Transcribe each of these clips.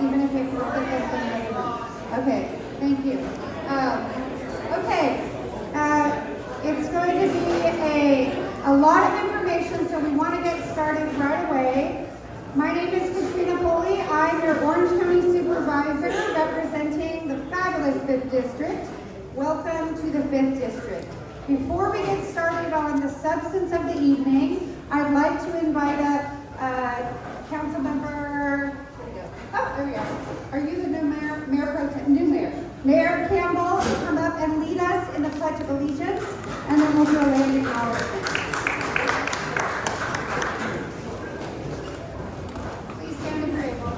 even if it works against the neighbor. Okay, thank you. It's going to be a lot of information, so we want to get started right away. My name is Katrina Foley. I'm your Orange County Supervisor representing the fabulous 5th District. Welcome to the 5th District. Before we get started on the substance of the evening, I'd like to invite up Council Member, there we go. Are you the new mayor? Mayor Campbell to come up and lead us in the Pledge of Allegiance, and then we'll do a landing acknowledgement. Please stand if you're able.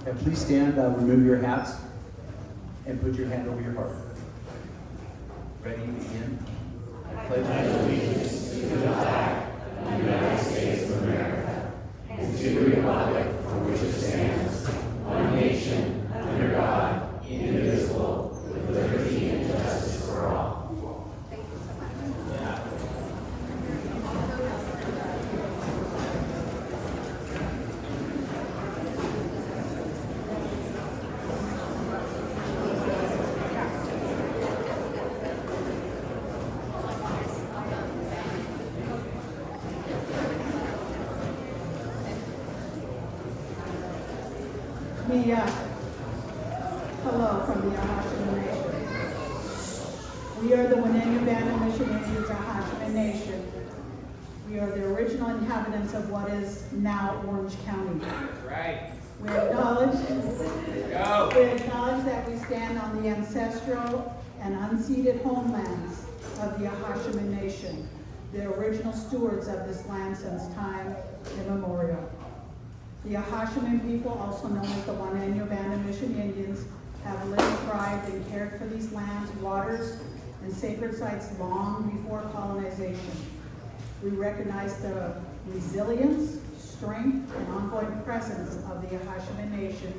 And please stand, remove your hats, and put your hand over your heart. Ready, begin. I pledge allegiance to the flag of the United States of America and to the republic for which it stands, one nation, under God, indivisible, with liberty and justice for all. Thank you so much. Yeah. Hello from the Ahashiman Nation. We are the Winnemucca Band of Mission Indians Ahashiman Nation. We are the original inhabitants of what is now Orange County. That's right. We acknowledge Go. that we stand on the ancestral and unceded homelands of the Ahashiman Nation, the original stewards of this land since time immemorial. The Ahashiman people, also known as the Winnemucca Band of Mission Indians, have lived, thrived, and cared for these lands, waters, and sacred sites long before colonization. We recognize the resilience, strength, and ongoing presence of the Ahashiman Nation,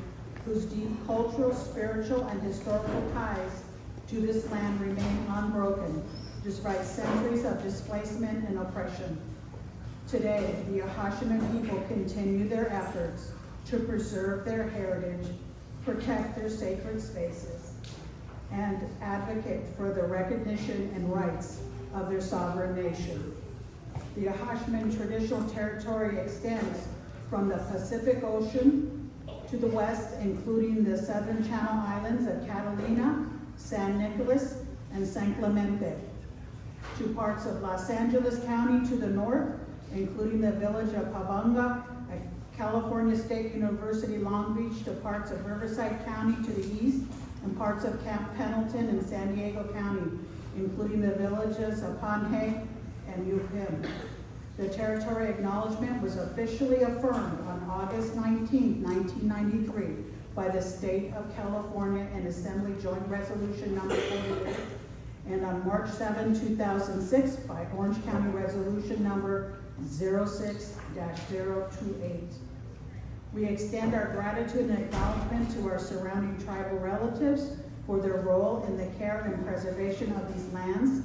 whose deep cultural, spiritual, and historical ties to this land remain unbroken, despite centuries of displacement and oppression. Today, the Ahashiman people continue their efforts to preserve their heritage, protect their sacred spaces, and advocate for the recognition and rights of their sovereign nation. The Ahashiman traditional territory extends from the Pacific Ocean to the west, including the southern Channel Islands of Catalina, San Nicolas, and San Clemente, to parts of Los Angeles County to the north, including the village of Pavanga at California State University, Long Beach, to parts of Riverside County to the east, and parts of Camp Pendleton and San Diego County, including the villages of Panhe and Upim. The territory acknowledgement was officially affirmed on August 19, 1993 by the State of California in Assembly Joint Resolution number 48, and on March 7, 2006 by Orange County Resolution number 06-028. We extend our gratitude and acknowledgement to our surrounding tribal relatives for their role in the care and preservation of these lands,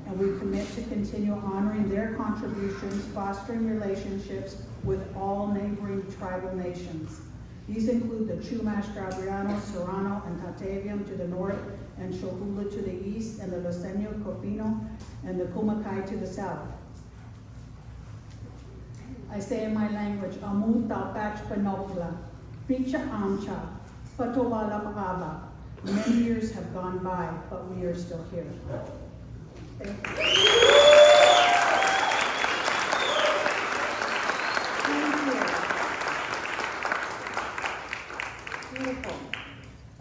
and we commit to continue honoring their contributions, fostering relationships with all neighboring tribal nations. These include the Chumash, Gabriano, Serrano, and Tataviam to the north, and Chohula to the east, and the Loseño, Copino, and the Kumakai to the south. I say in my language, Amu Tapach Panopla, Picha Amcha, Patowala Ava. Many years have gone by, but we are still here. Thank you. Beautiful.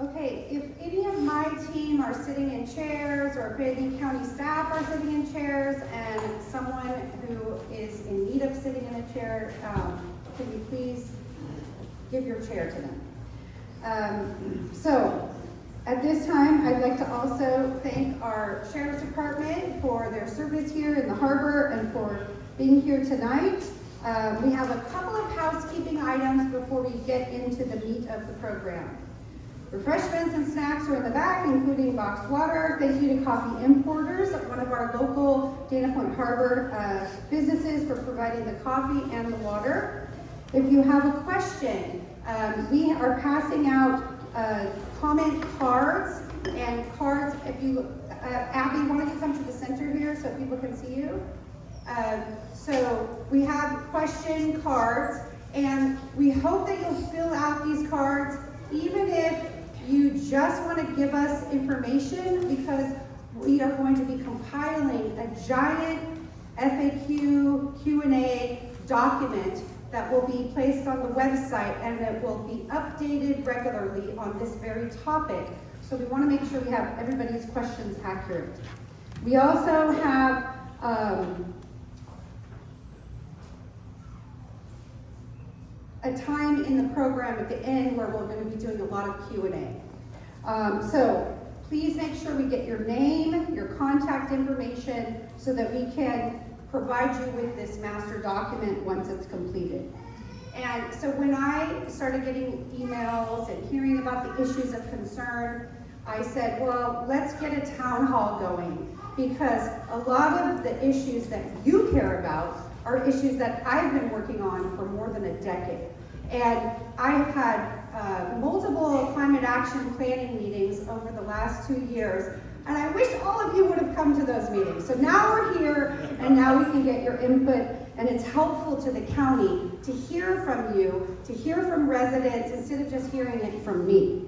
Okay, if any of my team are sitting in chairs, or if any county staff are sitting in chairs, and someone who is in need of sitting in a chair, can you please give your chair to them? So, at this time, I'd like to also thank our Sheriff's Department for their service here in the harbor and for being here tonight. We have a couple of housekeeping items before we get into the meat of the program. Refreshments and snacks are in the back, including boxed water. Thank you to Coffee Importers, one of our local Dana Point Harbor businesses, for providing the coffee and the water. If you have a question, we are passing out comment cards and cards. If you, Abby, why don't you come to the center here so people can see you? So we have question cards, and we hope that you'll fill out these cards, even if you just want to give us information, because we are going to be compiling a giant FAQ Q&A document that will be placed on the website, and it will be updated regularly on this very topic. So we want to make sure we have everybody's questions accurate. We also have a time in the program at the end where we're going to be doing a lot of Q&A. So please make sure we get your name, your contact information, so that we can provide you with this master document once it's completed. And so when I started getting emails and hearing about the issues of concern, I said, well, let's get a town hall going, because a lot of the issues that you care about are issues that I've been working on for more than a decade. And I've had multiple climate action planning meetings over the last 2 years, and I wish all of you would have come to those meetings. So now we're here, and now we can get your input, and it's helpful to the county to hear from you, to hear from residents, instead of just hearing it from me.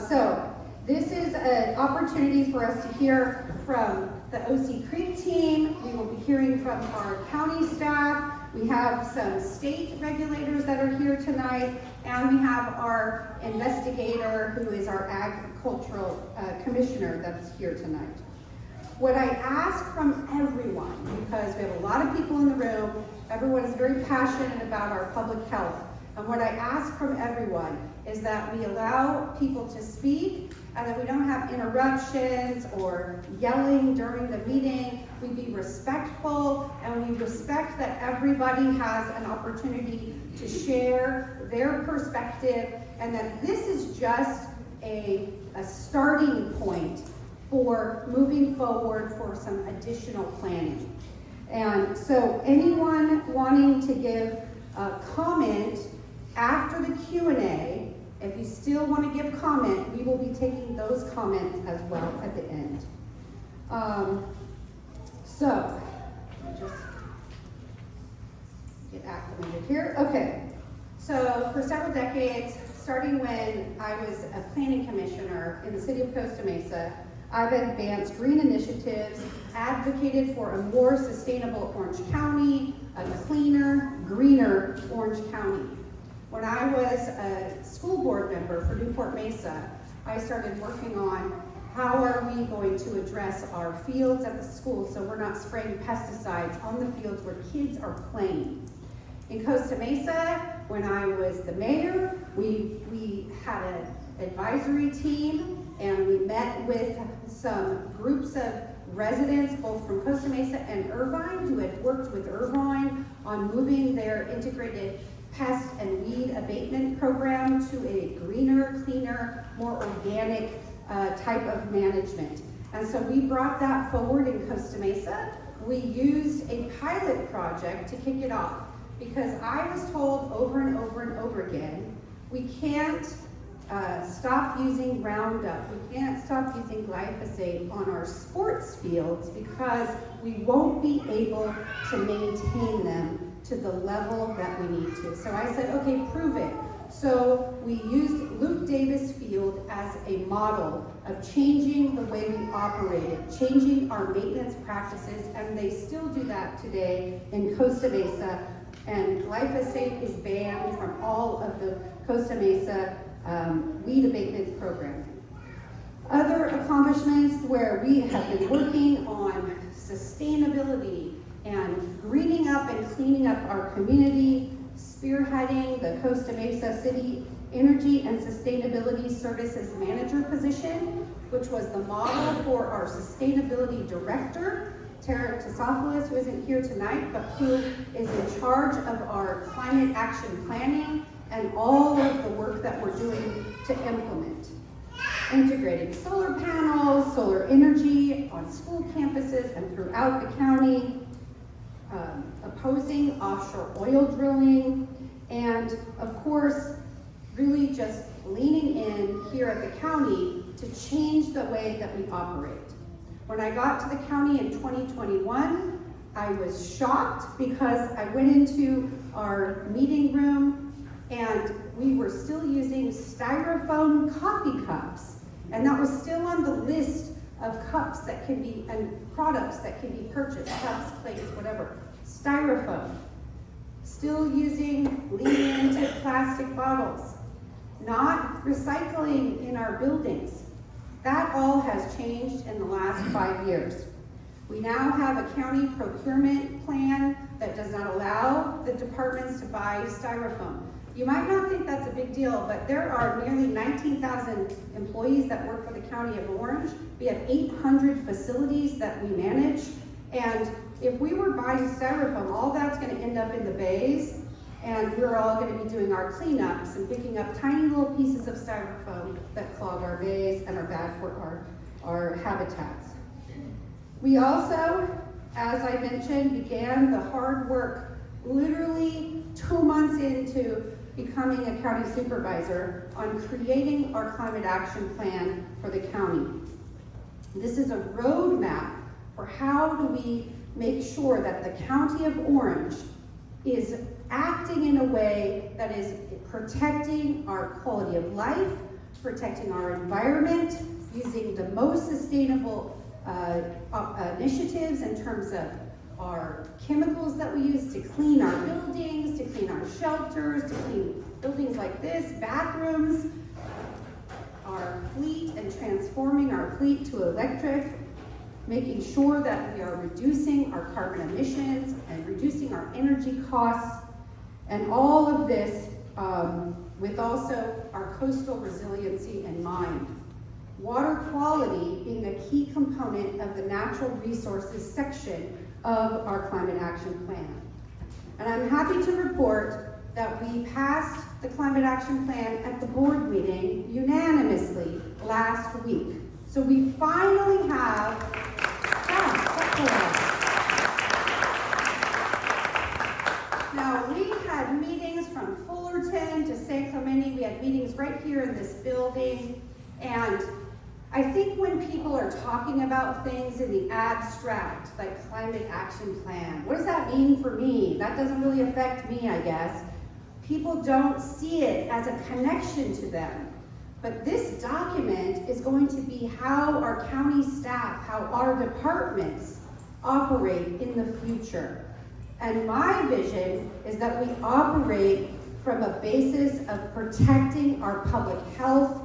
So this is an opportunity for us to hear from the OC Creek team. We will be hearing from our county staff. We have some state regulators that are here tonight, and we have our investigator, who is our agricultural commissioner, that's here tonight. What I ask from everyone, because we have a lot of people in the room, everyone is very passionate about our public health, and what I ask from everyone is that we allow people to speak, and that we don't have interruptions or yelling during the meeting. We be respectful, and we respect that everybody has an opportunity to share their perspective, and that this is just a starting point for moving forward for some additional planning. And so anyone wanting to give a comment after the Q&A, if you still want to give comment, we will be taking those comments as well at the end. So, let me just get acclimated here. Okay, so for several decades, starting when I was a planning commissioner in the city of Costa Mesa, I've advanced green initiatives, advocated for a more sustainable Orange County, a cleaner, greener Orange County. When I was a school board member for Newport Mesa, I started working on how are we going to address our fields at the schools so we're not spraying pesticides on the fields where kids are playing. In Costa Mesa, when I was the mayor, we had an advisory team, and we met with some groups of residents, both from Costa Mesa and Irvine, who had worked with Irvine on moving their integrated pest and weed abatement program to a greener, cleaner, more organic type of management. And so we brought that forward in Costa Mesa. We used a pilot project to kick it off, because I was told over and over and over again, we can't stop using Roundup, we can't stop using glyphosate on our sports fields, because we won't be able to maintain them to the level that we need to. So I said, okay, prove it. So we used Luke Davis Field as a model of changing the way we operated, changing our maintenance practices, and they still do that today in Costa Mesa. And glyphosate is banned from all of the Costa Mesa weed abatement program. Other accomplishments where we have been working on sustainability and greening up and cleaning up our community, spearheading the Costa Mesa City Energy and Sustainability Services Manager position, which was the model for our Sustainability Director, Tara Tesopoulos, who isn't here tonight, but who is in charge of our climate action planning and all of the work that we're doing to implement. Integrating solar panels, solar energy on school campuses and throughout the county, opposing offshore oil drilling, And of course, really just leaning in here at the county to change the way that we operate. When I got to the county in 2021, I was shocked because I went into our meeting room and we were still using styrofoam coffee cups. And that was still on the list of cups that can be, and products that can be purchased, cups, plates, whatever. Styrofoam. Still leaning into plastic bottles. Not recycling in our buildings. That all has changed in the last 5 years. We now have a county procurement plan that does not allow the departments to buy styrofoam. You might not think that's a big deal, but there are nearly 19,000 employees that work for the County of Orange. We have 800 facilities that we manage, and if we were buying styrofoam, all that's going to end up in the bays, and we're all going to be doing our cleanups and picking up tiny little pieces of styrofoam that clog our bays and are bad for our habitats. We also, as I mentioned, began the hard work literally 2 months into becoming a county supervisor on creating our climate action plan for the county. This is a roadmap for how do we make sure that the County of Orange is acting in a way that is protecting our quality of life, protecting our environment, using the most sustainable initiatives in terms of our chemicals that we use to clean our buildings, to clean our shelters, to clean buildings like this, bathrooms, our fleet and transforming our fleet to electric, making sure that we are reducing our carbon emissions and reducing our energy costs, and all of this with also our coastal resiliency in mind. Water quality being a key component of the natural resources section of our climate action plan. And I'm happy to report that we passed the climate action plan at the board meeting unanimously last week. So we finally have Now, we had meetings from Fullerton to San Clemente. We had meetings right here in this building. And I think when people are talking about things in the abstract, like climate action plan, what does that mean for me? That doesn't really affect me, I guess. People don't see it as a connection to them. But this document is going to be how our county staff, how our departments operate in the future. And my vision is that we operate from a basis of protecting our public health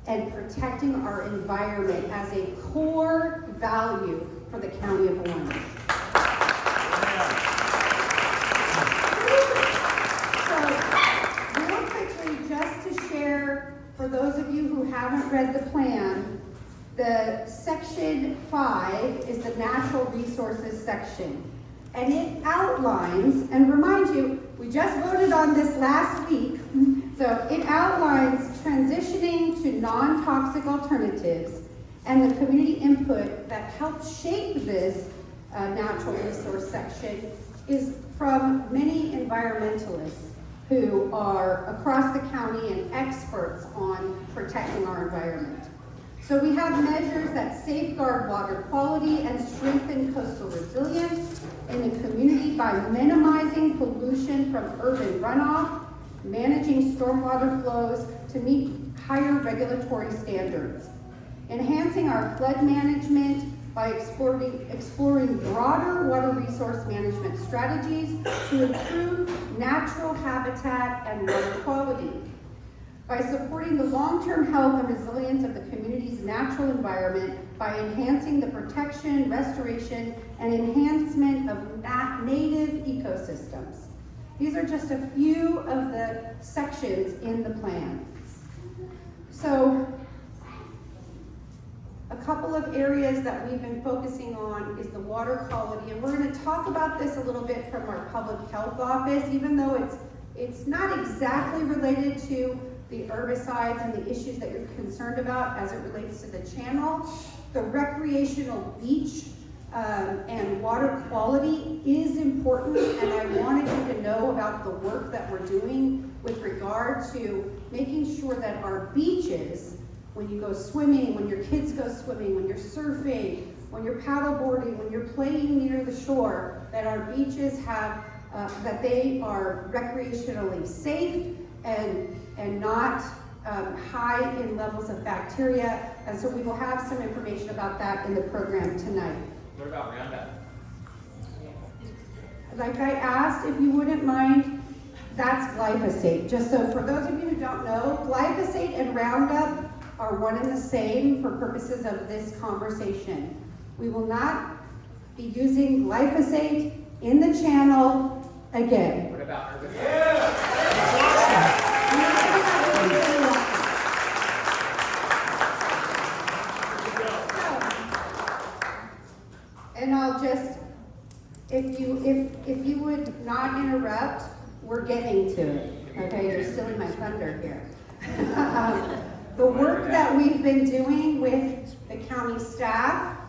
and protecting our environment as a core value for the County of Orange. So, real quickly, just to share, for those of you who haven't read the plan, the section 5 is the natural resources section. And it outlines, and remind you, we just voted on this last week, so it outlines transitioning to non-toxic alternatives and the community input that helps shape this natural resource section is from many environmentalists who are across the county and experts on protecting our environment. So we have measures that safeguard water quality and strengthen coastal resilience in the community by minimizing pollution from urban runoff, managing stormwater flows to meet higher regulatory standards, enhancing our flood management by exploring broader water resource management strategies to improve natural habitat and water quality, by supporting the long-term health and resilience of the community's natural environment by enhancing the protection, restoration, and enhancement of native ecosystems. These are just a few of the sections in the plan. So, a couple of areas that we've been focusing on is the water quality, and we're going to talk about this a little bit from our public health office, even though it's not exactly related to the herbicides and the issues that you're concerned about as it relates to the channel. The recreational beach and water quality is important, and I wanted you to know about the work that we're doing with regard to making sure that our beaches, when you go swimming, when your kids go swimming, when you're surfing, when you're paddleboarding, when you're playing near the shore, that our beaches have, that they are recreationally safe and not high in levels of bacteria. And so we will have some information about that in the program tonight. What about Roundup? Like I asked, if you wouldn't mind, that's glyphosate. Just so for those of you who don't know, glyphosate and Roundup are one and the same for purposes of this conversation. We will not be using glyphosate in the channel again. What about herbicide? And I'll just, if you would not interrupt, we're getting to it. Okay, you're stealing my thunder here. The work that we've been doing with the county staff,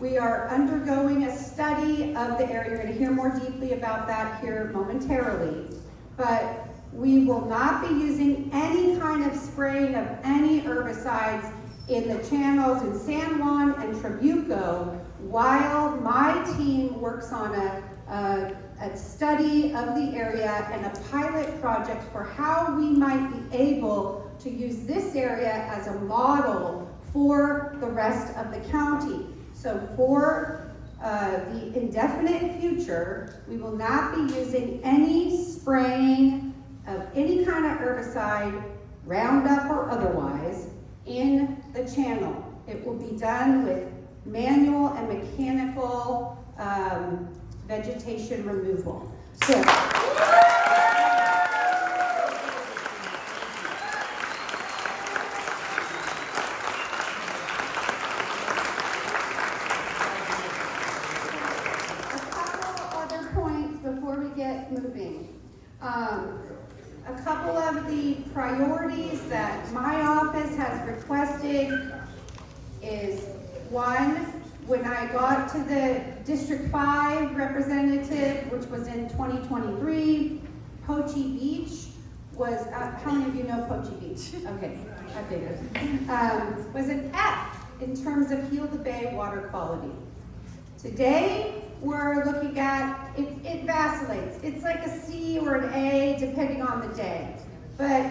we are undergoing a study of the area. You're going to hear more deeply about that here momentarily. But we will not be using any kind of spraying of any herbicides in the channels in San Juan and Trabuco while my team works on a study of the area and a pilot project for how we might be able to use this area as a model for the rest of the county. So for the indefinite future, we will not be using any spraying of any kind of herbicide, Roundup or otherwise, in the channel. It will be done with manual and mechanical vegetation removal. So, moving. A couple of the priorities that my office has requested is one, when I got to the District 5 representative, which was in 2023, Poche Beach was, how many of you know Poche Beach? Okay, I figured. Was an F in terms of Heal the Bay water quality. Today, we're looking at, it vacillates. It's like a C or an A depending on the day. But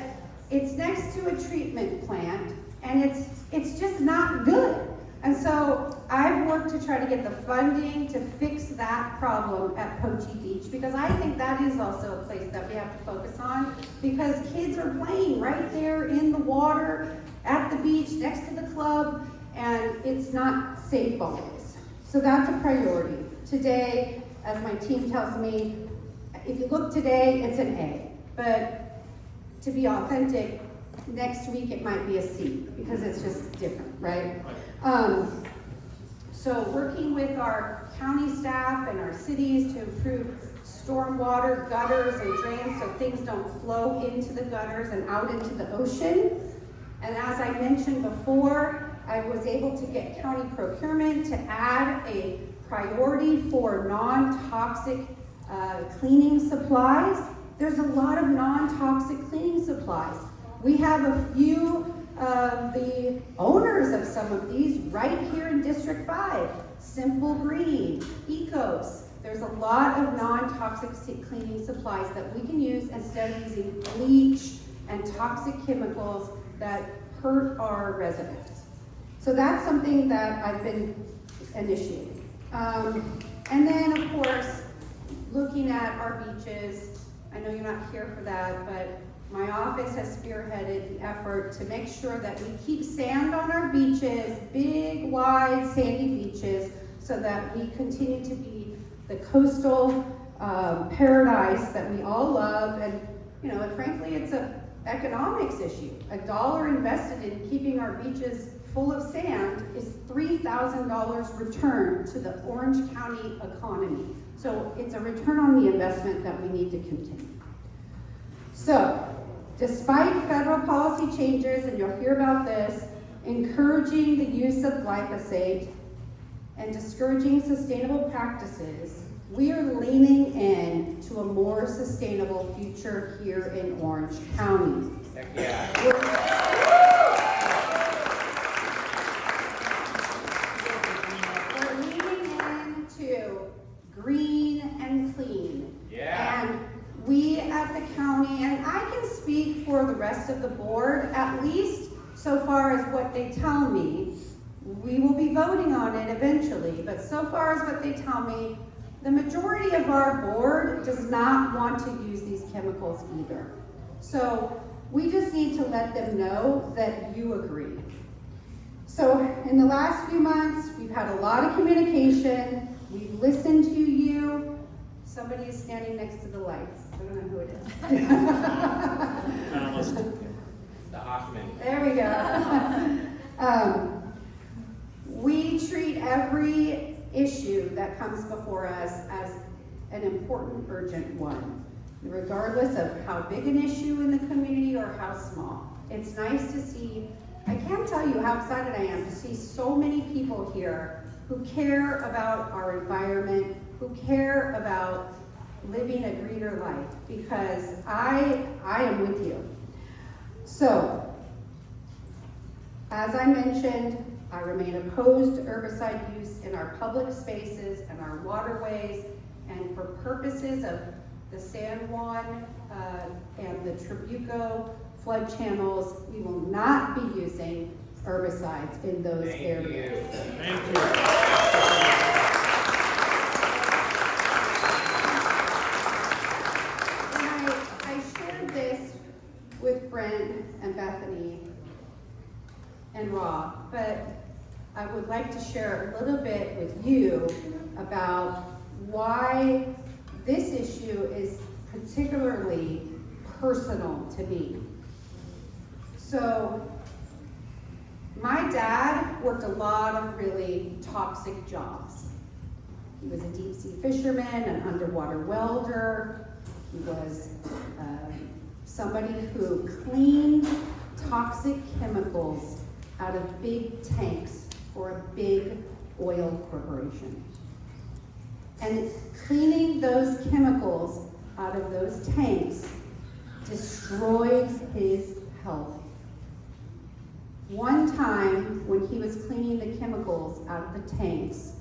it's next to a treatment plant and it's just not good. And so I've worked to try to get the funding to fix that problem at Poche Beach because I think that is also a place that we have to focus on because kids are playing right there in the water at the beach next to the club and it's not safe always. So that's a priority. Today, as my team tells me, if you look today, it's an A. But to be authentic, next week it might be a C because it's just different, right? So working with our county staff and our cities to improve stormwater, gutters, and drains so things don't flow into the gutters and out into the ocean. And as I mentioned before, I was able to get county procurement to add a priority for non-toxic cleaning supplies. There's a lot of non-toxic cleaning supplies. We have a few of the owners of some of these right here in District 5. Simple Green, Ecos. There's a lot of non-toxic cleaning supplies that we can use instead of using bleach and toxic chemicals that hurt our residents. So that's something that I've been initiating. And then, of course, looking at our beaches. I know you're not here for that, but my office has spearheaded the effort to make sure that we keep sand on our beaches, big, wide, sandy beaches, so that we continue to be the coastal paradise that we all love. And, you know, frankly, it's an economics issue. $1 invested in keeping our beaches full of sand is $3,000 return to the Orange County economy. So it's a return on the investment that we need to continue. So, despite federal policy changes, and you'll hear about this, encouraging the use of glyphosate, and discouraging sustainable practices, we are leaning in to a more sustainable future here in Orange County. Heck yeah. We're leaning into green and clean. Yeah. And we at the county, and I can speak for the rest of the board, at least so far as what they tell me. We will be voting on it eventually, but so far as what they tell me, the majority of our board does not want to use these chemicals either. So we just need to let them know that you agree. So in the last few months, we've had a lot of communication. We've listened to you. Somebody is standing next to the lights. I don't know who it is. The Hoshman. There we go. We treat every issue that comes before us as an important, urgent one, regardless of how big an issue in the community or how small. It's nice to see, I can't tell you how excited I am to see so many people here who care about our environment, who care about living a greener life, because I am with you. So, as I mentioned, I remain opposed to herbicide use in our public spaces and our waterways, and for purposes of the San Juan and the Trabuco flood channels, we will not be using herbicides in those areas. Thank you. And I shared this with Brent and Bethany and Rob, but I would like to share a little bit with you about why this issue is particularly personal to me. So, my dad worked a lot of really toxic jobs. He was a deep sea fisherman, an underwater welder. He was somebody who cleaned toxic chemicals out of big tanks for a big oil corporation. And cleaning those chemicals out of those tanks destroyed his health. One time, when he was cleaning the chemicals out of the tanks,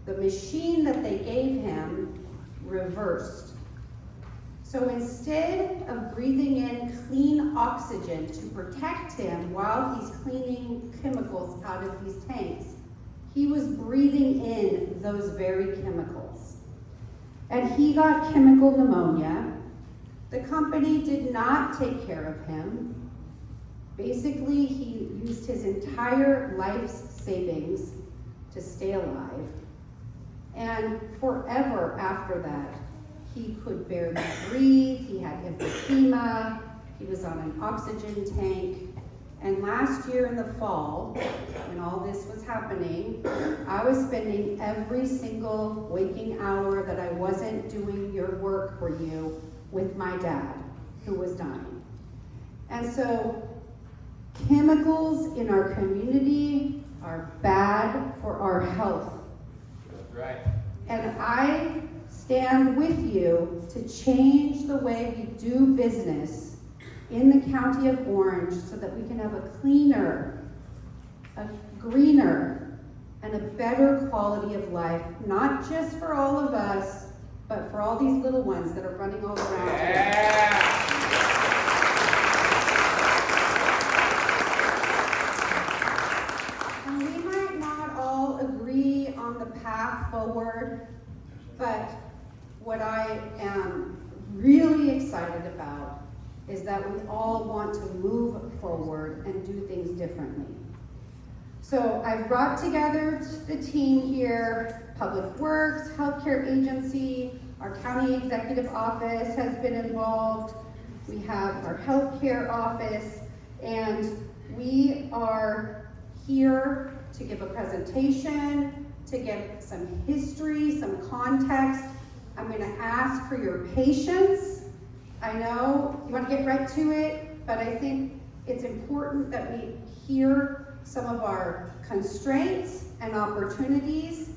the machine that they gave him reversed. So instead of breathing in clean oxygen to protect him while he's cleaning chemicals out of these tanks, he was breathing in those very chemicals. And he got chemical pneumonia. The company did not take care of him. Basically, he used his entire life's savings to stay alive. And forever after that, he could barely breathe, he had emphysema, he was on an oxygen tank. And last year in the fall, when all this was happening, I was spending every single waking hour that I wasn't doing your work for you with my dad, who was dying. And so, chemicals in our community are bad for our health. That's right. And I stand with you to change the way we do business in the county of Orange so that we can have a cleaner, a greener, and a better quality of life, not just for all of us, but for all these little ones that are running all around today. Yeah. And we might not all agree on the path forward, but what I am really excited about is that we all want to move forward and do things differently. So I've brought together the team here, Public Works, Healthcare Agency, our County Executive Office has been involved. We have our Healthcare Office, and we are here to give a presentation, to give some history, some context. I'm going to ask for your patience. I know you want to get right to it, but I think it's important that we hear some of our constraints and opportunities,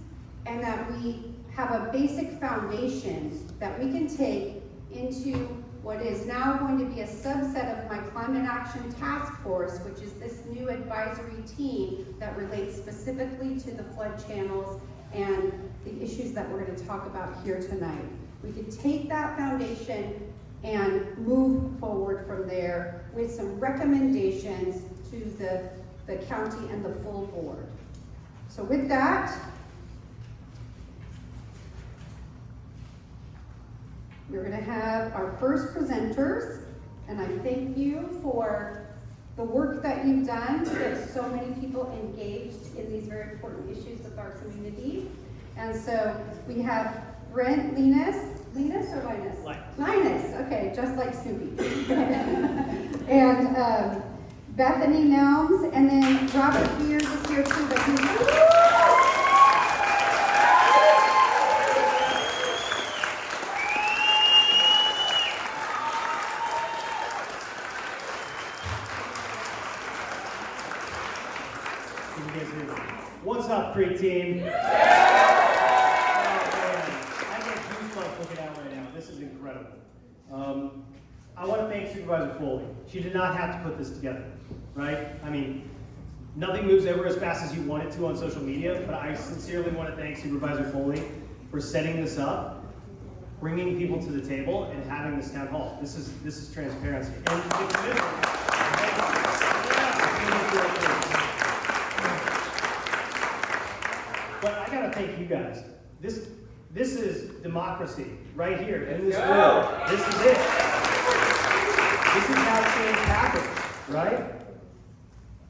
and that we have a basic foundation that we can take into what is now going to be a subset of my Climate Action Task Force, which is this new advisory team that relates specifically to the flood channels and the issues that we're going to talk about here tonight. We could take that foundation and move forward from there with some recommendations to the county and the full board. So with that, we're going to have our first presenters, and I thank you for the work that you've done to get so many people engaged in these very important issues with our community. And so we have Brent Linus or Linus? Linus, okay, just like Snoopy. And Bethany Nelms, and then Robert Beers is here too, but he's What's up, Creek team? Oh, man. I get goosebumps looking out right now. This is incredible. I want to thank Supervisor Foley. She did not have to put this together, right? I mean, nothing moves ever as fast as you want it to on social media, but I sincerely want to thank Supervisor Foley for setting this up, bringing people to the table, and having this town hall. This is transparency. And the commitment. But I gotta thank you guys. This is democracy right here in this room. This is it. This is how change happens, right?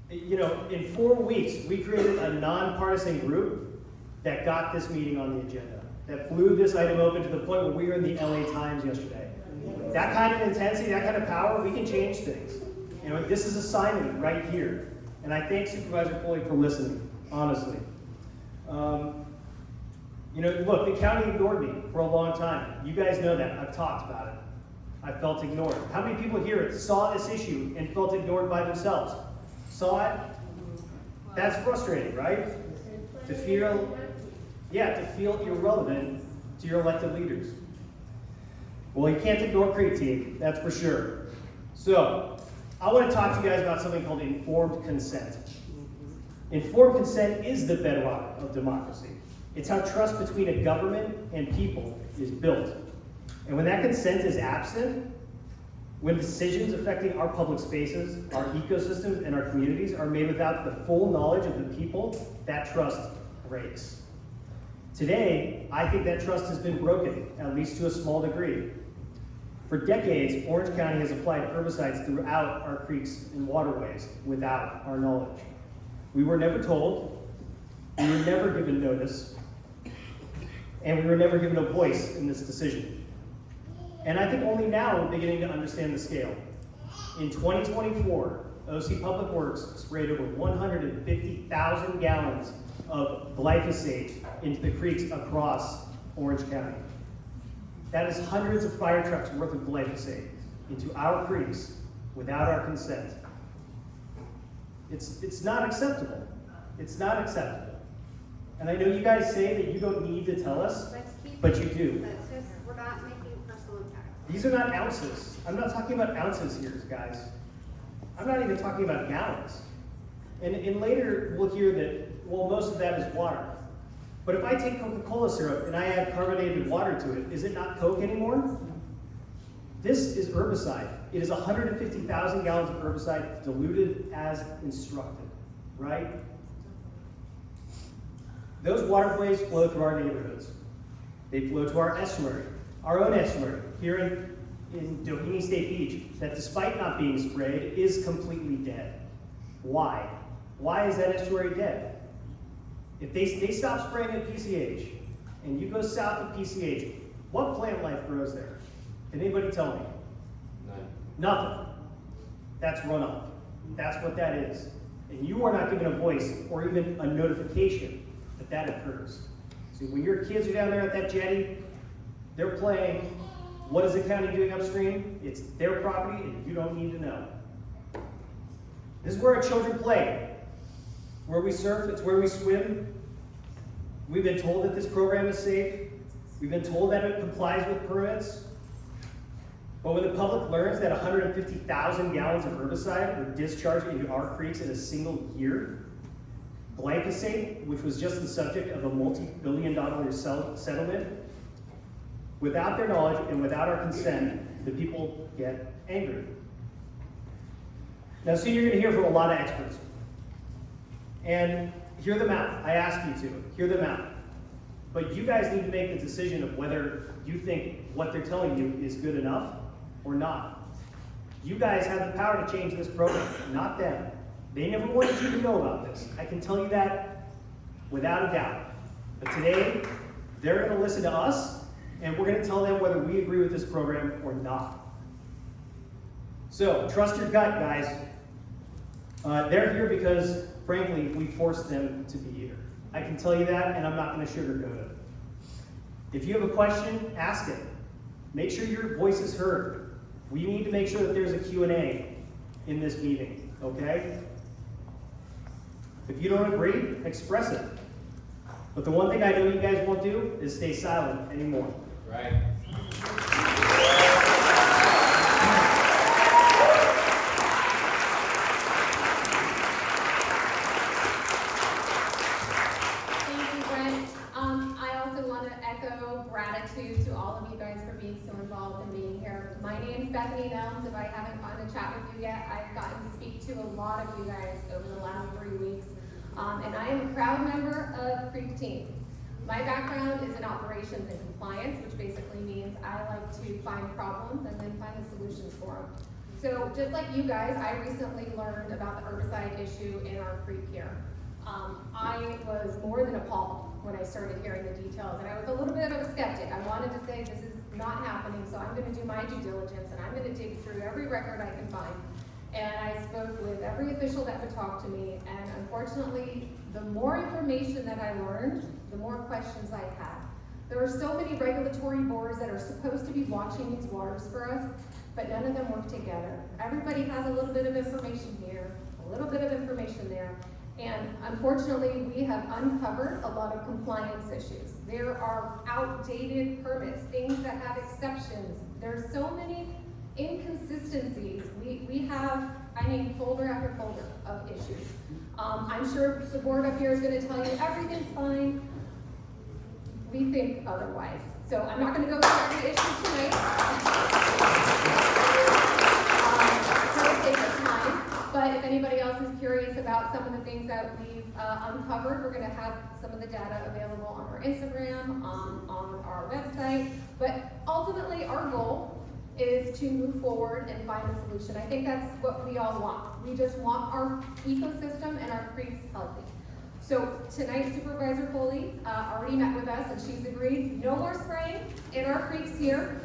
You know, in 4 weeks, we created a nonpartisan group that got this meeting on the agenda, that blew this item open to the point where we were in the LA Times yesterday. That kind of intensity, that kind of power, we can change things. You know, this is assignment right here. And I thank Supervisor Foley for listening, honestly. You know, look, the county ignored me for a long time. You guys know that. I've talked about it. I felt ignored. How many people here saw this issue and felt ignored by themselves? Saw it? That's frustrating, right? To feel irrelevant to your elected leaders. Well, you can't ignore Creek team, that's for sure. So, I want to talk to you guys about something called informed consent. Informed consent is the bedrock of democracy. It's how trust between a government and people is built. And when that consent is absent, when decisions affecting our public spaces, our ecosystems, and our communities are made without the full knowledge of the people, that trust breaks. Today, I think that trust has been broken, at least to a small degree. For decades, Orange County has applied herbicides throughout our creeks and waterways without our knowledge. We were never told, we were never given notice, and we were never given a voice in this decision. And I think only now we're beginning to understand the scale. In 2024, OC Public Works sprayed over 150,000 gallons of glyphosate into the creeks across Orange County. That is hundreds of fire trucks worth of glyphosate into our creeks without our consent. It's not acceptable. It's not acceptable. And I know you guys say that you don't need to tell us, but you do. We're not making personal impact. These are not ounces. I'm not talking about ounces here, guys. I'm not even talking about gallons. And later we'll hear that, well, most of that is water. But if I take Coca-Cola syrup and I add carbonated water to it, is it not Coke anymore? This is herbicide. It is 150,000 gallons of herbicide diluted as instructed, right? Those waterways flow through our neighborhoods. They flow to our estuary, our own estuary, here in Doheny State Beach, that despite not being sprayed, is completely dead. Why? Why is that estuary dead? If they stop spraying at PCH, and you go south of PCH, what plant life grows there? Can anybody tell me? None. Nothing. That's runoff. That's what that is. And you are not given a voice or even a notification that that occurs. See, when your kids are down there at that jetty, they're playing, what is the county doing upstream? It's their property and you don't need to know. This is where our children play. It's where we surf, it's where we swim, We've been told that this program is safe. We've been told that it complies with permits. But when the public learns that 150,000 gallons of herbicide were discharged into our creeks in a single year, glyphosate, which was just the subject of a multi-billion-dollar settlement, without their knowledge and without our consent, the people get angry. Now soon you're going to hear from a lot of experts. And hear them out. I ask you to. Hear them out. But you guys need to make the decision of whether you think what they're telling you is good enough or not. You guys have the power to change this program, not them. They never wanted you to know about this. I can tell you that without a doubt. But today, they're going to listen to us, and we're going to tell them whether we agree with this program or not. So, trust your gut, guys. They're here because, frankly, we forced them to be here. I can tell you that, and I'm not going to sugarcoat it. If you have a question, ask it. Make sure your voice is heard. We need to make sure that there's a Q&A in this meeting, okay? If you don't agree, express it. But the one thing I know you guys won't do is stay silent anymore. Right. Thank you, Brent. I also want to echo gratitude to all of you guys for being so involved and being here. My name's Bethany Nelms. If I haven't gotten to chat with you yet, I've gotten to speak to a lot of you guys over the last 3 weeks. And I am a proud member of Creek Team. My background is in operations and compliance, which basically means I like to find problems and then find the solutions for them. So just like you guys, I recently learned about the herbicide issue in our creek here. I was more than appalled when I started hearing the details, and I was a little bit of a skeptic. I wanted to say this is not happening, so I'm going to do my due diligence, and I'm going to dig through every record I can find. And I spoke with every official that would talk to me, and unfortunately, the more information that I learned, the more questions I had. There are so many regulatory boards that are supposed to be watching these waters for us, but none of them work together. Everybody has a little bit of information here, a little bit of information there, and unfortunately, we have uncovered a lot of compliance issues. There are outdated permits, things that have exceptions. There's so many inconsistencies. We have, folder after folder of issues. I'm sure the board up here is going to tell you everything's fine. We think otherwise. So I'm not going to go through every issue tonight. For the sake of time. But if anybody else is curious about some of the things that we've uncovered, we're going to have some of the data available on our Instagram, on our website. But ultimately, our goal is to move forward and find a solution. I think that's what we all want. We just want our ecosystem and our creeks healthy. So tonight, Supervisor Foley already met with us, and she's agreed no more spraying in our creeks here.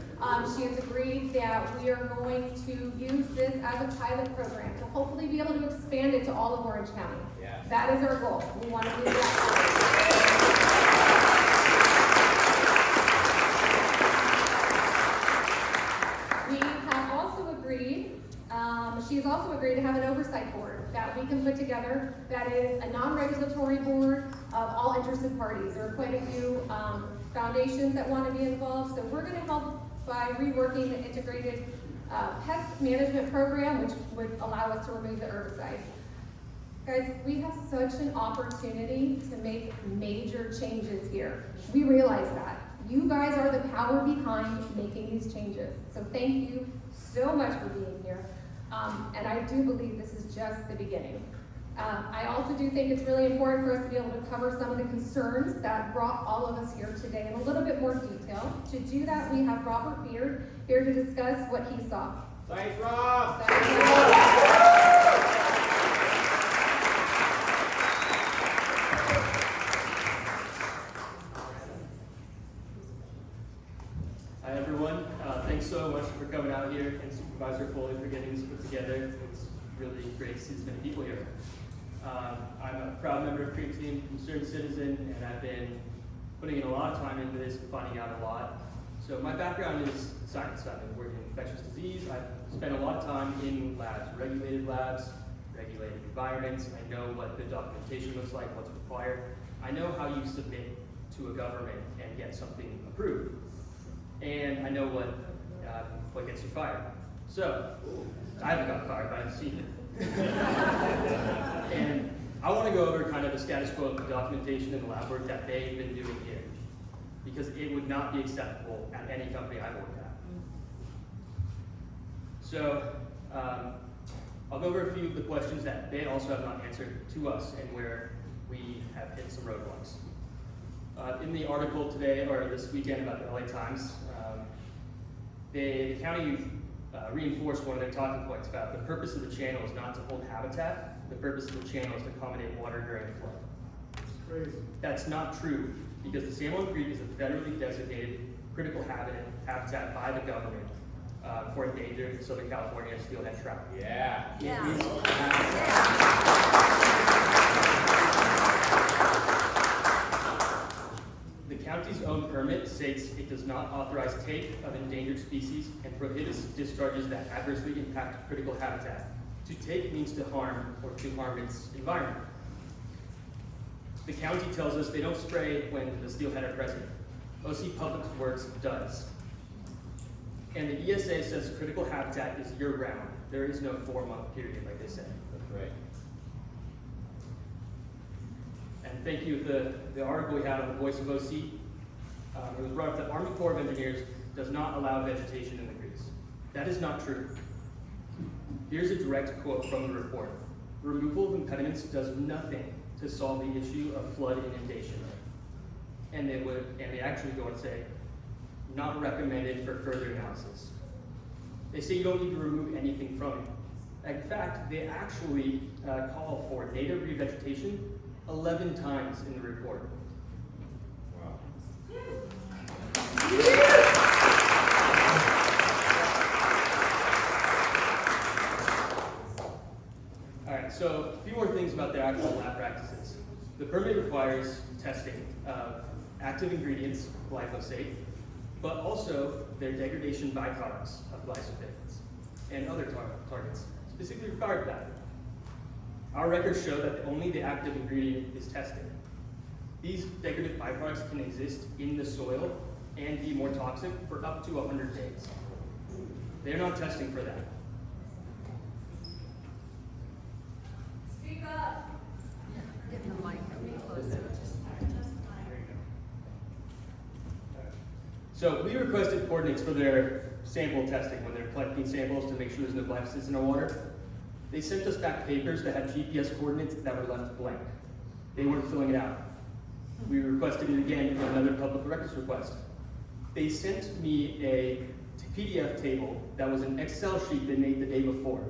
She has agreed that we are going to use this as a pilot program to hopefully be able to expand it to all of Orange County. Yeah. That is our goal. We want to move that forward. We have also agreed, she has also agreed to have an oversight board that we can put together that is a non-regulatory board of all interested parties. There are quite a few foundations that want to be involved, so we're going to help by reworking the integrated pest management program, which would allow us to remove the herbicides. Guys, we have such an opportunity to make major changes here. We realize that. You guys are the power behind making these changes. So thank you so much for being here. And I do believe this is just the beginning. I also do think it's really important for us to be able to cover some of the concerns that brought all of us here today in a little bit more detail. To do that, we have Robert Beard here to discuss what he saw. Thanks, Rob. Hi everyone, thanks so much for coming out here, and Supervisor Foley for getting this put together. It's really great to see so many people here. I'm a proud member of Creek Team, concerned citizen, and I've been putting in a lot of time into this and finding out a lot. So my background is science. I've been working in infectious disease. I've spent a lot of time in labs, regulated environments. I know what the documentation looks like, what's required. I know how you submit to a government and get something approved. And I know what gets you fired. So, I haven't gotten fired, but I've seen it. And I want to go over kind of the status quo of the documentation and the lab work that they've been doing here, because it would not be acceptable at any company I've worked at. So, I'll go over a few of the questions that they also have not answered to us and where we have hit some roadblocks. In the article today, or this weekend about the LA Times, the county reinforced one of their talking points about the purpose of the channel is not to hold habitat, the purpose of the channel is to accommodate water during a flood. That's crazy. That's not true, because the San Juan Creek is a federally designated critical habitat by the government for endangered Southern California steelhead trout. Yeah. The county's own permit states it does not authorize take of endangered species and prohibits discharges that adversely impact critical habitat. To take means to harm or to harm its environment. The county tells us they don't spray when the steelhead are present. OC Public Works does. And the ESA says critical habitat is year-round. There is no 4-month period, like they say. That's right. And thank you, the article we had on the Voice of OC, it was brought up that Army Corps of Engineers does not allow vegetation in the creeks. That is not true. Here's a direct quote from the report. Removal of impediments does nothing to solve the issue of flood inundation. And they actually go and say, not recommended for further analysis. They say you don't need to remove anything from it. In fact, they actually call for native revegetation 11 times in the report. Wow. All right, so a few more things about their actual lab practices. The permit requires testing of active ingredients, glyphosate, but also their degradation byproducts of glyphosate and other targets, specifically regarding that. Our records show that only the active ingredient is tested. These degradative byproducts can exist in the soil and be more toxic for up to 100 days. They're not testing for that. Speak up. So we requested coordinates for their sample testing when they're collecting samples to make sure there's no glyphosate in our water. They sent us back papers that had GPS coordinates that were left blank. They weren't filling it out. We requested it again in another public records request. They sent me a PDF table that was an Excel sheet they made the day before,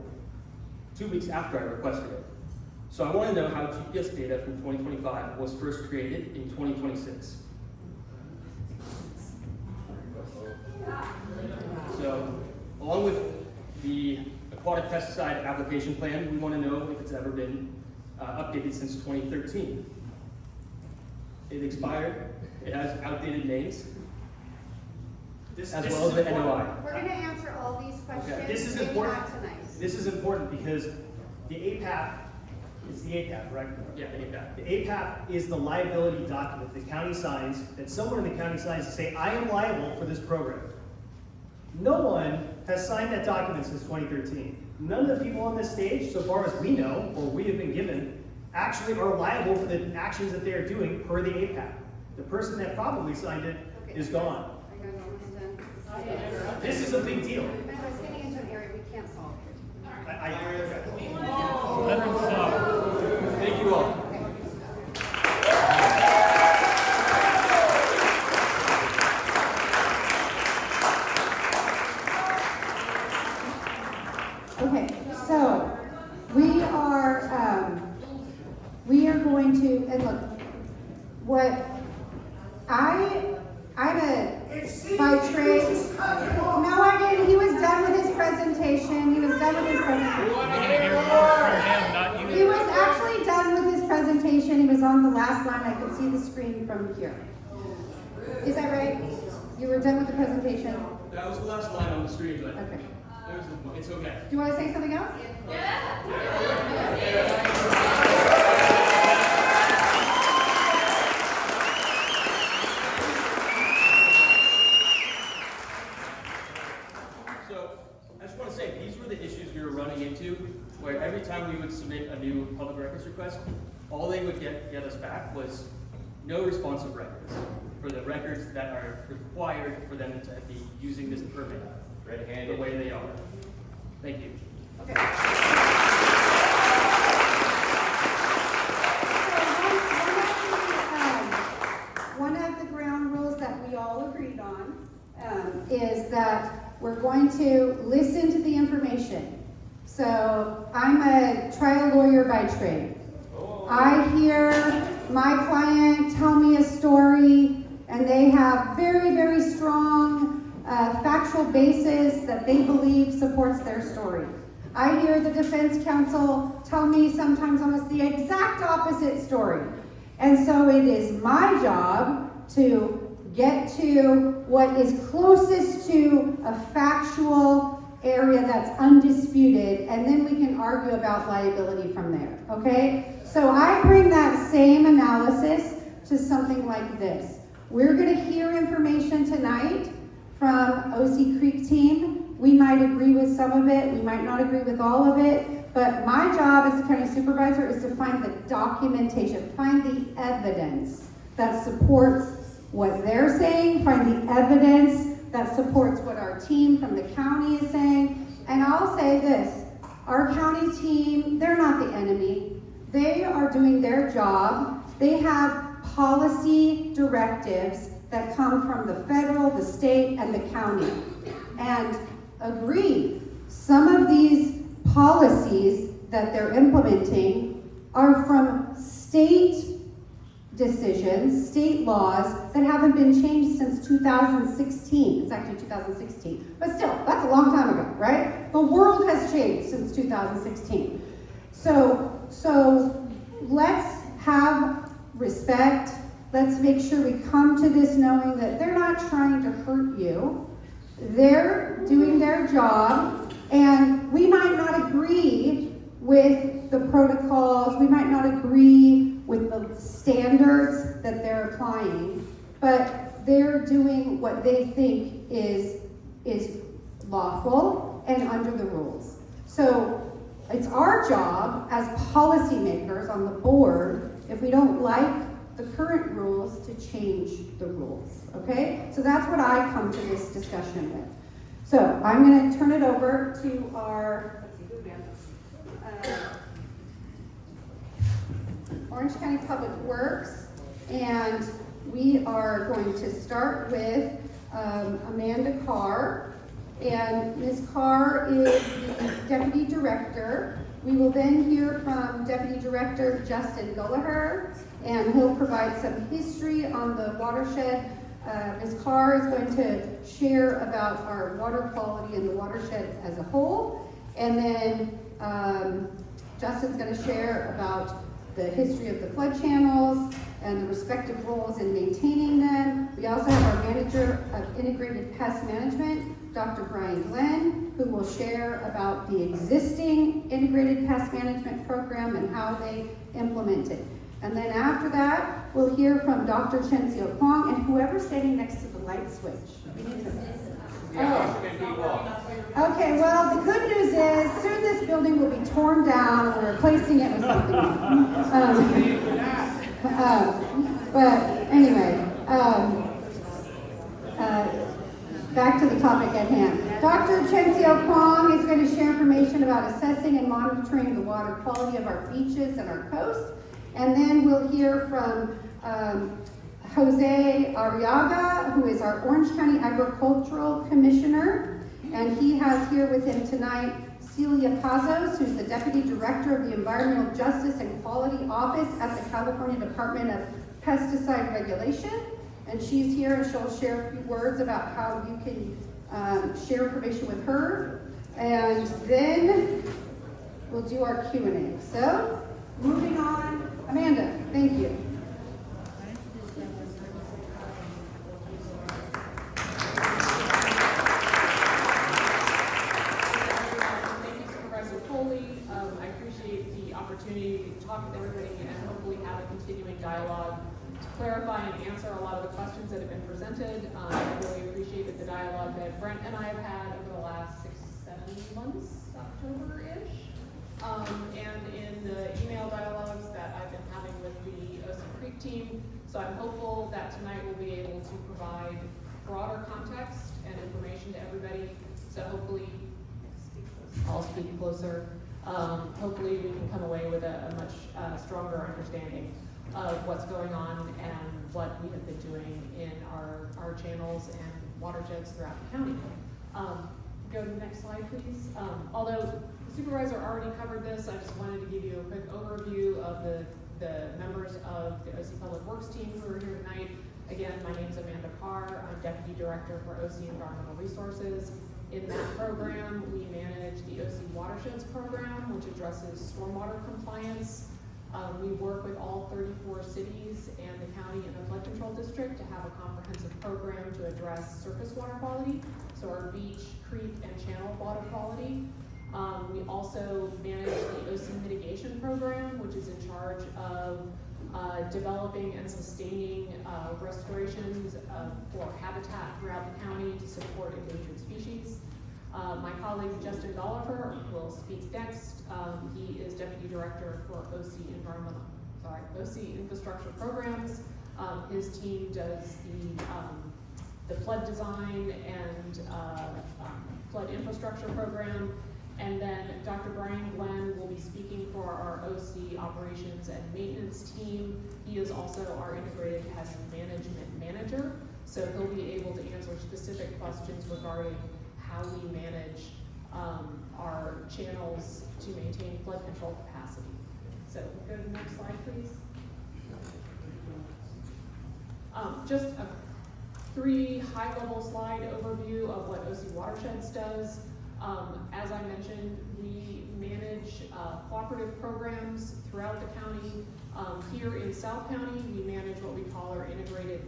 2 weeks after I requested it. So I want to know how GPS data from 2025 was first created in 2026. So, along with the aquatic pesticide application plan, we want to know if it's ever been updated since 2013. It expired, it has outdated names, as well as the NOI. We're gonna answer all these questions. This is maybe important. not tonight. This is important because the APAP is the APAP, right? Yeah, they get that. The APAP is the liability document the county signs, that someone in the county signs to say, I am liable for this program. No one has signed that document since 2013. None of the people on this stage, so far as we know, or we have been given, actually are liable for the actions that they are doing per the APAP. The person that probably signed it is gone. I got almost done. This is a big deal. And it's getting into an area we can't solve. Thank you all. Okay, so we are going to, and look, what I'm by trade. No, I didn't. He was done with his presentation. He was done with his presentation. He was actually done with his presentation. He was on the last line. I could see the screen from here. Is that right? You were done with the presentation? That was the last line on the screen, but Okay. it's okay. Do you want to say something else? would submit a new public records request, all they would get us back was no responsive records for the records that are required for them to be using this permit the way they are. Thank you. Okay. One of the ground rules that we all agreed on is that we're going to listen to the information. So I'm a trial lawyer by trade. I hear my client tell me a story, and they have very, very strong factual basis that they believe supports their story. I hear the defense counsel tell me sometimes almost the exact opposite story. And so it is my job to get to what is closest to a factual area that's undisputed, and then we can argue about liability from there, okay? So I bring that same analysis to something like this. We're gonna hear information tonight from OC Creek team. We might agree with some of it, we might not agree with all of it, but my job as a county supervisor is to find the documentation, find the evidence that supports what they're saying, find the evidence that supports what our team from the county is saying. And I'll say this, our county team, they're not the enemy. They are doing their job. They have policy directives that come from the federal, the state, and the county. And agree, some of these policies that they're implementing are from state decisions, state laws that haven't been changed since 2016. It's actually 2016, but still, that's a long time ago, right? The world has changed since 2016. So let's have respect. Let's make sure we come to this knowing that they're not trying to hurt you. They're doing their job, and we might not agree with the protocols, we might not agree with the standards that they're applying, but they're doing what they think is lawful and under the rules. So it's our job as policymakers on the board, if we don't like the current rules, to change the rules, okay? So that's what I come to this discussion with. So I'm gonna turn it over to our, let's see, who do we have? Orange County Public Works, and we are going to start with Amanda Carr, and Ms. Carr is the Deputy Director. We will then hear from Deputy Director Justin Gulliher, and he'll provide some history on the watershed. Ms. Carr is going to share about our water quality in the watershed as a whole, and then Justin's going to share about the history of the flood channels and the respective roles in maintaining them. We also have our Manager of Integrated Pest Management, Dr. Brian Glenn, who will share about the existing Integrated Pest Management Program and how they implement it. And then after that, we'll hear from Dr. Chensio Kwong and whoever's standing next to the light switch. We need to... Okay, well, the good news is soon this building will be torn down and we're replacing it with something. But anyway, back to the topic at hand. Dr. Chensio Kwong is going to share information about assessing and monitoring the water quality of our beaches and our coast. And then we'll hear from Jose Arriaga, who is our Orange County Agricultural Commissioner. And he has here with him tonight Celia Pazos, who's the Deputy Director of the Environmental Justice and Quality Office at the California Department of Pesticide Regulation. And she's here and she'll share a few words about how you can share information with her. And then we'll do our Q&A. So, moving on, Amanda, thank you. I appreciate the opportunity to talk with everybody and hopefully have a continuing dialogue to clarify and answer a lot of the questions that have been presented. I really appreciate the dialogue that Brent and I have had over the last 6-7 months, October-ish. and in the email dialogues that I've been having with the OC Creek team. So I'm hopeful that tonight we'll be able to provide broader context and information to everybody. So hopefully, I'll speak closer. Hopefully we can come away with a much stronger understanding of what's going on and what we have been doing in our channels and watersheds throughout the county. Go to the next slide, please. Although the supervisor already covered this, I just wanted to give you a quick overview of the members of the OC Public Works team who are here tonight. Again, my name is Amanda Carr. I'm Deputy Director for OC Environmental Resources. In that program, we manage the OC Watersheds program, which addresses stormwater compliance. We work with all 34 cities and the county and the flood control district to have a comprehensive program to address surface water quality, so our beach, creek, and channel water quality. We also manage the OC mitigation program, which is in charge of developing and sustaining restorations for habitat throughout the county to support endangered species. My colleague Justin Dollifer will speak next. He is Deputy Director for OC Infrastructure Programs. His team does the flood design and flood infrastructure program. And then Dr. Brian Glenn will be speaking for our OC operations and maintenance team. He is also our integrated pest management manager. So he'll be able to answer specific questions regarding how we manage our channels to maintain flood control capacity. So go to the next slide, please. Just a 3 high-level slide overview of what OC Watersheds does. As I mentioned, we manage cooperative programs throughout the county. Here in South County, we manage what we call our Integrated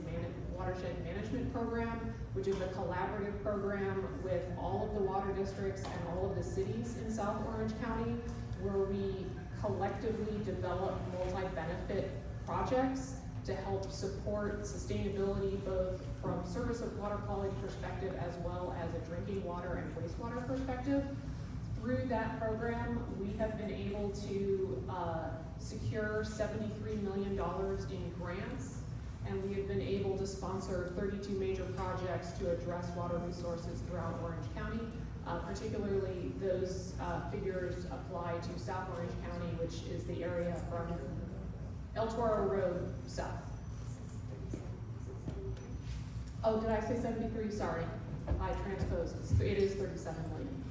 Watershed Management Program, which is a collaborative program with all of the water districts and all of the cities in South Orange County, where we collectively develop multi-benefit projects to help support sustainability both from service of water quality perspective as well as a drinking water and wastewater perspective. Through that program, we have been able to secure $73 million in grants, and we have been able to sponsor 32 major projects to address water resources throughout Orange County. Particularly, those figures apply to South Orange County, which is the area from El Toro Road south. Oh, did I say 73? Sorry, I transposed. It is 37 million.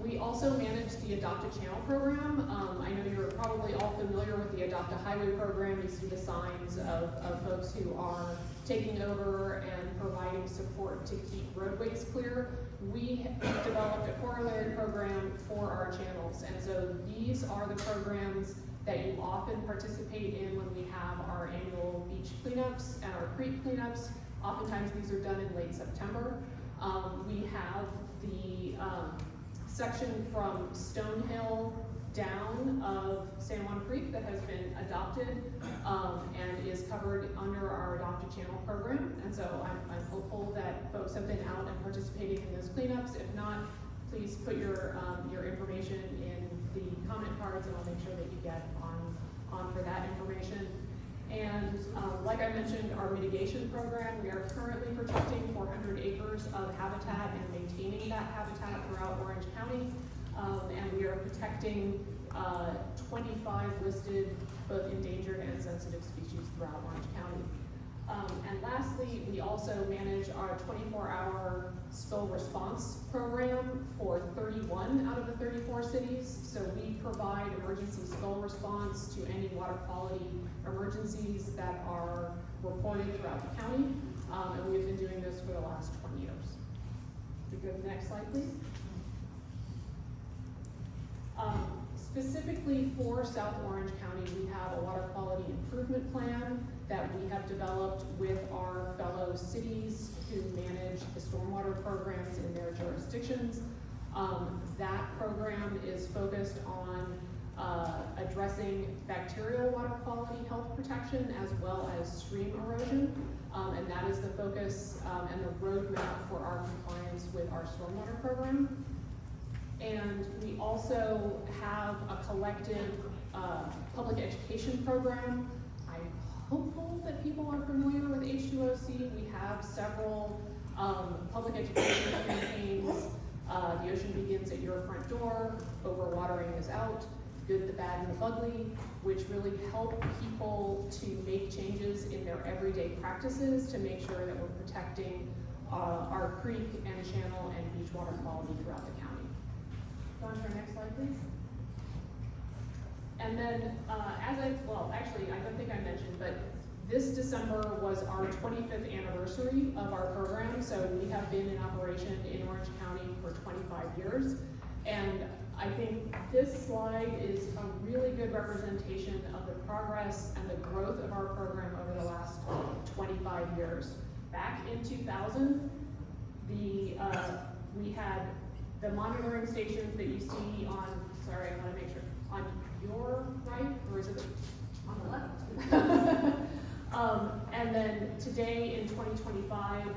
We also manage the Adopt a Channel program. I know you're probably all familiar with the Adopt a Highway program. You see the signs of folks who are taking over and providing support to keep roadways clear. We developed a corollary program for our channels, and so these are the programs that you often participate in when we have our annual beach cleanups and our creek cleanups. Oftentimes these are done in late September. We have the section from Stonehill down of San Juan Creek that has been adopted and is covered under our Adopt a Channel program. And so I'm hopeful that folks have been out and participating in those cleanups. If not, please put your information in the comment cards, and I'll make sure that you get on for that information. And like I mentioned, our mitigation program, we are currently protecting 400 acres of habitat and maintaining that habitat throughout Orange County. And we are protecting 25 listed both endangered and sensitive species throughout Orange County. And lastly, we also manage our 24-hour spill response program for 31 out of the 34 cities. So we provide emergency spill response to any water quality emergencies that are reported throughout the county. And we've been doing this for the last 20 years. If we go to the next slide, please. Specifically for South Orange County, we have a water quality improvement plan that we have developed with our fellow cities who manage the stormwater programs in their jurisdictions. That program is focused on addressing bacterial water quality health protection as well as stream erosion. And that is the focus and the roadmap for our compliance with our stormwater program. And we also have a collective public education program. I'm hopeful that people are familiar with H2OC. We have several public education campaigns. The ocean begins at your front door, overwatering is out, good, the bad, and the ugly, which really help people to make changes in their everyday practices to make sure that we're protecting our creek and channel and beach water quality throughout the county. Go on to our next slide, please. And then, actually, I don't think I mentioned, but this December was our 25th anniversary of our program. So we have been in operation in Orange County for 25 years. And I think this slide is a really good representation of the progress and the growth of our program over the last 25 years. Back in 2000, we had the monitoring stations that you see on, sorry, I want to make sure, on your right, or is it on the left? And then today in 2025,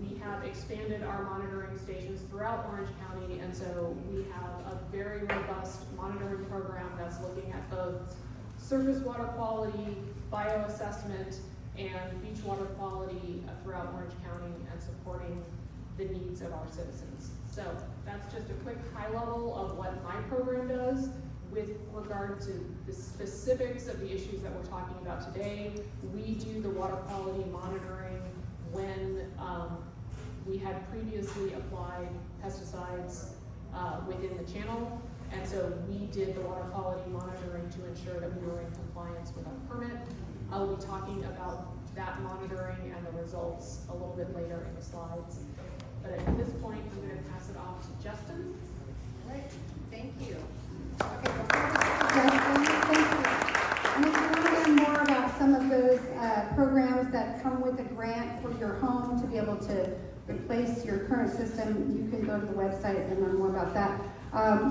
we have expanded our monitoring stations throughout Orange County, and so we have a very robust monitoring program that's looking at both surface water quality, bioassessment, and beach water quality throughout Orange County and supporting the needs of our citizens. So that's just a quick high level of what my program does. With regard to the specifics of the issues that we're talking about today, we do the water quality monitoring when we had previously applied pesticides within the channel. And so we did the water quality monitoring to ensure that we were in compliance with our permit. I'll be talking about that monitoring and the results a little bit later in the slides. But at this point, I'm going to pass it off to Justin. All right, thank you. Okay, Justin, thank you. And if you want to learn more about some of those programs that come with a grant for your home to be able to replace your current system, you can go to the website and learn more about that.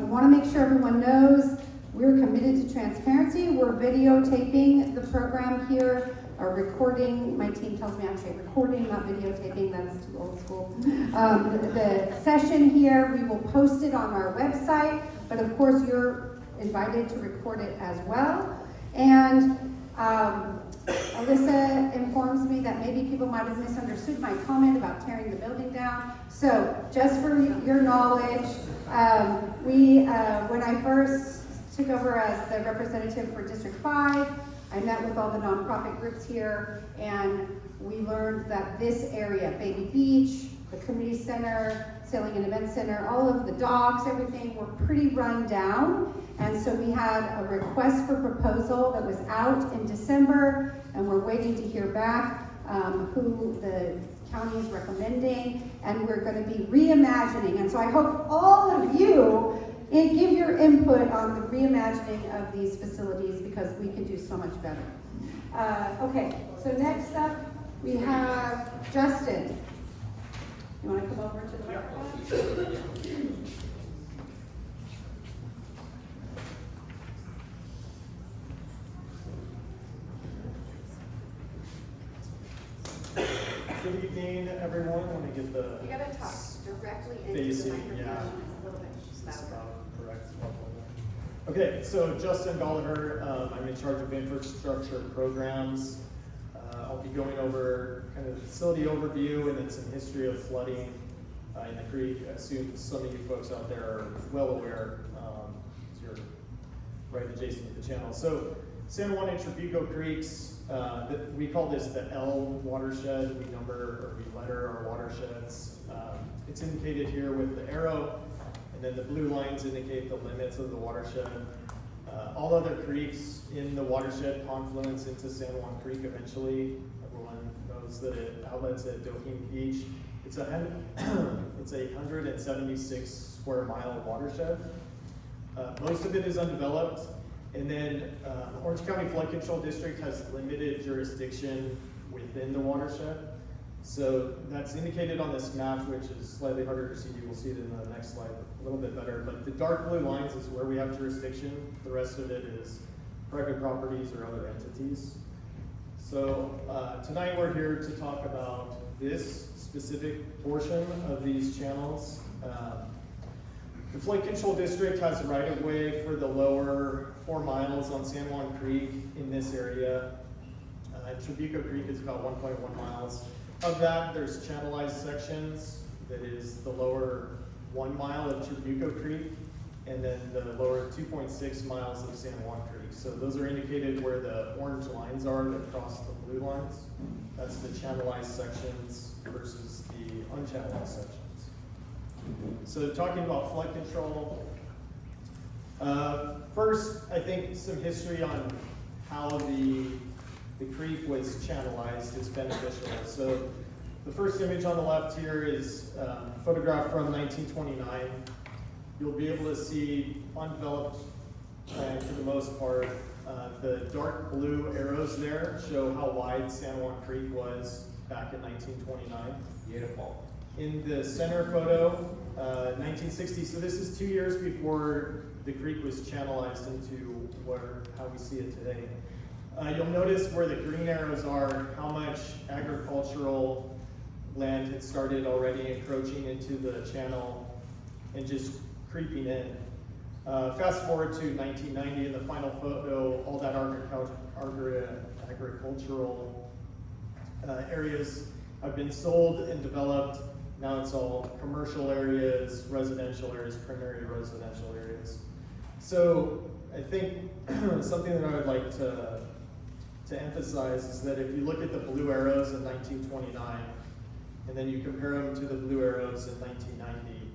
We want to make sure everyone knows we're committed to transparency. We're videotaping the program here, or recording. My team tells me I have to say recording, not videotaping. That's too old school. The session here, we will post it on our website, but of course you're invited to record it as well. And Alyssa informs me that maybe people might have misunderstood my comment about tearing the building down. So just for your knowledge, when I first took over as the representative for District 5, I met with all the nonprofit groups here, and we learned that this area, Baby Beach, the community center, Sailing and Event Center, all of the docks, everything were pretty run down. And so we had a request for proposal that was out in December, and we're waiting to hear back who the county is recommending, and we're going to be reimagining. And so I hope all of you give your input on the reimagining of these facilities, because we can do so much better. Okay, so next up we have Justin. You want to come over to the microphone? Good evening, everyone. I want to get the You gotta talk directly into basic, the microphone, yeah. a little bit louder. Correct. Okay, so Justin Gallagher, I'm in charge of infrastructure programs. I'll be going over kind of the facility overview and then some history of flooding in the creek. I assume some of you folks out there are well aware, as you're right adjacent to the channel. So San Juan and Trabuco Creeks, we call this the L watershed. We number, or we letter our watersheds. It's indicated here with the arrow, and then the blue lines indicate the limits of the watershed. All other creeks in the watershed confluence into San Juan Creek eventually. Everyone knows that it outlets at Doheny Beach. It's a 176 square mile watershed. Most of it is undeveloped. And then Orange County Flood Control District has limited jurisdiction within the watershed. So that's indicated on this map, which is slightly harder to see. You will see it in the next slide a little bit better. But the dark blue lines is where we have jurisdiction. The rest of it is private properties or other entities. So tonight we're here to talk about this specific portion of these channels. The flood control district has right of way for the lower 4 miles on San Juan Creek in this area. Trabuco Creek is about 1.1 miles. Of that, there's channelized sections, that is the lower 1 mile of Trabuco Creek, and then the lower 2.6 miles of San Juan Creek. So those are indicated where the orange lines are that cross the blue lines. That's the channelized sections versus the unchannelized sections. So talking about flood control, first, I think some history on how the creek was channelized is beneficial. So the first image on the left here is a photograph from 1929. You'll be able to see undeveloped land for the most part. The dark blue arrows there show how wide San Juan Creek was back in 1929. Beautiful. In the center photo, 1960, so this is 2 years before the creek was channelized into how we see it today. You'll notice where the green arrows are, how much agricultural land had started already encroaching into the channel and just creeping in. Fast forward to 1990, in the final photo, all that agricultural areas have been sold and developed. Now it's all commercial areas, residential areas, primary residential areas. So I think something that I would like to emphasize is that if you look at the blue arrows in 1929, and then you compare them to the blue arrows in 1990,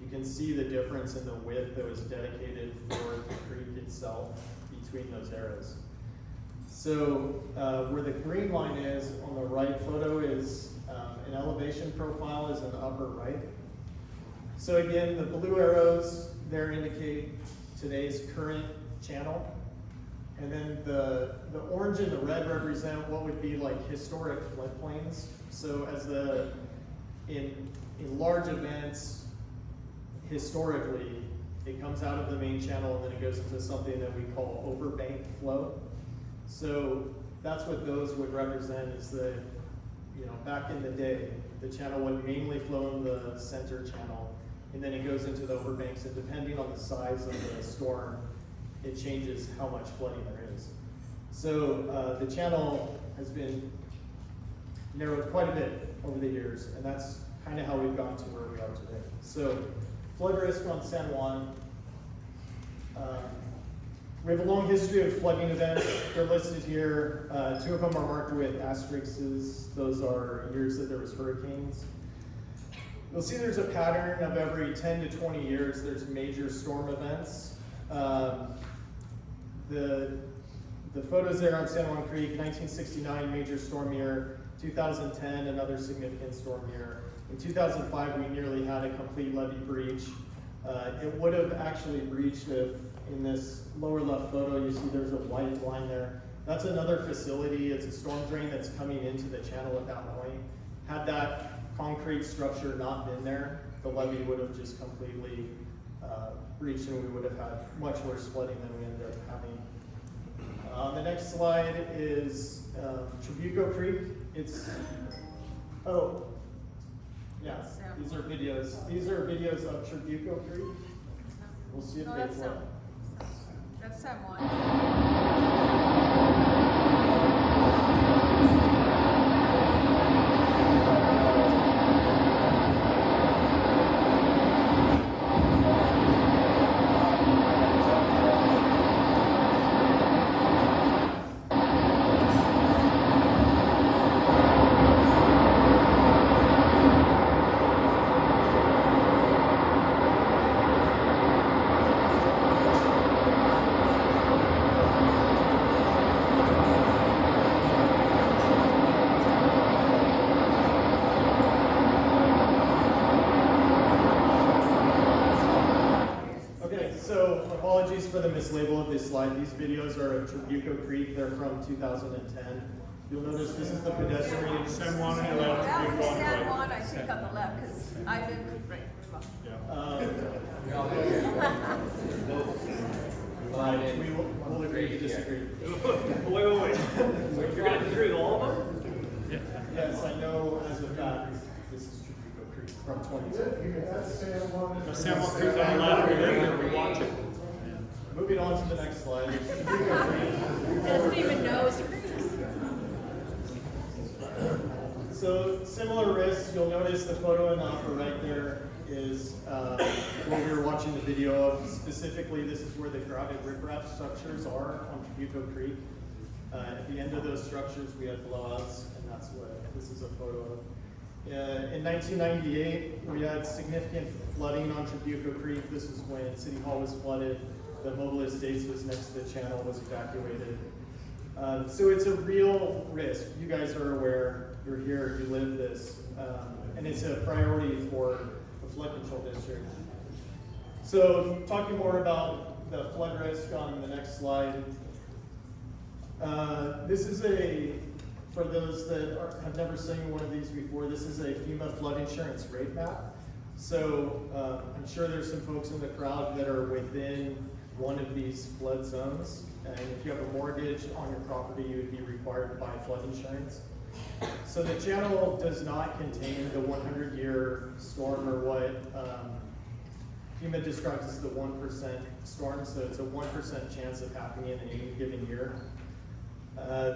you can see the difference in the width that was dedicated for the creek itself between those arrows. So where the green line is on the right photo is an elevation profile is in the upper right. So again, the blue arrows there indicate today's current channel. And then the orange and the red represent what would be like historic floodplains. So as in large events, historically, it comes out of the main channel and then it goes into something that we call overbank flow. So that's what those would represent, is that, back in the day, the channel would mainly flow in the center channel, and then it goes into the overbanks, and depending on the size of the storm, it changes how much flooding there is. So the channel has been narrowed quite a bit over the years, and that's kind of how we've gotten to where we are today. So flood risk on San Juan. We have a long history of flooding events. They're listed here. 2 of them are marked with asterisks. Those are years that there was hurricanes. You'll see there's a pattern of every 10 to 20 years there's major storm events. The photos there on San Juan Creek, 1969 major storm year, 2010 another significant storm year. In 2005 we nearly had a complete levee breach. It would have actually breached if, in this lower left photo, you see there's a white line there. That's another facility. It's a storm drain that's coming into the channel at that point. Had that concrete structure not been there, the levee would have just completely breached, and we would have had much worse flooding than we ended up having. The next slide is Trabuco Creek. These are videos. These are videos of Trabuco Creek. We'll see if they flow. That's someone. Apologies for the mislabel of this slide. These videos are of Trabuco Creek. They're from 2010. You'll notice this is the pedestrian. San Juan on your left. That was San Juan, I think, on the left, because I didn't right. We'll agree to disagree. Wait. You're going to disagree with all of them? Yes, I know as a fact this is Trabuco Creek from 2010. Sam won't creep on the ladder, we watch it. Moving on to the next slide. Doesn't even know it's So similar risks, you'll notice the photo in the upper right there is what we were watching the video of. Specifically, this is where the grouted riprap structures are on Tributo Creek. At the end of those structures, we had blowouts, and that's what this is a photo of. In 1998, we had significant flooding on Tributo Creek. This is when City Hall was flooded. The mobile estates was next to the channel, was evacuated. So it's a real risk. You guys are aware, you're here, you live this, and it's a priority for the flood control district. So talking more about the flood risk on the next slide. This is for those that have never seen one of these before, this is a FEMA flood insurance rate map. So I'm sure there's some folks in the crowd that are within one of these flood zones. And if you have a mortgage on your property, you would be required to buy flood insurance. So the channel does not contain the 100-year storm, or what FEMA describes as the 1% storm. So it's a 1% chance of happening in any given year.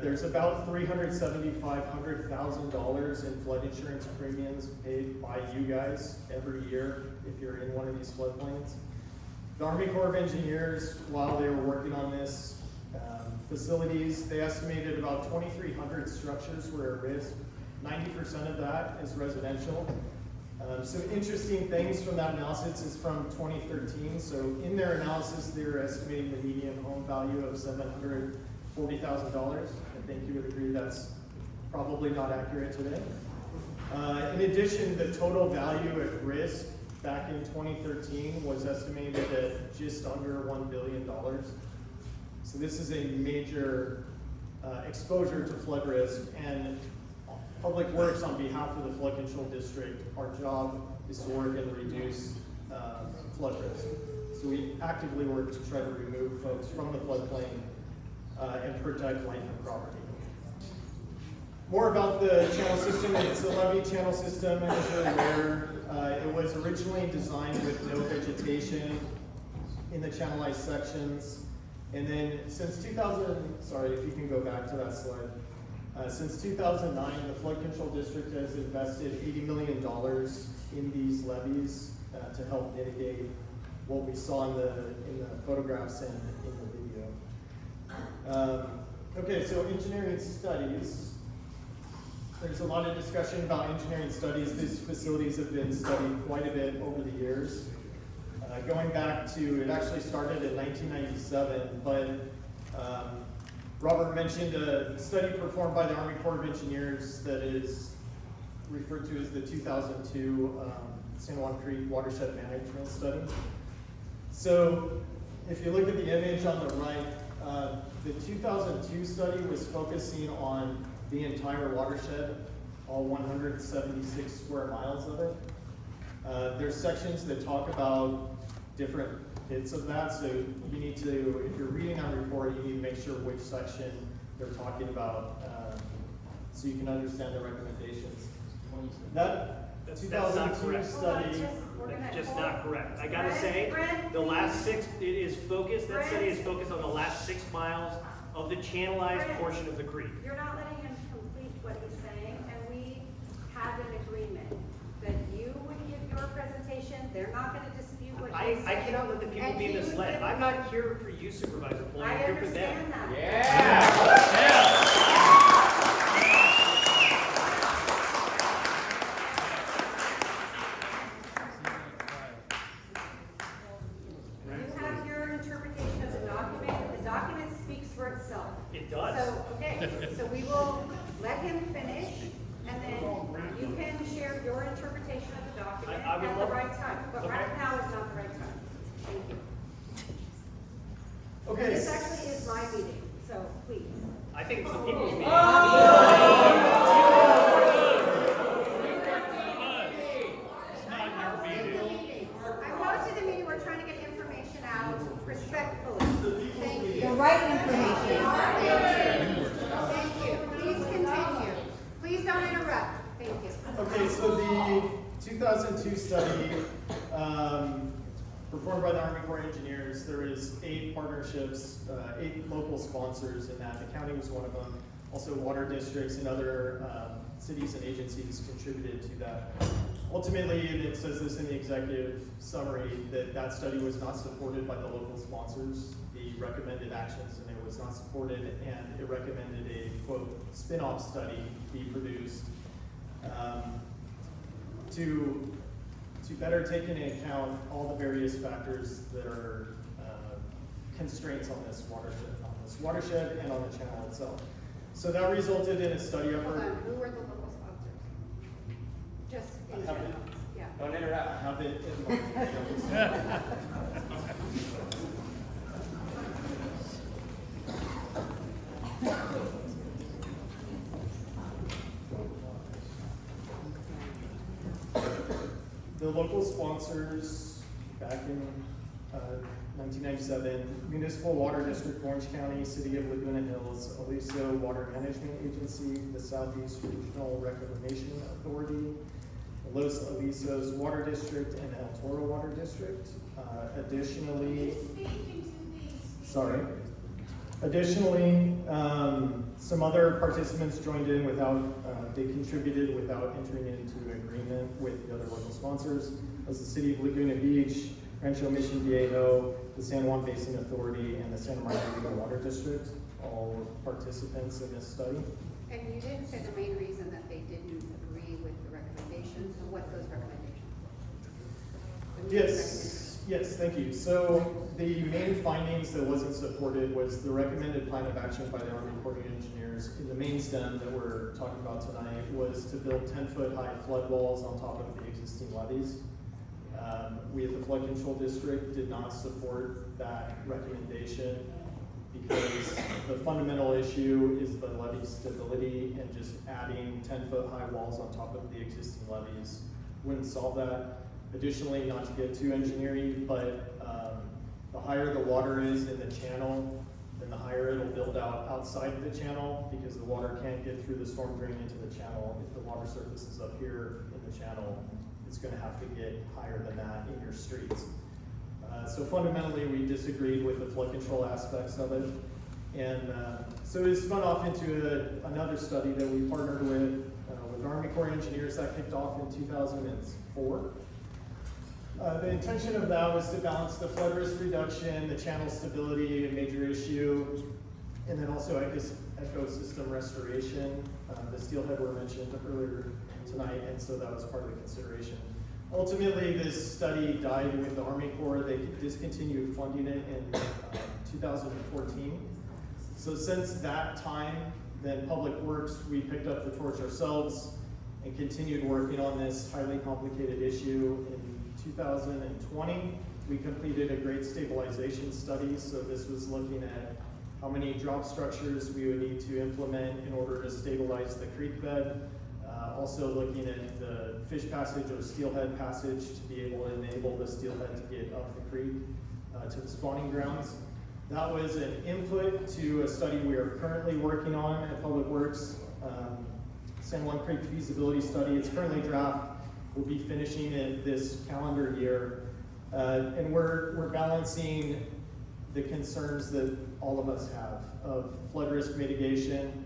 There's about $375,000 in flood insurance premiums paid by you guys every year if you're in one of these floodplains. The Army Corps of Engineers, while they were working on this facilities, they estimated about 2,300 structures were at risk. 90% of that is residential. Some interesting things from that analysis is from 2013. So in their analysis, they were estimating the median home value of $740,000. I think you would agree that's probably not accurate today. In addition, the total value at risk back in 2013 was estimated at just under $1 billion. So this is a major exposure to flood risk, and Public Works, on behalf of the Flood Control District, our job is to work and reduce flood risk. So we actively work to try to remove folks from the floodplain and protect life and property. More about the channel system. It's a levee channel system, and it's really rare. It was originally designed with no vegetation in the channelized sections. And then since 2000, sorry, if you can go back to that slide. Since 2009, the Flood Control District has invested $80 million in these levees to help mitigate what we saw in the photographs and in the video. Okay, so engineering studies. There's a lot of discussion about engineering studies. These facilities have been studied quite a bit over the years. Going back to, it actually started in 1997, but Robert mentioned a study performed by the Army Corps of Engineers that is referred to as the 2002 San Juan Creek Watershed Management Study. So if you look at the image on the right, the 2002 study was focusing on the entire watershed, all 176 square miles of it. There's sections that talk about different bits of that, so you need to, if you're reading that report, you need to make sure which section they're talking about, so you can understand the recommendations. That That's 2002 not study. That's just not correct. I gotta say, the last six, it is focused, that study is focused on the last 6 miles of the channelized portion of the creek. You're not letting him complete what he's saying, and we had an agreement that you would give your presentation. They're not gonna dispute what you're saying. I cannot let the people And be he would misled. give- I'm not here for you, Supervisor Foley, I I'm here for them. understand that. You have your interpretation of the document. The document speaks for itself. It does. So, okay, so we will let him finish, and then you can share your interpretation of the document I would at the love- right time. But okay. right now is not the right time. Thank you. Okay. This actually is my meeting, so please. I think it's the people's meeting. I'm hosting the meeting, we're trying to get information out respectfully. Thank you. The right information. Thank you. Please continue. Please don't interrupt. Thank you. Okay, so the 2002 study performed by the Army Corps of Engineers. There is 8 partnerships, 8 local sponsors in that. The county was one of them. Also water districts and other cities and agencies contributed to that. Ultimately, and it says this in the executive summary, that study was not supported by the local sponsors, the recommended actions, and it was not supported, and it recommended a, quote, spin-off study be produced to better take into account all the various factors that are constraints on this watershed and on the channel itself. So that resulted in a study Hold effort. on, who were the local sponsors? Just in I have general, it. yeah. Don't interrupt. I have it in my The local sponsors back in 1997, Municipal Water District, Orange County, City of Laguna Hills, Aliso Water Management Agency, the Southeast Regional Reclamation Authority, Los Alisos Water District, and El Toro Water District. Additionally, some other participants joined in they contributed without entering into agreement with the other local sponsors, as the City of Laguna Beach, Rancho Mission Viejo, the San Juan Basin Authority, and the Santa Margarita Water District, all were participants in this study. And you didn't say the main reason that they didn't agree with the recommendations, and what those recommendations were? Yes, thank you. So the main findings that wasn't supported was the recommended plan of action by the Army Corps of Engineers in the main stem that we're talking about tonight was to build 10-foot high flood walls on top of the existing levees. We at the Flood Control District did not support that recommendation because the fundamental issue is the levee stability, and just adding 10-foot high walls on top of the existing levees wouldn't solve that. Additionally, not to get too engineering, but the higher the water is in the channel, then the higher it'll build out outside of the channel, because the water can't get through the storm drain into the channel. If the water surface is up here in the channel, it's going to have to get higher than that in your streets. So fundamentally, we disagreed with the flood control aspects of it. And so it spun off into another study that we partnered with Army Corps of Engineers that kicked off in 2004. The intention of that was to balance the flood risk reduction, the channel stability, a major issue, and then also ecosystem restoration. The steelhead were mentioned earlier tonight, and so that was part of the consideration. Ultimately, this study died with the Army Corps. They discontinued funding it in 2014. So since that time, then Public Works, we picked up the torch ourselves and continued working on this highly complicated issue. In 2020, we completed a grade stabilization study. So this was looking at how many drop structures we would need to implement in order to stabilize the creek bed. Also looking at the fish passage or steelhead passage to be able to enable the steelhead to get up the creek to the spawning grounds. That was an input to a study we are currently working on at Public Works, San Juan Creek feasibility study. It's currently draft. We'll be finishing it this calendar year. And we're balancing the concerns that all of us have of flood risk mitigation,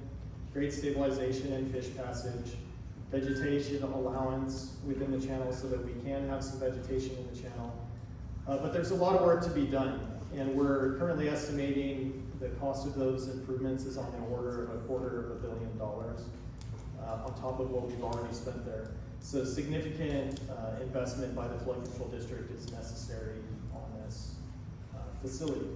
grade stabilization and fish passage, vegetation allowance within the channel so that we can have some vegetation in the channel. But there's a lot of work to be done, and we're currently estimating the cost of those improvements is on the order of $250 million on top of what we've already spent there. So significant investment by the Flood Control District is necessary on this facility.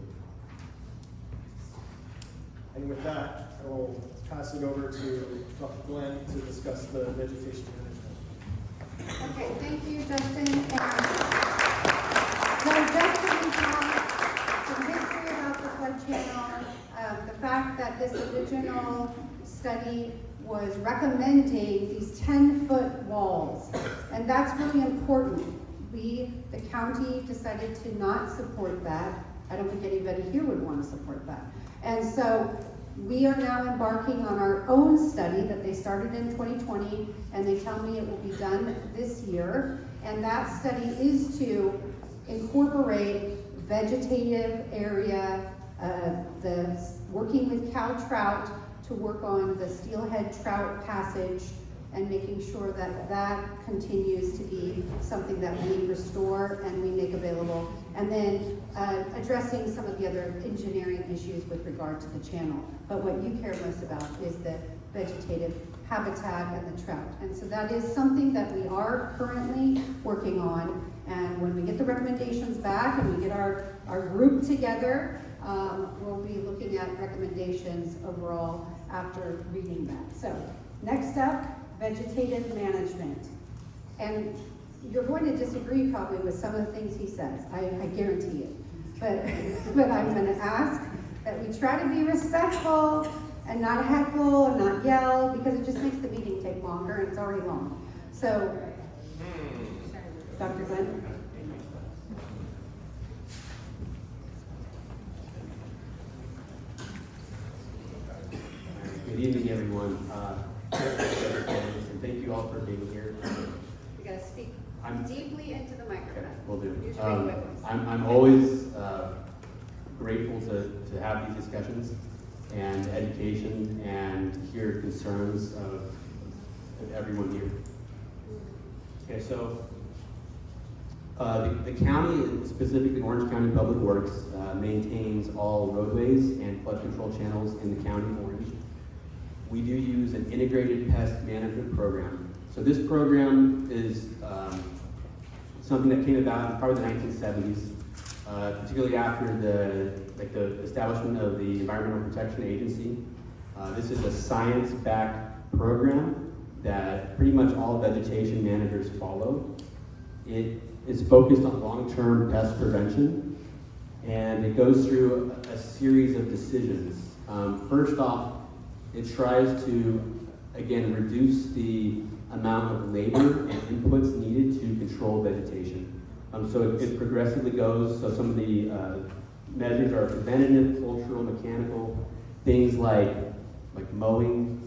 And with that, I will pass it over to Dr. Glenn to discuss the vegetation management. Okay, thank you, Justin. So just to recap some history about the flood channel, the fact that this original study was recommending these 10-foot walls, and that's really important. We, the county, decided to not support that. I don't think anybody here would want to support that. And so we are now embarking on our own study that they started in 2020, and they tell me it will be done this year. And that study is to incorporate vegetative area, working with cow trout to work on the steelhead trout passage and making sure that that continues to be something that we restore and we make available. And then addressing some of the other engineering issues with regard to the channel. But what you care most about is the vegetative habitat and the trout. And so that is something that we are currently working on. And when we get the recommendations back and we get our group together, we'll be looking at recommendations overall after reading that. So next up, vegetative management. And you're going to disagree probably with some of the things he says, I guarantee it. But I'm going to ask that we try to be respectful and not heckle and not yell, because it just makes the meeting take longer and it's already long. So, Dr. Glenn? Good evening, everyone. And thank you all for being here. You gotta speak deeply into the microphone. Will do. Use your big whip voice. I'm always grateful to have these discussions and education and hear concerns of everyone here. Okay, so the county, specifically Orange County Public Works, maintains all roadways and flood control channels in the county of Orange. We do use an integrated pest management program. So this program is something that came about in probably the 1970s, particularly after the establishment of the Environmental Protection Agency. This is a science-backed program that pretty much all vegetation managers follow. It is focused on long-term pest prevention, and it goes through a series of decisions. First off, it tries to, again, reduce the amount of labor and inputs needed to control vegetation. So it progressively goes, so some of the measures are preventative, cultural, mechanical, things like mowing,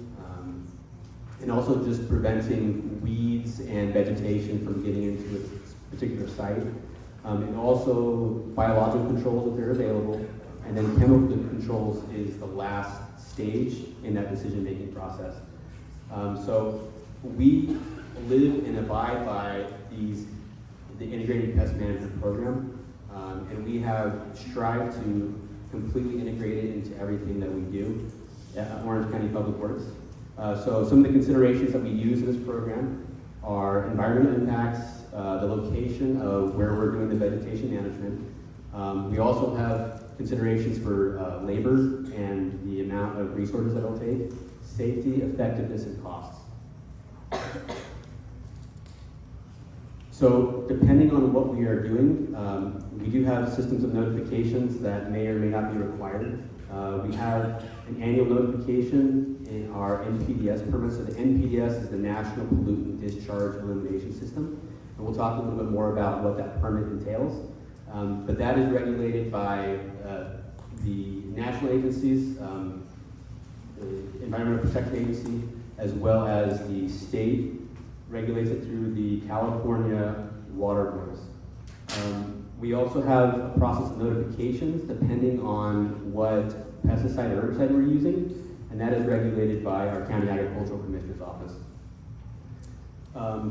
and also just preventing weeds and vegetation from getting into a particular site. And also biological controls if they're available, and then chemical controls is the last stage in that decision-making process. So we live and abide by the integrated pest management program, and we have strived to completely integrate it into everything that we do at Orange County Public Works. So some of the considerations that we use in this program are environmental impacts, the location of where we're doing the vegetation management. We also have considerations for labor and the amount of resources that it'll take, safety, effectiveness, and costs. So depending on what we are doing, we do have systems of notifications that may or may not be required. We have an annual notification in our NPDES permit. So the NPDES is the National Pollutant Discharge Elimination System. And we'll talk a little bit more about what that permit entails. But that is regulated by the national agencies, the Environmental Protection Agency, as well as the state regulates it through the California water boards. We also have a process of notifications depending on what pesticide or herbicide we're using, and that is regulated by our County Agricultural Commissioner's Office.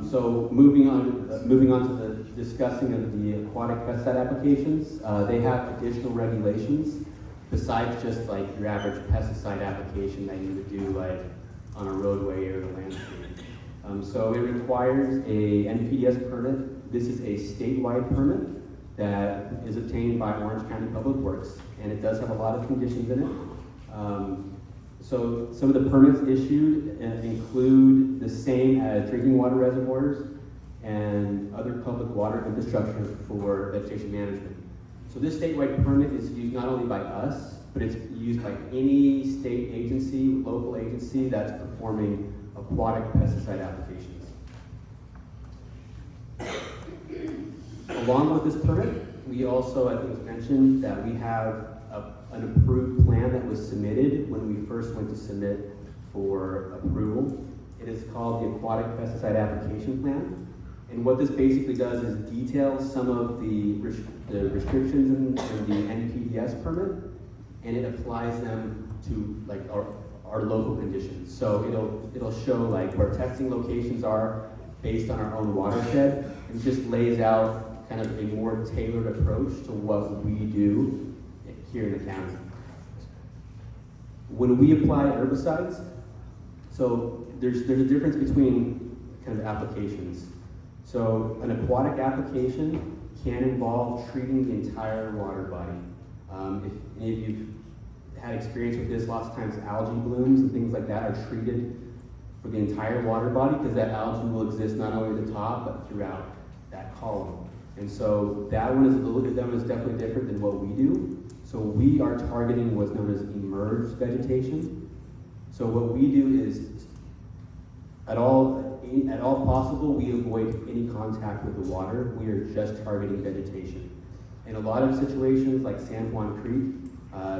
So moving on to the discussing of the aquatic pesticide applications, they have additional regulations besides just like your average pesticide application that you would do like on a roadway or the landscape. So it requires a NPDES permit. This is a statewide permit that is obtained by Orange County Public Works, and it does have a lot of conditions in it. So some of the permits issued include the same as drinking water reservoirs and other public water infrastructure for vegetation management. So this statewide permit is used not only by us, but it's used by any state agency, local agency that's performing aquatic pesticide applications. Along with this permit, we also, I think it's mentioned, that we have an approved plan that was submitted when we first went to submit for approval. It is called the Aquatic Pesticide Application Plan. And what this basically does is detail some of the restrictions in the NPDES permit, and it applies them to like our local conditions. So it'll show like where testing locations are based on our own watershed, and just lays out kind of a more tailored approach to what we do here in the county. When we apply herbicides, so there's a difference between kind of applications. So an aquatic application can involve treating the entire water body. If any of you've had experience with this, lots of times algae blooms and things like that are treated for the entire water body, because that algae will exist not only at the top but throughout that column. And so that one is definitely different than what we do. So we are targeting what's known as emerged vegetation. So what we do is, at all possible, we avoid any contact with the water. We are just targeting vegetation. In a lot of situations, like San Juan Creek,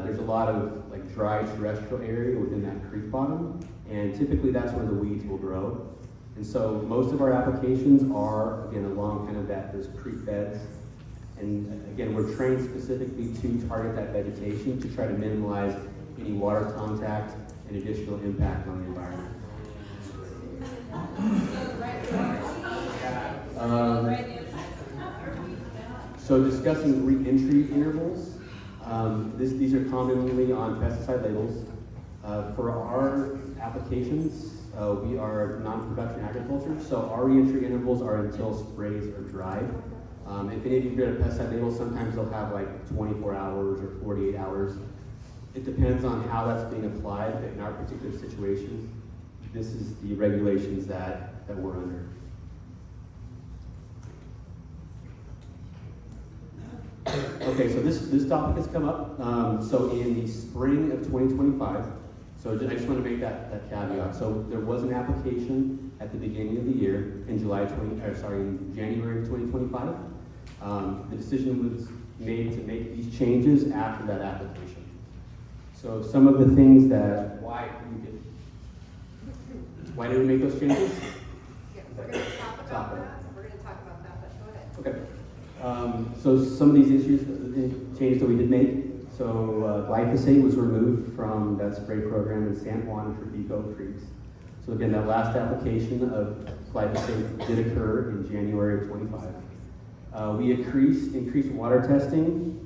there's a lot of like dry terrestrial area within that creek bottom, and typically that's where the weeds will grow. And so most of our applications are, again, along kind of those creek beds. And again, we're trained specifically to target that vegetation to try to minimize any water contact and additional impact on the environment. So discussing re-entry intervals, these are commonly on pesticide labels. For our applications, we are non-production agriculture, so our re-entry intervals are until sprays are dried. If any of you read a pesticide label, sometimes they'll have like 24 hours or 48 hours. It depends on how that's being applied, but in our particular situation, this is the regulations that we're under. Okay, so this topic has come up. So in the spring of 2025, so I just want to make that caveat. So there was an application at the beginning of the year in January of 2025. The decision was made to make these changes after that application. So some of the things that why did we make those changes? Yeah, we're gonna talk about that. We're gonna talk about that, but go ahead. Okay. So some of these changes that we did make. So glyphosate was removed from that spray program in San Juan and Trevico Creeks. So again, that last application of glyphosate did occur in January of 25. We increased water testing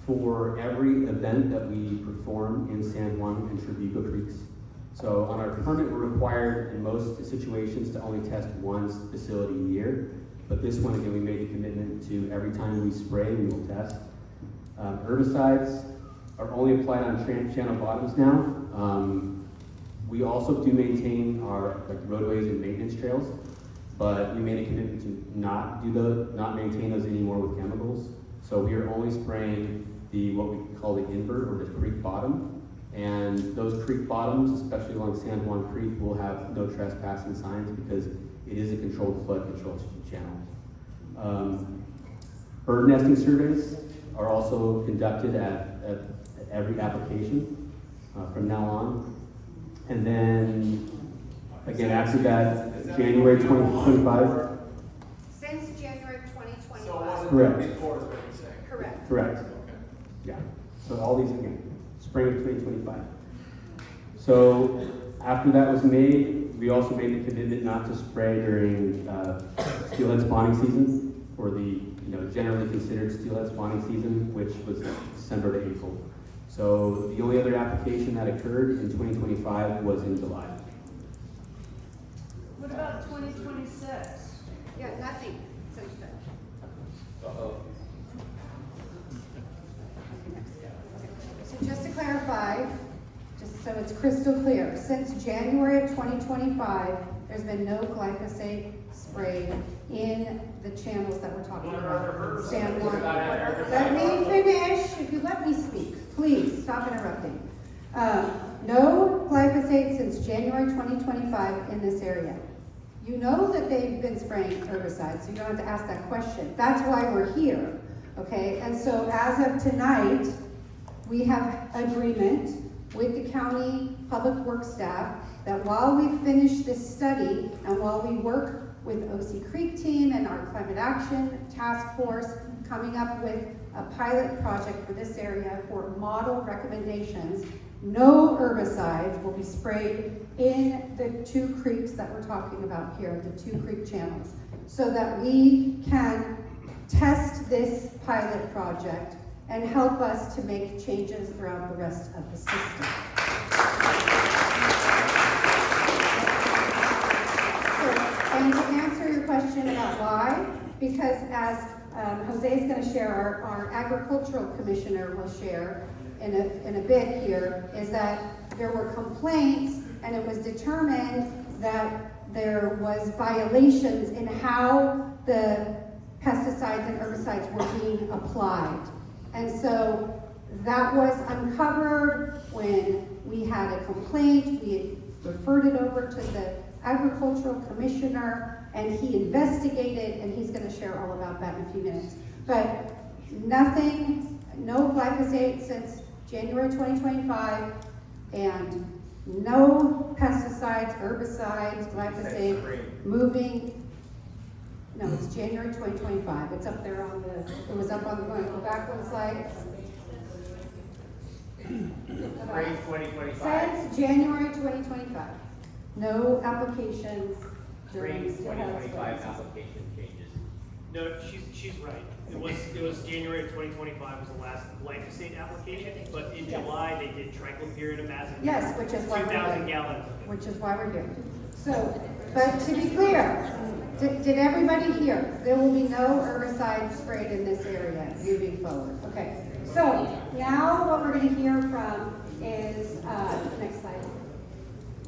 for every event that we perform in San Juan and Trevico Creeks. So on our permit, we're required in most situations to only test one facility a year. But this one, again, we made a commitment to every time we spray, we will test. Herbicides are only applied on channel bottoms now. We also do maintain our roadways and maintenance trails, but we made a commitment to not maintain those anymore with chemicals. So we are only spraying what we call the invert or the creek bottom. And those creek bottoms, especially along San Juan Creek, will have no trespassing signs because it is a controlled flood control channel. Bird nesting surveys are also conducted at every application from now on. And then, again, after that, January 2025. Since January 2025. So it wasn't Correct. before, is what you're saying? Correct. Correct. Okay. Yeah. So all these again, spring of 2025. So after that was made, we also made the commitment not to spray during steelhead spawning season, or the generally considered steelhead spawning season, which was December to April. So the only other application that occurred in 2025 was in July. What about 2026? Yeah, nothing since then. So just to clarify, just so it's crystal clear, since January of 2025, there's been no glyphosate sprayed in the channels that we're talking about. San Juan. Let me finish, if you let me speak, please, stop interrupting. No glyphosate since January 2025 in this area. You know that they've been spraying herbicides, so you don't have to ask that question. That's why we're here, okay? And so as of tonight, we have agreement with the county public works staff that while we finish this study and while we work with OC Creek team and our climate action task force coming up with a pilot project for this area for model recommendations, no herbicides will be sprayed in the 2 creeks that we're talking about here, the 2 creek channels, so that we can test this pilot project and help us to make changes throughout the rest of the system. And to answer your question about why, because as Jose is going to share, our agricultural commissioner will share in a bit here, is that there were complaints and it was determined that there was violations in how the pesticides and herbicides were being applied. And so that was uncovered when we had a complaint. We referred it over to the agricultural commissioner and he investigated, and he's going to share all about that in a few minutes. But nothing, no glyphosate since January 2025, and no pesticides, herbicides, glyphosate moving. No, it's January 2025. It's up there on the, it was up on the, go back one slide. Spring 2025. Since January 2025. No applications during Spring 2025 application changes. No, she's right. It was January of 2025 was the last glyphosate application, but in July they did triclopyr and imazapyr. Yes, which is why 2,000 we're here. gallons of it. Which is why we're here. So, but to be clear, did everybody hear? There will be no herbicides sprayed in this area moving forward. Okay. So now what we're going to hear from is next slide.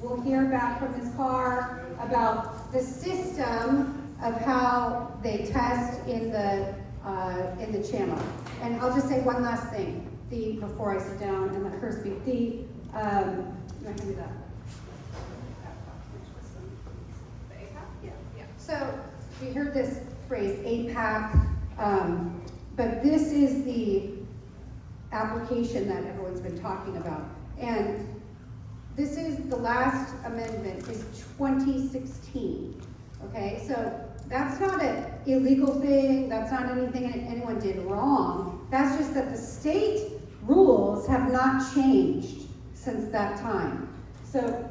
We'll hear back from Ms. Carr about the system of how they test in the channel. And I'll just say one last thing before I sit down and let her speak. I'm not gonna do that. So we heard this phrase APAC, but this is the application that everyone's been talking about. And this is the last amendment is 2016. Okay, so that's not an illegal thing. That's not anything anyone did wrong. That's just that the state rules have not changed since that time. So,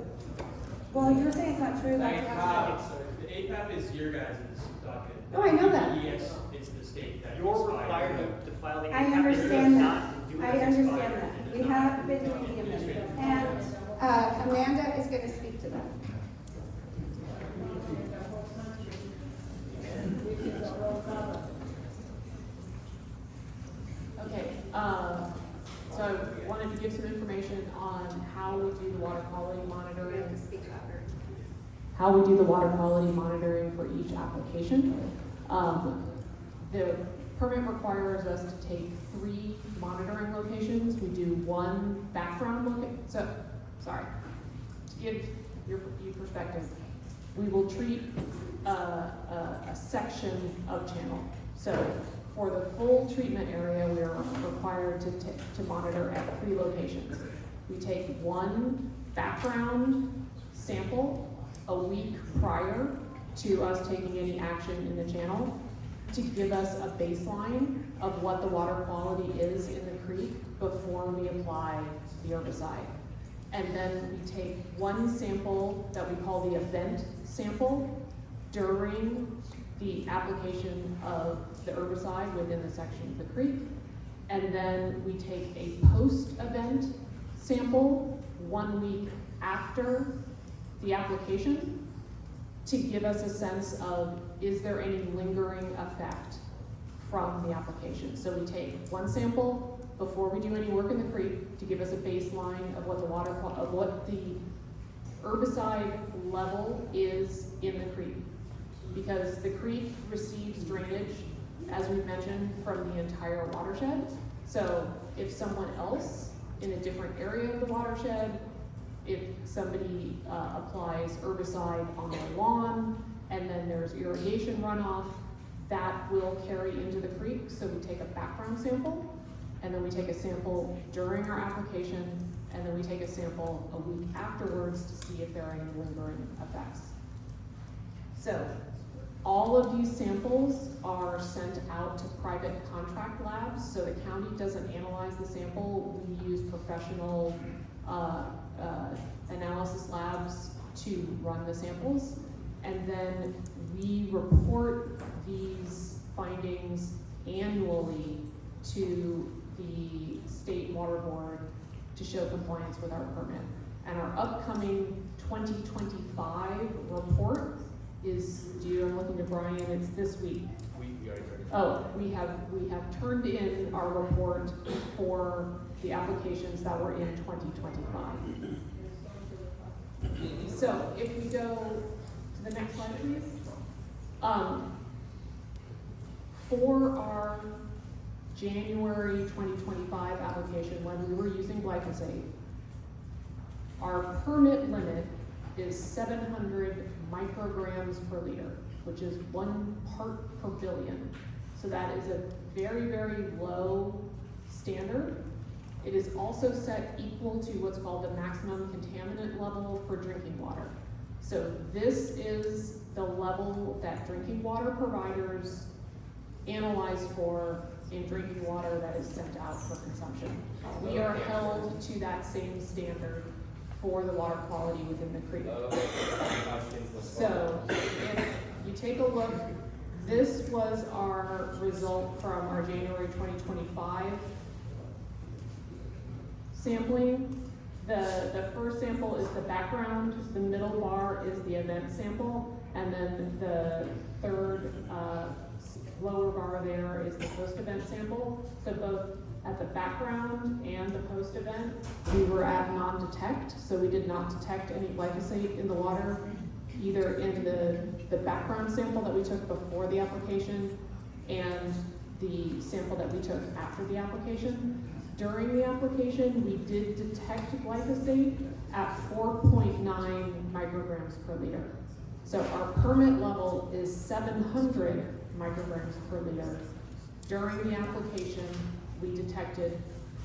well, you're saying it's not true. That's not true. The APAP is your guys' docket. Oh, I know that. The ES is the state that You're is required filed. to file the I APAP. understand It does that. not do it I as understand expired. that. It We does not. have been doing the amendment. And Amanda is going to speak to that. Okay, so I wanted to give some information on how we do the water quality monitoring. How we do the water quality monitoring for each application. The permit requires us to take 3 monitoring locations. We do 1 background to give you perspective, we will treat a section of channel. So for the full treatment area, we are required to monitor at 3 locations. We take 1 background sample a week prior to us taking any action in the channel to give us a baseline of what the water quality is in the creek before we apply the herbicide. And then we take 1 sample that we call the event sample during the application of the herbicide within the section of the creek. And then we take a post-event sample 1 week after the application to give us a sense of, is there any lingering effect from the application? So we take 1 sample before we do any work in the creek to give us a baseline of what the herbicide level is in the creek. Because the creek receives drainage, as we mentioned, from the entire watershed. So if someone else in a different area of the watershed, if somebody applies herbicide on their lawn and then there's irrigation runoff, that will carry into the creek. So we take a background sample and then we take a sample during our application, and then we take a sample a week afterwards to see if there are any lingering effects. So, all of these samples are sent out to private contract labs, so the county doesn't analyze the sample. We use professional analysis labs to run the samples, and then we report these findings annually to the state water board to show compliance with our permit. And our upcoming 2025 report is due, I'm looking to Brian, it's this week. We already started. Oh, we have turned in our report for the applications that were in 2025. So if we go to the next slide, please. For our January 2025 application, when we were using glyphosate, our permit limit is 700 micrograms per liter, which is 1 part per billion. So that is a very, very low standard. It is also set equal to what's called the maximum contaminant level for drinking water. So this is the level that drinking water providers analyze for in drinking water that is sent out for consumption. We are held to that same standard for the water quality within the creek. So if you take a look, this was our result from our January 2025 sampling. The first sample is the background, the middle bar is the event sample, and then the third lower bar there is the post-event sample. So both at the background and the post-event, we were at non-detect, so we did not detect any glyphosate in the water, either in the background sample that we took before the application and the sample that we took after the application. During the application, we did detect glyphosate at 4.9 micrograms per liter. So our permit level is 700 micrograms per liter. During the application, we detected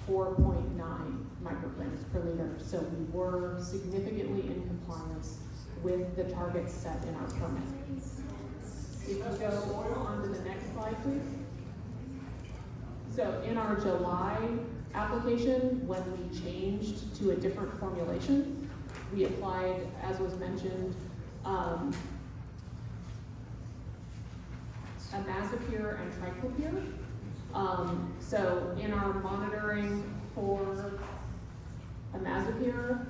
4.9 micrograms per liter. So we were significantly in compliance with the targets set in our permit. If you go on to the next slide, please. So in our July application, when we changed to a different formulation, we applied, as was mentioned, imazapyr and triclopyr. So in our monitoring for imazapyr,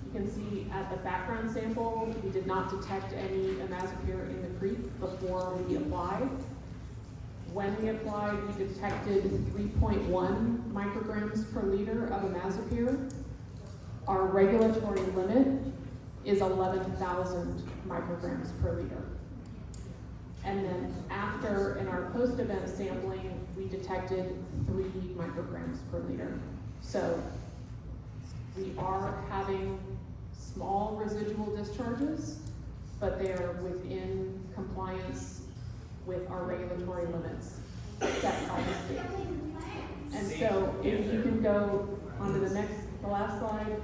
you can see at the background sample, we did not detect any imazapyr in the creek before we applied. When we applied, we detected 3.1 micrograms per liter of imazapyr. Our regulatory limit is 11,000 micrograms per liter. And then after, in our post-event sampling, we detected 3 micrograms per liter. So we are having small residual discharges, but they are within compliance with our regulatory limits set by the state. And so if you can go on to the last slide.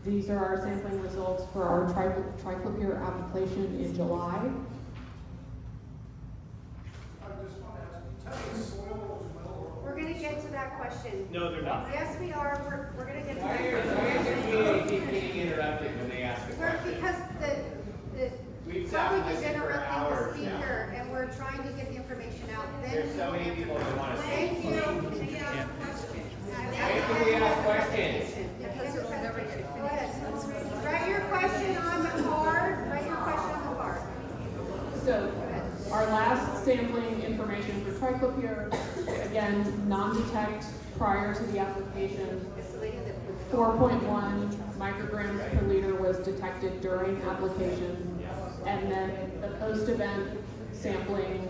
These are our sampling results for our triclopyr application in July. We're gonna get to that question. No, they're not. Yes, we are, we're gonna get to Why that are question. you being interrupted when they ask a question? Because the We've sat public is listening for interrupting the hours now. speaker, and we're trying to get the information out. Then There's so many people that want to Thank speak. you. Can we ask questions? Why can we ask questions? Because it was never good. Go ahead. Write your question on the card. Write your question on the card. So our last sampling information for triclopyr, again, non-detect prior to the application. 4.1 micrograms per liter was detected during application. And then the post-event sampling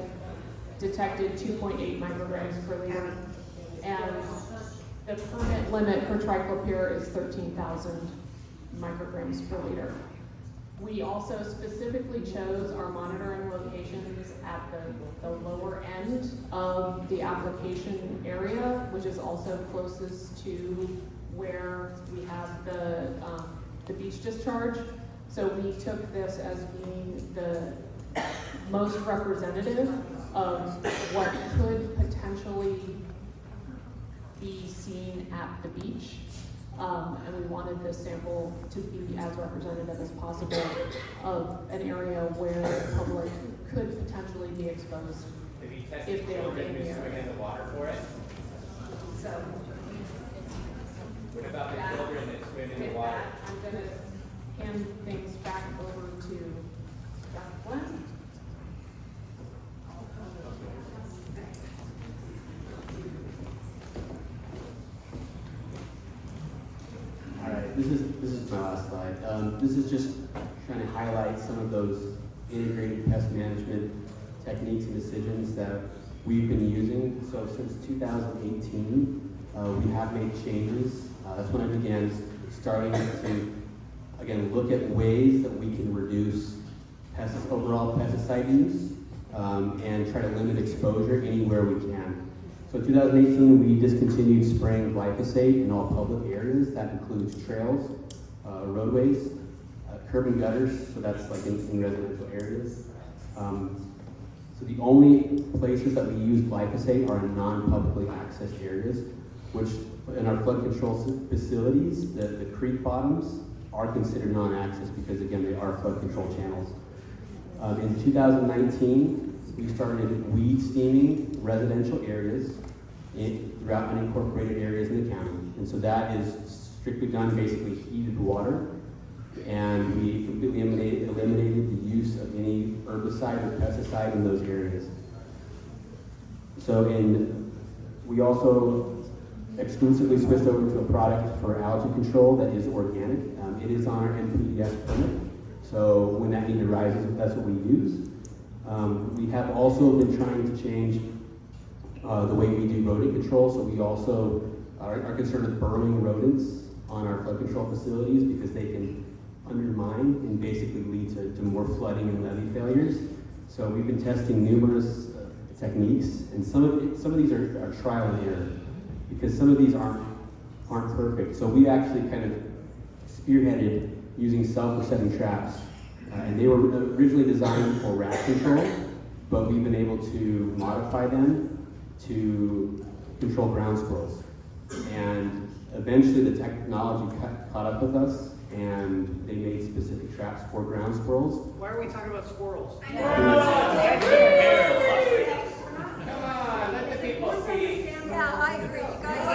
detected 2.8 micrograms per liter. And the permit limit for triclopyr is 13,000 micrograms per liter. We also specifically chose our monitoring locations at the lower end east of the application area, which is also closest to where we have the beach discharge. So we took this as being the most representative of what could potentially be seen at the beach. And we wanted this sample to be as representative as possible of an area where the public could potentially be exposed Have you tested if they were in children who the swim area. in the water for it? So What about the children that swim in with the water? that, I'm gonna hand things back over to Dr. Glenn. All right, this is my last slide. This is just trying to highlight some of those integrated pest management techniques and decisions that we've been using. So since 2018, we have made changes. That's when I began starting to, again, look at ways that we can reduce overall pesticide use and try to limit exposure anywhere we can. So in 2018, we discontinued spraying glyphosate in all public areas. That includes trails, roadways, curb and gutters, so that's like in residential areas. So the only places that we use glyphosate are in non-publicly accessed areas, which in our flood control facilities, the creek bottoms are considered non-access because again, they are flood control channels. In 2019, we started weed steaming residential areas throughout unincorporated areas in the county. And so that is strictly done basically heated water. And we completely eliminated the use of any herbicide or pesticide in those areas. So we also exclusively switched over to a product for algae control that is organic. It is on our NPDES permit. So when that need arises, that's what we use. We have also been trying to change the way we do rodent control. So we also are concerned with burrowing rodents on our flood control facilities because they can undermine and basically lead to more flooding and levee failures. So we've been testing numerous techniques, and some of these are trial and error because some of these aren't perfect. So we actually kind of spearheaded using self-resetting traps, and they were originally designed for rat control, but we've been able to modify them to control ground squirrels. And eventually the technology caught up with us, and they made specific traps for ground squirrels. Why are we talking about squirrels? I know. Come on, let the people see. Yeah, I agree, you guys.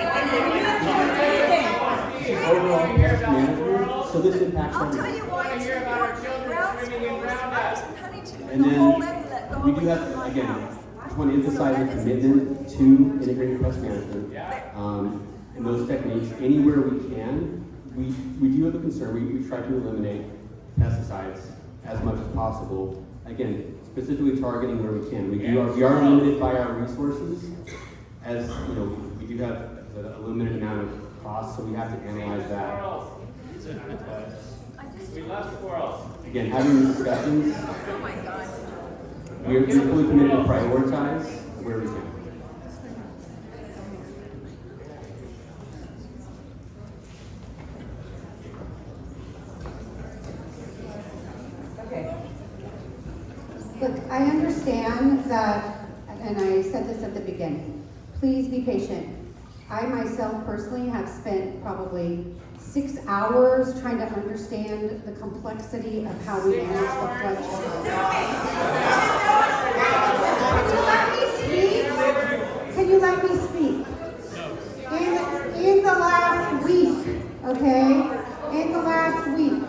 Overall pest management, so this impacts I'll tell everything. you why it's Hear about our important. children Ground swimming in squirrels, ground I ice. was in Huntington And with the whole then levee that we go do away have, from my again, house. I just want to emphasize our commitment to integrated pest management. And those techniques, anywhere we can, we do have a concern. We try to eliminate pesticides as much as possible. Again, specifically targeting where we can. We are limited by our resources. As you know, we do have a limited amount of costs, so we have to analyze that. We love squirrels. Again, having these discussions, Oh my God. we're fully committed to prioritize where we can. Okay. Look, I understand that, and I said this at the beginning, please be patient. I myself personally have spent probably 6 hours trying to understand the complexity of how we manage the flood channel. Can you let me speak? In the last week, okay? In the last week.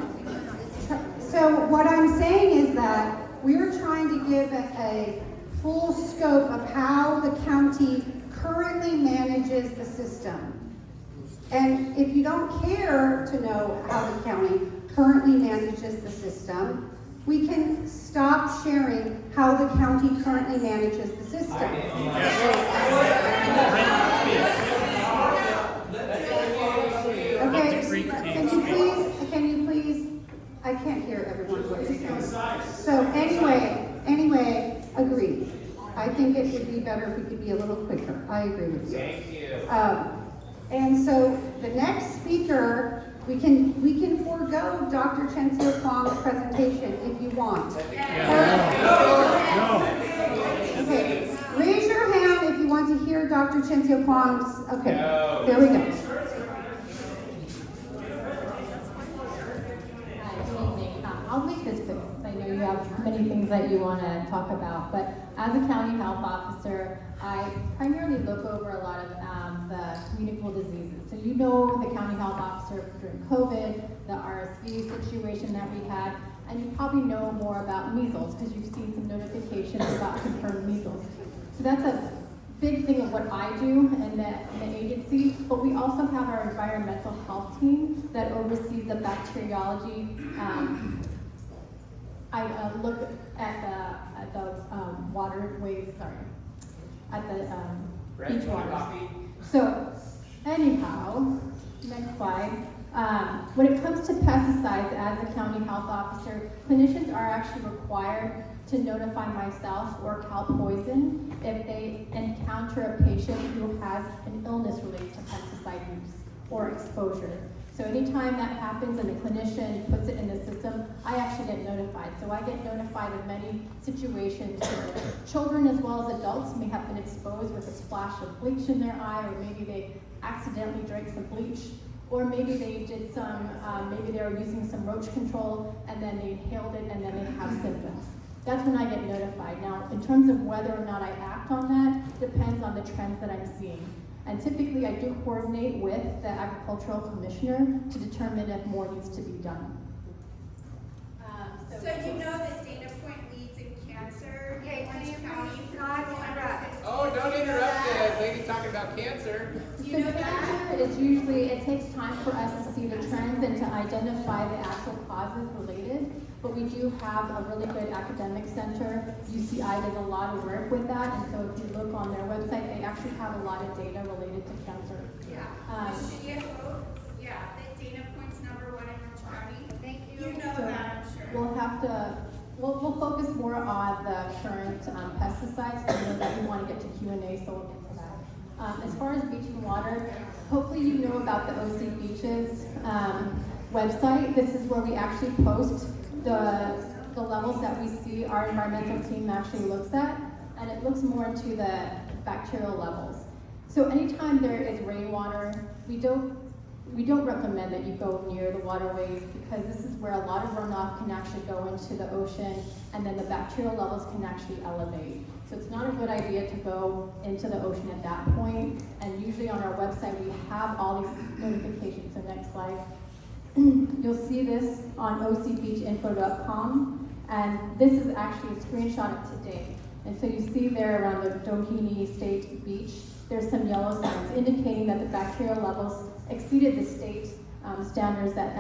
So what I'm saying is that we're trying to give a full scope of how the county currently manages the system. And if you don't care to know how the county currently manages the system, we can stop sharing how the county currently manages the system. Okay, can you please, I can't hear everyone's voice. So anyway, agreed. I think it would be better if we could be a little quicker. I agree with you. Thank you. And so the next speaker, we can forego Dr. Chencio Kwong's presentation if you want. Okay, raise your hand if you want to hear Dr. Chencio Kwong's, okay, there we go. I'll make this quick. I know you have many things that you want to talk about, but as a county health officer, I primarily look over a lot of the communicable diseases. So you know the county health officer during COVID, the RSV situation that we had, and you probably know more about measles because you've seen some notifications about confirmed measles. So that's a big thing of what I do in the agency, but we also have our environmental health team that oversees the bacteriology. I look at the waterways, at the beach waters. So anyhow, next slide. When it comes to pesticides, as a county health officer, clinicians are actually required to notify myself or Cal Poison if they encounter a patient who has an illness related to pesticide use or exposure. So anytime that happens and the clinician puts it in the system, I actually get notified. So I get notified of many situations where children as well as adults may have been exposed with a splash of bleach in their eye, or maybe they accidentally drank some bleach, or maybe they did some, maybe they were using some roach control and then they inhaled it and then they have symptoms. That's when I get notified. Now, in terms of whether or not I act on that, depends on the trends that I'm seeing. And typically I do coordinate with the agricultural commissioner to determine if more needs to be done. So you know that data point leads in cancer? Okay, Orange can you County please not interrupt? Oh, don't interrupt it. Lady talking about cancer. Do you know that? Cancer is usually, it takes time for us to see the trends and to identify the actual causes related. But we do have a really good academic center. UCI does a lot of work with that, and so if you look on their website, they actually have a lot of data related to cancer. Yeah. The CFO, yeah, the data points number 1 in Orange County. Thank you. You know So that, I'm sure. we'll have to, we'll focus more on the current pesticides, because I know that we want to get to Q&A, so we'll get to that. As far as beach and water, hopefully you know about the OC Beaches website. This is where we actually post the levels that we see our environmental team actually looks at, and it looks more into the bacterial levels. So anytime there is rainwater, we don't recommend that you go near the waterways, because this is where a lot of runoff can actually go into the ocean, and then the bacterial levels can actually elevate. So it's not a good idea to go into the ocean at that point, and usually on our website we have all these notifications. So next slide. You'll see this on ocbeachinfo.com, and this is actually a screenshot of today. And so you see there around the Doheny State Beach, there's some yellow signs indicating that the bacterial levels exceeded the state standards that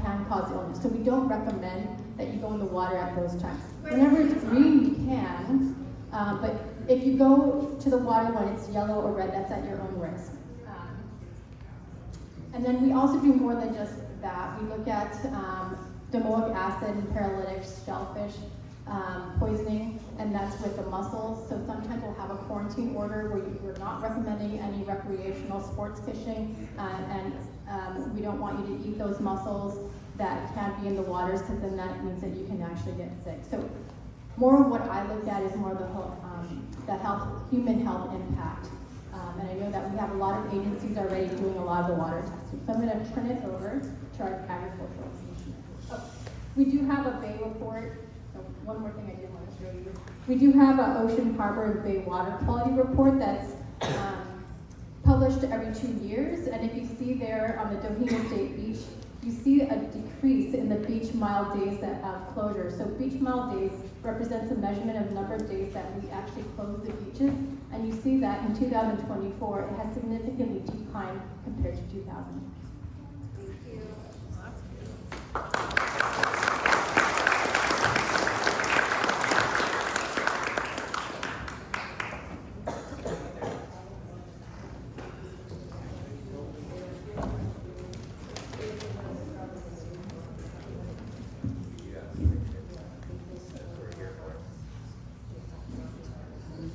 can cause illness. So we don't recommend that you go in the water at those times. Whenever it's green, you can, but if you go to the water when it's yellow or red, that's at your own risk. And then we also do more than just that. We look at domoic acid and paralytics, shellfish poisoning, and that's with the mussels. So sometimes we'll have a quarantine order where we're not recommending any recreational sports fishing, and we don't want you to eat those mussels that can be in the waters, because then that means that you can actually get sick. So more of what I look at is more of the human health impact. And I know that we have a lot of agencies already doing a lot of the water testing. So I'm going to turn it over to our agricultural commissioner. Oh, we do have a bay report. So one more thing I did want to show you. We do have an Ocean Harbor and Bay water quality report that's published every 2 years. And if you see there on the Doheny State Beach, you see a decrease in the beach mile days of closure. So beach mile days represents a measurement of number of days that we actually close the beaches. And you see that in 2024, it has significantly declined compared to 2000. Thank you.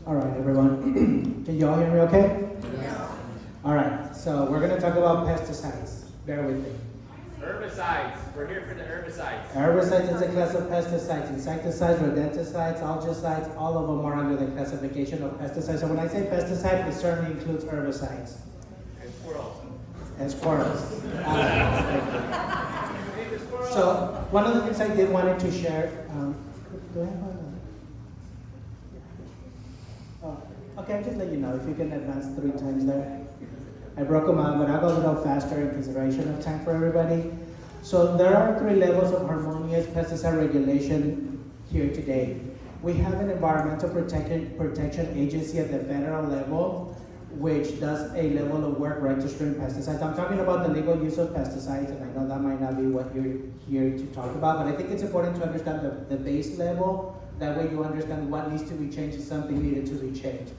All right, everyone. Can you all hear me okay? Yeah. All right, so we're going to talk about pesticides. Bear with me. Herbicides. We're here for the herbicides. Herbicides is a class of pesticides. Insecticides, rodenticides, algicides, all of them are under the classification of pesticides. So when I say pesticide, it certainly includes herbicides. And squirrels. And squirrels. So one of the things I did wanted to share, do I have okay, I'll just let you know if you can advance 3 times there. I broke them out, but I'll go a little faster in consideration of time for everybody. So there are 3 levels of harmonious pesticide regulation here today. We have an environmental protection agency at the federal level, which does a level of work registering pesticides. I'm talking about the legal use of pesticides, and I know that might not be what you're here to talk about, but I think it's important to understand the base level. That way you understand what needs to be changed if something needed to be changed.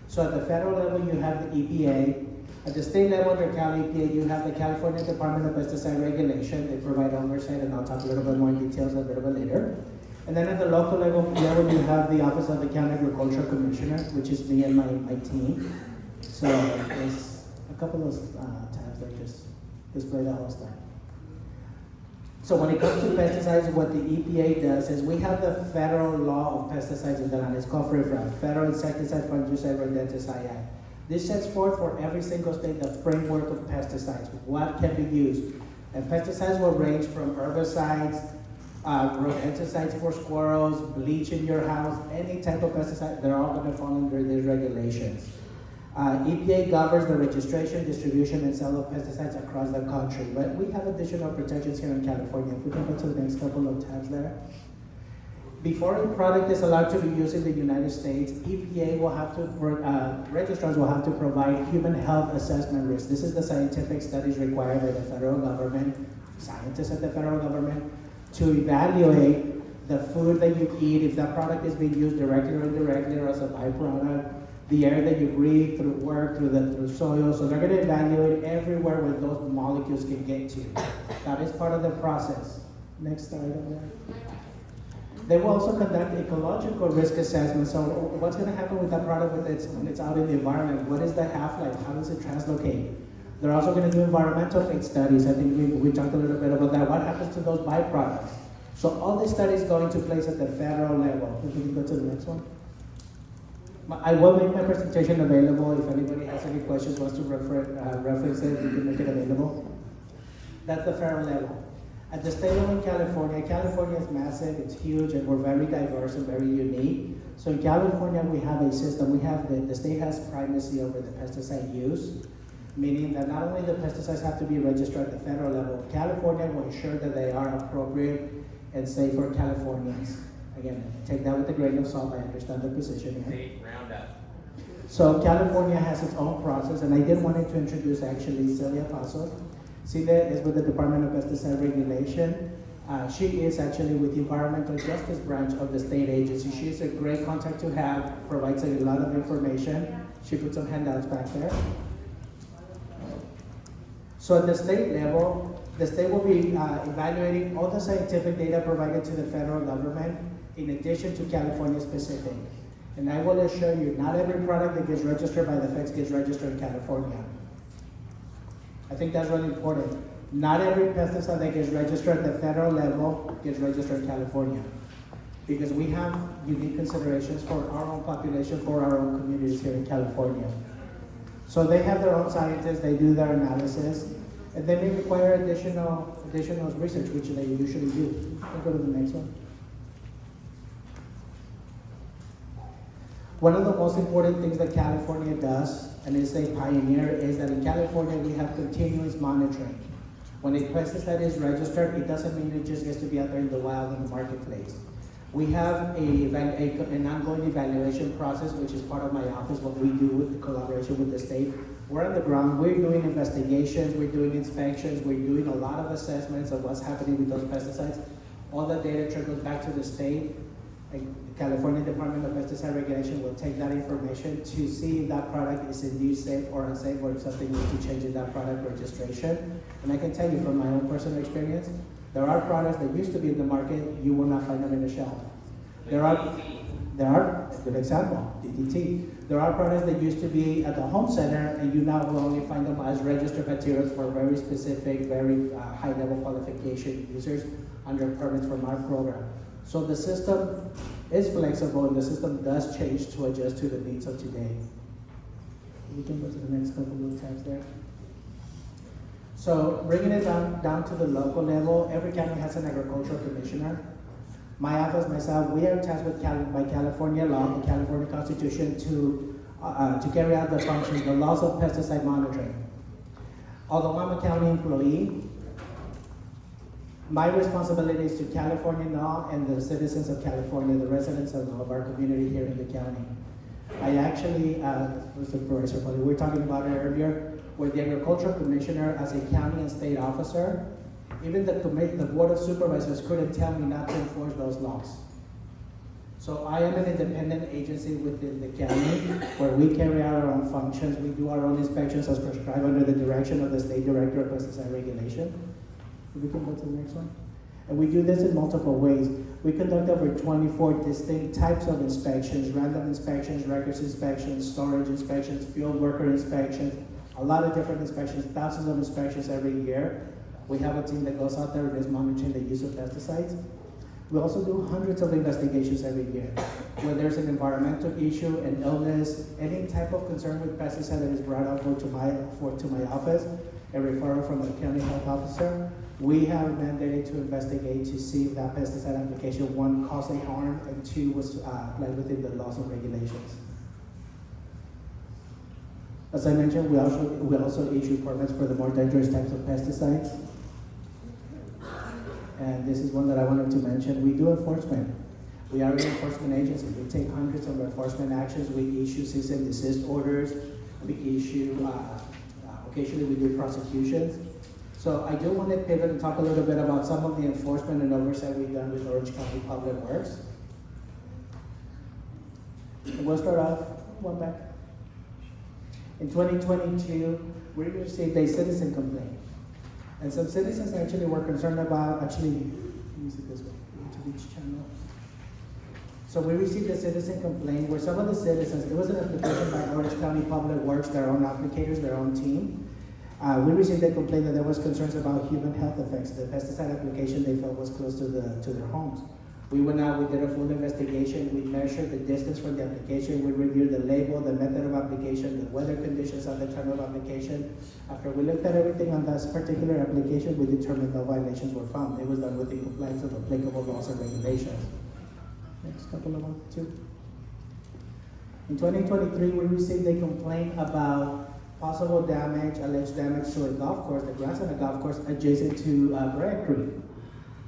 So at the federal level, you have the EPA. At the state level, under Cal EPA, you have the California Department of Pesticide Regulation. They provide oversight, and I'll talk a little bit more in details a little bit later. And then at the local level, you have the Office of the County Agricultural Commissioner, which is me and my team. So there's a couple of tabs that just display the whole stuff. So when it comes to pesticides, what the EPA does is we have the federal law of pesticides in the land. It's called FRIFRA, Federal Insecticide, Fungicide, Rodenticide Act. This sets forth for every single state the framework of pesticides, what can be used. And pesticides will range from herbicides, rodenticides for squirrels, bleach in your house, any type of pesticide, they're all going to fall under these regulations. EPA governs the registration, distribution, and sale of pesticides across the country, but we have additional protections here in California. If we can go to the next couple of tabs there. Before a product is allowed to be used in the United States, EPA will have to, registrars will have to provide human health assessment risk. This is the scientific studies required by the federal government, scientists at the federal government, to evaluate the food that you eat, if that product is being used directly or indirectly or as a byproduct, the air that you breathe, through work, through soil. So they're going to evaluate everywhere where those molecules can get to. That is part of the process. Next slide over there. They will also conduct ecological risk assessment. So what's going to happen with that product when it's out in the environment? What is the half-life? How does it translocate? They're also going to do environmental fate studies. I think we talked a little bit about that. What happens to those byproducts? So all these studies go into place at the federal level. If we can go to the next one. I will make my presentation available. If anybody has any questions, wants to reference it, you can make it available. That's the federal level. At the state level in California, California is massive, it's huge, and we're very diverse and very unique. So in California, we have a system. We have the state has primacy over the pesticide use, meaning that not only the pesticides have to be registered at the federal level, California will ensure that they are appropriate and safe for Californians. Again, take that with a grain of salt. I understand the position here. State Roundup. So California has its own process, and I did want to introduce actually Celia Paso. Celia is with the Department of Pesticide Regulation. She is actually with the Environmental Justice Branch of the state agency. She is a great contact to have, provides a lot of information. She put some handouts back there. So at the state level, the state will be evaluating all the scientific data provided to the federal government in addition to California specific. And I will assure you, not every product that gets registered by the feds gets registered in California. I think that's really important. Not every pesticide that gets registered at the federal level gets registered in California. Because we have unique considerations for our own population, for our own communities here in California. So they have their own scientists, they do their analysis, and they may require additional research, which they usually do. We'll go to the next one. One of the most important things that California does, and is a pioneer, is that in California we have continuous monitoring. When a pesticide is registered, it doesn't mean it just gets to be out there in the wild in the marketplace. We have an ongoing evaluation process, which is part of my office, what we do with the collaboration with the state. We're on the ground, we're doing investigations, we're doing inspections, we're doing a lot of assessments of what's happening with those pesticides. All the data trickles back to the state. The California Department of Pesticide Regulation will take that information to see if that product is indeed safe or unsafe, or if something needs to change in that product registration. And I can tell you from my own personal experience, there are products that used to be in the market, you will not find them in the shelf. There are There are, a good example, DDT. There are products that used to be at the home center, and you now will only find them as registered materials for very specific, very high-level qualification users under permits from our program. So the system is flexible, and the system does change to adjust to the needs of today. We can go to the next couple of tabs there. So bringing it down to the local level, every county has an agricultural commissioner. My office, myself, we are tasked with by California law, the California Constitution, to carry out the functions, the laws of pesticide monitoring. Although I'm a county employee, my responsibility is to California law and the citizens of California, the residents of our community here in the county. I actually, Supervisor Foley, we were talking about it earlier, with the agricultural commissioner as a county and state officer. Even the board of supervisors couldn't tell me not to enforce those laws. So I am an independent agency within the county where we carry out our own functions. We do our own inspections as prescribed under the direction of the state director of pesticide regulation. We can go to the next one. And we do this in multiple ways. We conduct over 24 distinct types of inspections: random inspections, records inspections, storage inspections, field worker inspections, a lot of different inspections, thousands of inspections every year. We have a team that goes out there and is monitoring the use of pesticides. We also do hundreds of investigations every year. When there's an environmental issue, an illness, any type of concern with pesticide that is brought up to my office, a referral from the county health officer, we have mandated to investigate to see if that pesticide application, one, caused a harm, and two, was applied within the laws and regulations. As I mentioned, we also issue permits for the more dangerous types of pesticides. And this is one that I wanted to mention. We do enforcement. We are an enforcement agency. We take hundreds of enforcement actions. We issue cease and desist orders. We issue, occasionally we do prosecutions. So I do want to pivot and talk a little bit about some of the enforcement and oversight we've done with Orange County Public Works. And we'll start off, one back. In 2022, we received a citizen complaint. And some citizens actually were concerned about, let me see this way, to each channel. So we received a citizen complaint where some of the citizens, it was an application by Orange County Public Works, their own applicators, their own team. We received a complaint that there was concerns about human health effects. The pesticide application they felt was close to their homes. We went out, we did a full investigation, we measured the distance from the application, we reviewed the label, the method of application, the weather conditions at the time of application. After we looked at everything on that particular application, we determined no violations were found. It was done within compliance of applicable laws and regulations. Next couple of ones, two. In 2023, we received a complaint about possible damage, alleged damage to a golf course, the grass on a golf course adjacent to Bragg Creek.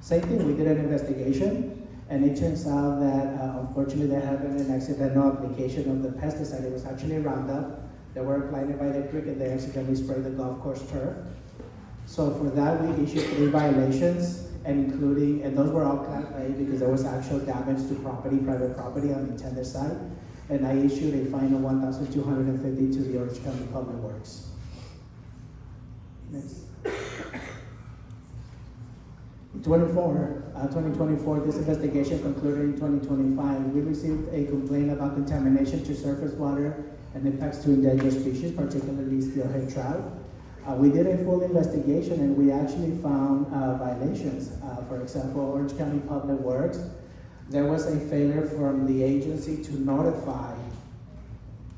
Same thing, we did an investigation. And it turns out that, unfortunately, there had been an accidental application of the pesticide. It was actually Roundup. They were applying it by the creek, and they accidentally sprayed the golf course turf. So for that, we issued 3 violations, and those were all Class A because there was actual damage to property, private property on the intended site. And I issued a fine of $1,250 to the Orange County Public Works. Next. 2024, this investigation concluded in 2025. We received a complaint about contamination to surface water and impacts to endangered species, particularly steelhead trout. We did a full investigation and we actually found violations. For example, Orange County Public Works, there was a failure from the agency to notify.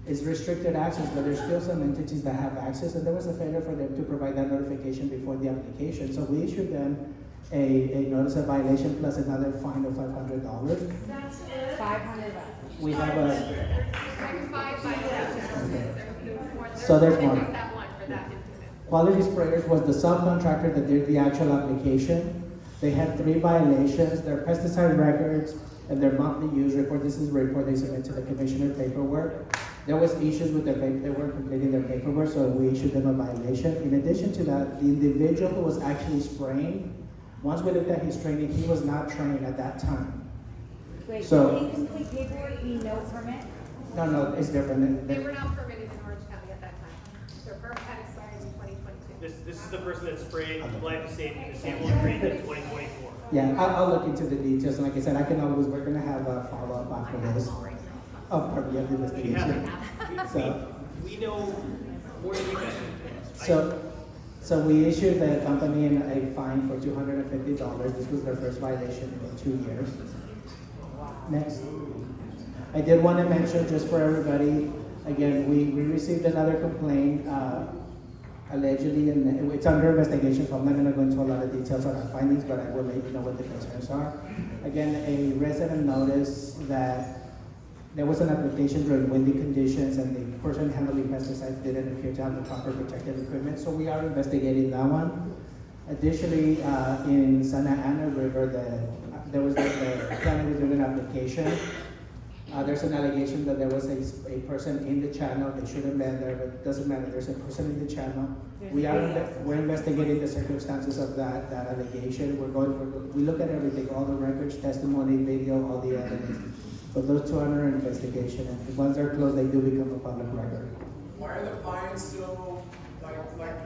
It's restricted access, but there's still some entities that have access, and there was a failure for them to provide that notification before the application. So we issued them a notice of violation plus another fine of $500. That's it. $500. We have a, 5 violations. So there's more. Just that one for that incident. Quality Sprayers was the subcontractor that did the actual application. They had 3 violations, their pesticide records and their monthly use report. This is the report they submit to the commissioner paperwork. There was issues with their paper, they weren't completing their paperwork, so we issued them a violation. In addition to that, the individual who was actually spraying, once we looked at his training, he was not trained at that time. Wait, So- incomplete paperwork, mean no permit? No, it's different. They were not permitted in Orange County at that time. Their permit had expired in 2022. This is the person that sprayed glyphosate in the sample of Creek in 2024. Yeah, I'll look into the details. Like I said, we're gonna have a follow-up after this. Oh, probably of the investigation. So, We know more than you guys. so we issued the company a fine for $250. This was their first violation in 2 years. Next. I did want to mention, just for everybody, again, we received another complaint, allegedly, and it's under investigation, so I'm not going to go into a lot of details on our findings, but I will let you know what the concerns are. Again, a resident noticed that there was an application during windy conditions, and the person handling pesticides didn't appear to have the proper protective equipment, so we are investigating that one. Additionally, in Santa Ana River, the county was doing an application. There's an allegation that there was a person in the channel. They shouldn't have been there, but it doesn't matter. There's a person in the channel. We're investigating the circumstances of that allegation. We look at everything, all the records, testimony, video, all the evidence. But those two are under investigation, and once they're closed, they do become a public record. Why are the fines still like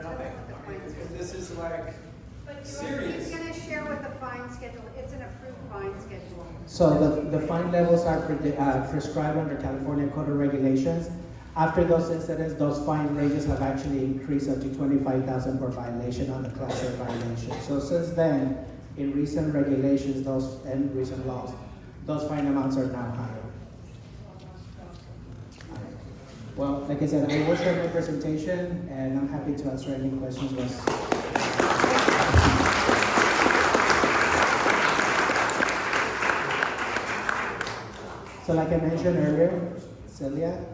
nothing? I mean, this is like serious. He's gonna share what the fine schedule, it's an approved fine schedule. So the fine levels are prescribed under California Code of Regulations. After those incidents, those fine ranges have actually increased up to $25,000 per violation on the class A violation. So since then, in recent regulations, and recent laws, those fine amounts are now higher. Well, like I said, I will share my presentation, and I'm happy to answer any questions. So like I mentioned earlier, Celia,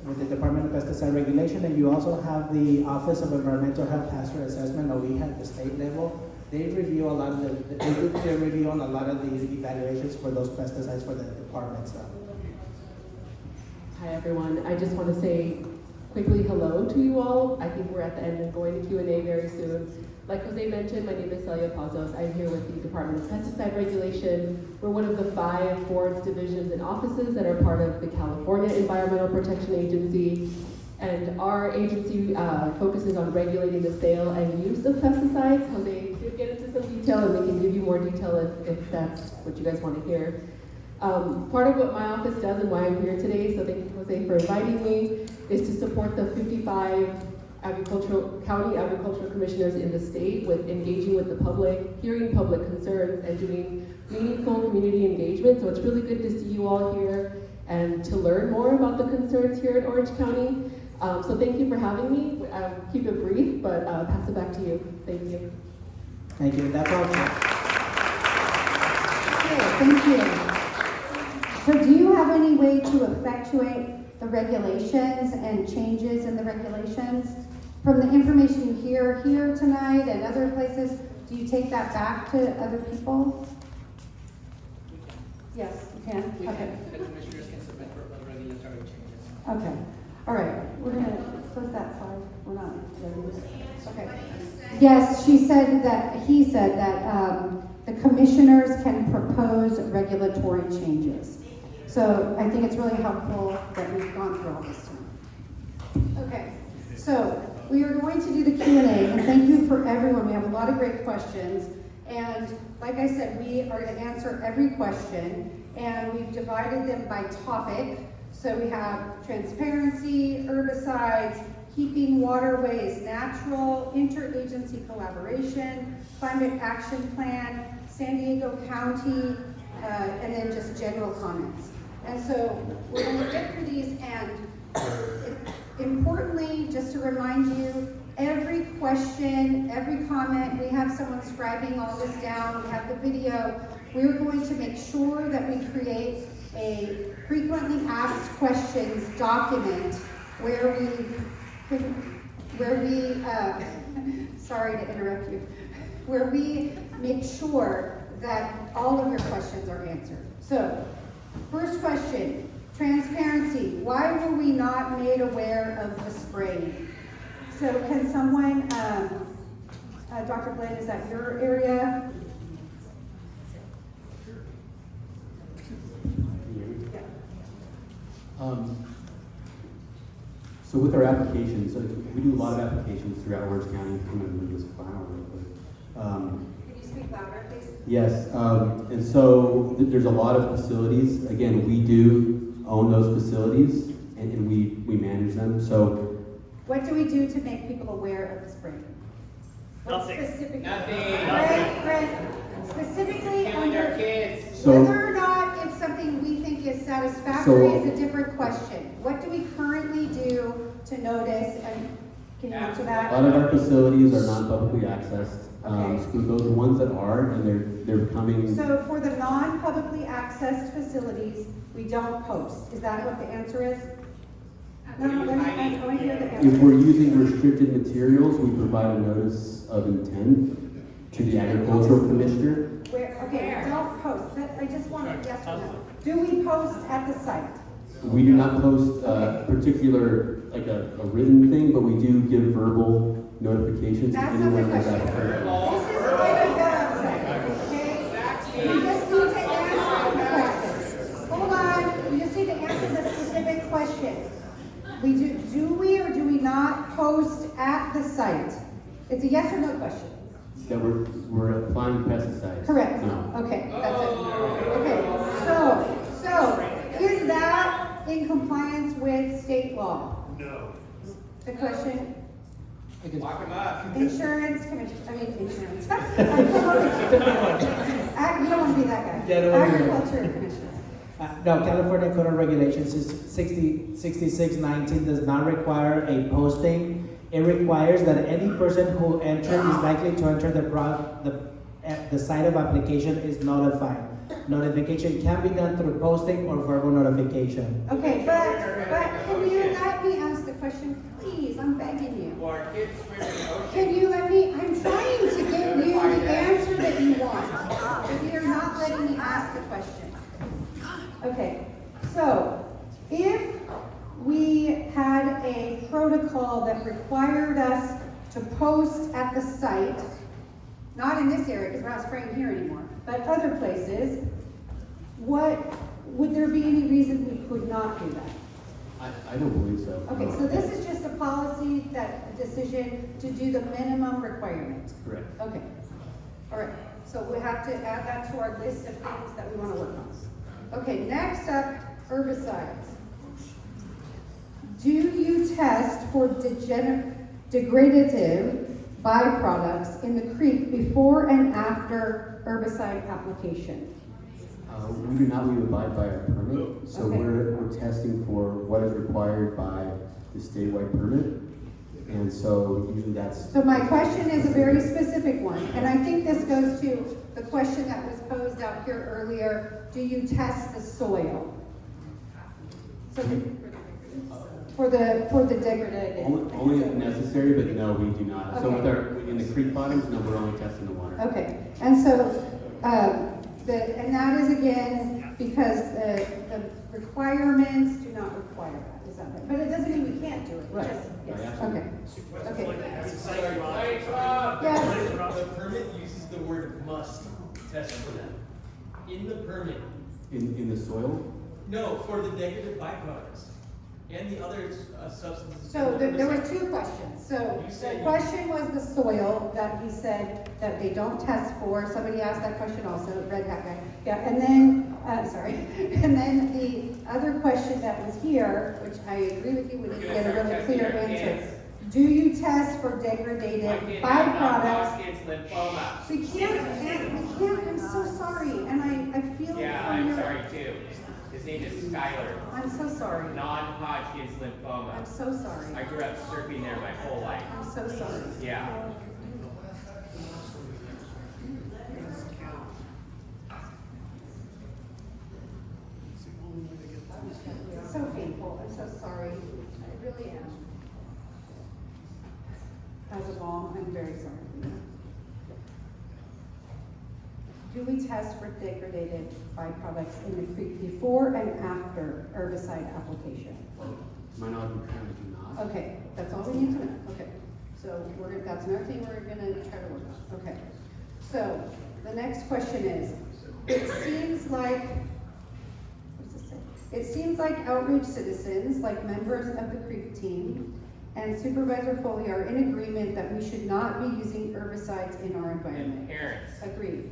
with the Department of Pesticide Regulation, and you also have the Office of Environmental Health Hazard Assessment, or we at the state level. They review a lot of they do peer review on a lot of the evaluations for those pesticides for the department. So. Hi everyone, I just want to say quickly hello to you all. I think we're at the end and going to Q&A very soon. Like Jose mentioned, my name is Celia Pazos. I'm here with the Department of Pesticide Regulation. We're one of the 5 boards, divisions, and offices that are part of the California Environmental Protection Agency. And our agency focuses on regulating the sale and use of pesticides. Jose did get into some detail, and they can give you more detail if that's what you guys want to hear. Part of what my office does and why I'm here today, so thank you, Jose, for inviting me, is to support the 55 county agricultural commissioners in the state with engaging with the public, hearing public concerns, and doing meaningful community engagement. So it's really good to see you all here and to learn more about the concerns here in Orange County. So thank you for having me. Keep it brief, but pass it back to you. Thank you. Thank you. That's all. Okay, thank you. So do you have any way to effectuate the regulations and changes in the regulations? From the information you hear here tonight and other places, do you take that back to other people? Yes, you can? Okay. The commissioners can submit for regulatory changes. Okay. All right. We're going to close that slide. We're not ready. Okay. Yes, he said that the commissioners can propose regulatory changes. So I think it's really helpful that we've gone through all this tonight. Okay. So we are going to do the Q&A, and thank you for everyone. We have a lot of great questions. And like I said, we are going to answer every question, and we've divided them by topic. So we have transparency, herbicides, keeping waterways natural, interagency collaboration, climate action plan, San Diego County, and then just general comments. And so we're going to get through these, and importantly, just to remind you, every question, every comment, we have someone scribing all this down, we have the video. We're going to make sure that we create a frequently asked questions document where we sorry to interrupt you, where we make sure that all of your questions are answered. So, first question, transparency. Why were we not made aware of the spraying? So can someone, Dr. Blaine, is that your area? So with our applications, so we do a lot of applications throughout Orange County. I'm going to move this file real quick. Can you speak louder, please? Yes, and so there's a lot of facilities. Again, we do own those facilities, and we manage them. So What do we do to make people aware of the spring? What Nothing. specifically? Nothing. Right. Specifically Killing our under, kids. So- whether or not it's something we think is satisfactory So- is a different question. What do we currently do to notice, and can you answer a that? lot of our facilities are non-publicly accessed. Okay. So those are ones that are, and they're coming. So for the non-publicly accessed facilities, we don't post. Is that what the answer is? No, let me, I want to hear the If answer. we're using restricted materials, we provide a notice of intent to the agricultural commissioner. Where, okay, don't post. I just want a yes or no. Do we post at the site? We do not post a particular, like a written thing, but we do give verbal notifications to That's not the anyone that's question. applicant. This is what I got okay? You just need to answer the question. Hold on, you just need to answer the specific question. Do we or do we not post at the site? It's a yes or no question. That we're applying pesticides. Correct. No. Okay, that's it. Okay, so is that in compliance with state law? No. The question, Lock them up. insurance commission, insurance. You don't want to be that guy. Yeah, I don't wanna be that. Agriculture commissioner. No, California Code of Regulations is 6619 does not require a posting. It requires that any person who entered is likely to enter the site of application is notified. Notification can be done through posting or verbal notification. Okay, but can you let me ask the question, please? I'm begging you. Or kids swim in the ocean. Can you let me, I'm trying to give you the answer that you want, but you're not letting me ask the question. Okay, so if we had a protocol that required us to post at the site, not in this area because we're not spraying here anymore, but other places, would there be any reason we could not do that? I don't believe so. Okay, No. so this is just a policy, a decision to do the minimum requirement. Correct. Okay, all right, so we have to add that to our list of things that we want to work on. Okay, next up, herbicides. Do you test for degradative byproducts in the creek before and after herbicide application? We do not. We abide by our permit, so Okay. we're testing for what is required by the statewide permit, and so usually that's. So my question is a very specific one, and I think this goes to the question that was posed out here earlier. Do you test the soil? So for the degradative. Only if necessary, but no, we do not. So with in the creek bottoms, no, we're only testing the water. Okay, and so, and that is again, because the requirements do not require that, is that right? But it doesn't mean we can't do it, Right. just, yes, Right, okay. Okay. Yes. The permit uses the word must test for them. In the permit. In the soil? No, for the negative byproducts and the other substances. So there were two questions. So You said the you- question was the soil that he said that they don't test for. Somebody asked that question also, red hat guy. Yeah, and then, sorry. And then the other question that was here, which I agree with you, we need to get a really clear answer. Do you test for degradative byproducts? Kids lymphoma. We can't, I'm so sorry, and I feel Yeah, from I'm your- sorry too. His name is Skylar. I'm so sorry. Non-Hodgkin's lymphoma. I'm so sorry. I grew up surfing there my whole life. I'm so sorry. Yeah. It's so painful, I'm so sorry, I really am. As a mom, I'm very sorry for you. Do we test for degradated byproducts in the creek before and after herbicide application? To my knowledge, we currently do not. Okay, that's all we need to know, okay. So that's another thing we're gonna try to work on, okay. So, the next question is, it seems like, what does it say? It seems like outreach citizens, like members of the creek team, and Supervisor Foley are in agreement that we should not be using herbicides in our environment. And parents. Agreed.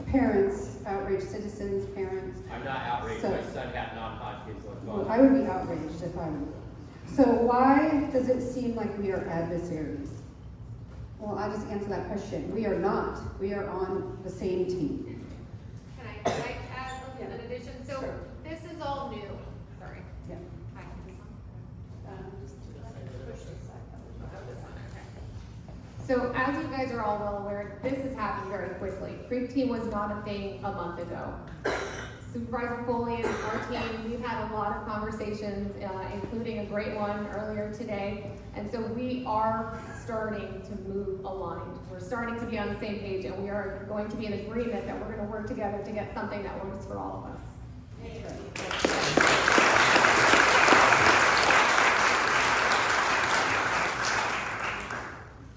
Parents, outraged citizens, parents. I'm not outraged. So- My son got non-Hodgkin's Well, lymphoma. I would be outraged if I were. So why does it seem like we are adversaries? Well, I'll just answer that question. We are not. We are on the same team. Can I add an addition? So Sure. this is all new. Sorry. Yeah. Hi, is this on? So as you guys are all well aware, this has happened very quickly. Creek team was not a thing a month ago. Supervisor Foley and our team, we've had a lot of conversations, including a great one earlier today. And so we are starting to move aligned. We're starting to be on the same page, and we are going to be in agreement that we're going to work together to get something that works for all of us.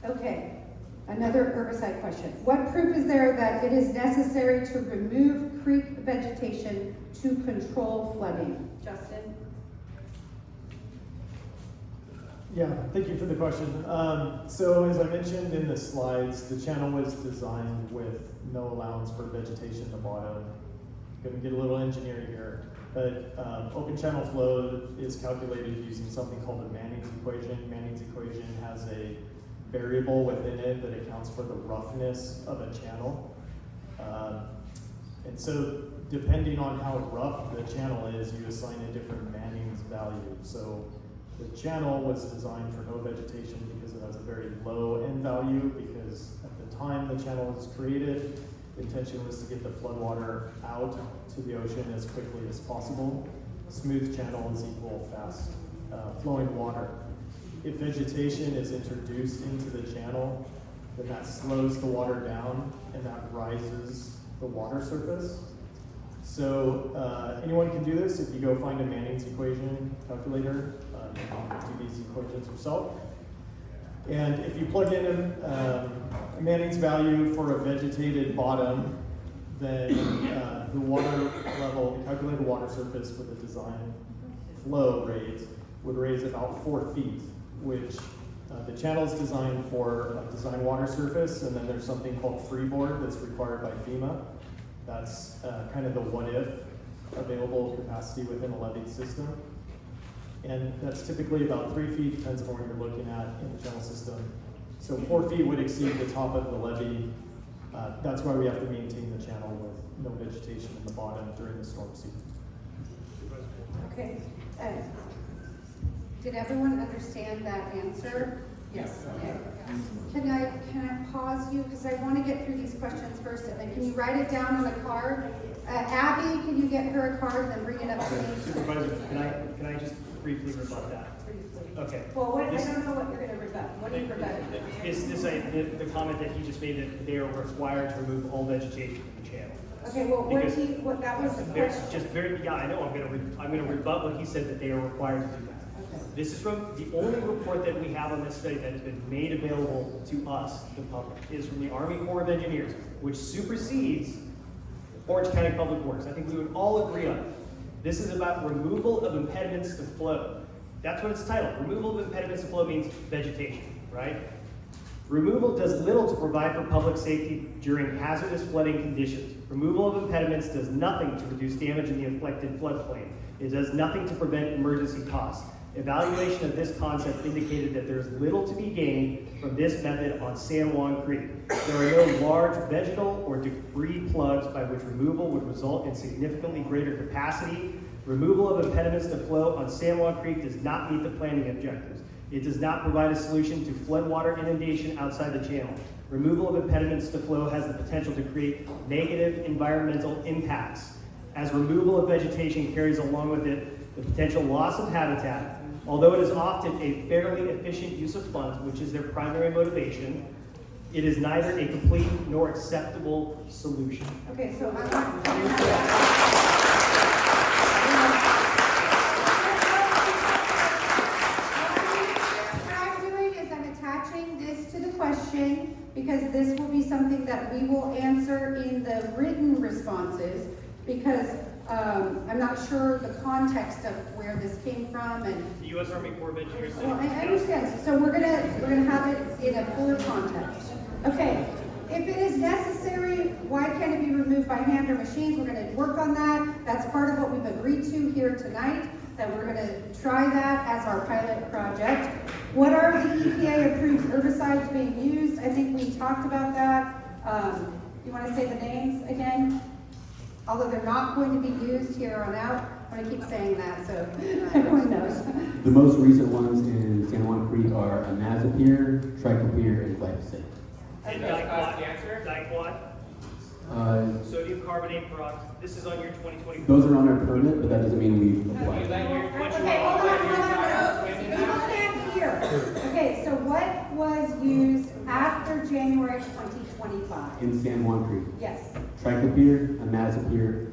Okay, another herbicide question. What proof is there that it is necessary to remove creek vegetation to control flooding? Justin? Yeah, thank you for the question. So as I mentioned in the slides, the channel was designed with no allowance for vegetation in the bottom. Gonna get a little engineering here, but open channel flow is calculated using something called the Manning's equation. Manning's equation has a variable within it that accounts for the roughness of a channel. And so depending on how rough the channel is, you assign a different Manning's value. So the channel was designed for no vegetation because it has a very low end value, because at the time the channel was created, the intention was to get the floodwater out to the ocean as quickly as possible. Smooth channels equal fast flowing water. If vegetation is introduced into the channel, then that slows the water down and that rises the water surface. So anyone can do this. If you go find a Manning's equation calculator, you can do these equations yourself. And if you plug in a Manning's value for a vegetated bottom, then the water level, the calculated water surface for the design flow rate would raise about 4 feet, which the channel is designed for a design water surface, and then there's something called freeboard that's required by FEMA. That's kind of the what-if available capacity within a levied system. And that's typically about 3 feet, depends on what you're looking at in the channel system. So 4 feet would exceed the top of the levee. That's why we have to maintain the channel with no vegetation in the bottom during the storm season. Okay. Did everyone understand that answer? Yes. Okay. Can I pause you, because I want to get through these questions first, and then can you write it down on a card? Abby, can you get her a card and then bring it up to me? Supervisor, can I just briefly rebut that? Okay. Well, I don't know what you're going to rebut. What are you rebutting? Is this the comment that he just made, that they are required to remove all vegetation from the channel? Okay, well, that was the question. I know, I'm gonna rebut what he said, that they are required to do that. Okay. This is from, the only report that we have on this study that has been made available to us, the public, is from the Army Corps of Engineers, which supersedes Orange County Public Works. I think we would all agree on it. This is about removal of impediments to flow. That's what it's titled. Removal of impediments to flow means vegetation, right? Removal does little to provide for public safety during hazardous flooding conditions. Removal of impediments does nothing to reduce damage in the affected floodplain. It does nothing to prevent emergency costs. Evaluation of this concept indicated that there is little to be gained from this method on San Juan Creek. There are no large vegetal or debris plugs by which removal would result in significantly greater capacity. Removal of impediments to flow on San Juan Creek does not meet the planning objectives. It does not provide a solution to floodwater inundation outside the channel. Removal of impediments to flow has the potential to create negative environmental impacts, as removal of vegetation carries along with it the potential loss of habitat. Although it is often a fairly efficient use of funds, which is their primary motivation, it is neither a complete nor acceptable solution. Okay, so question, because this will be something that we will answer in the written responses, because I'm not sure the context of where this came from and. The U.S. Army Corps of Engineers. Well, I understand, so we're gonna have it in a fuller context. Okay, if it is necessary, why can't it be removed by hand or machines? We're gonna work on that. That's part of what we've agreed to here tonight, that we're gonna try that as our pilot project. What are the EPA approved herbicides being used? I think we talked about that. You wanna say the names again? Although they're not going to be used here on out, I'm gonna keep saying that so everyone knows. The most recent ones in San Juan Creek are imazapyr, triclopyr, and glyphosate. And diclot, sodium carbonate product. This is on your 2020. Those are on our permit, but that doesn't mean we've applied. Okay, hold on. People can't hear. Okay, so what was used after January 2025? In San Juan Creek. Yes, Triclopyr, imazapyr,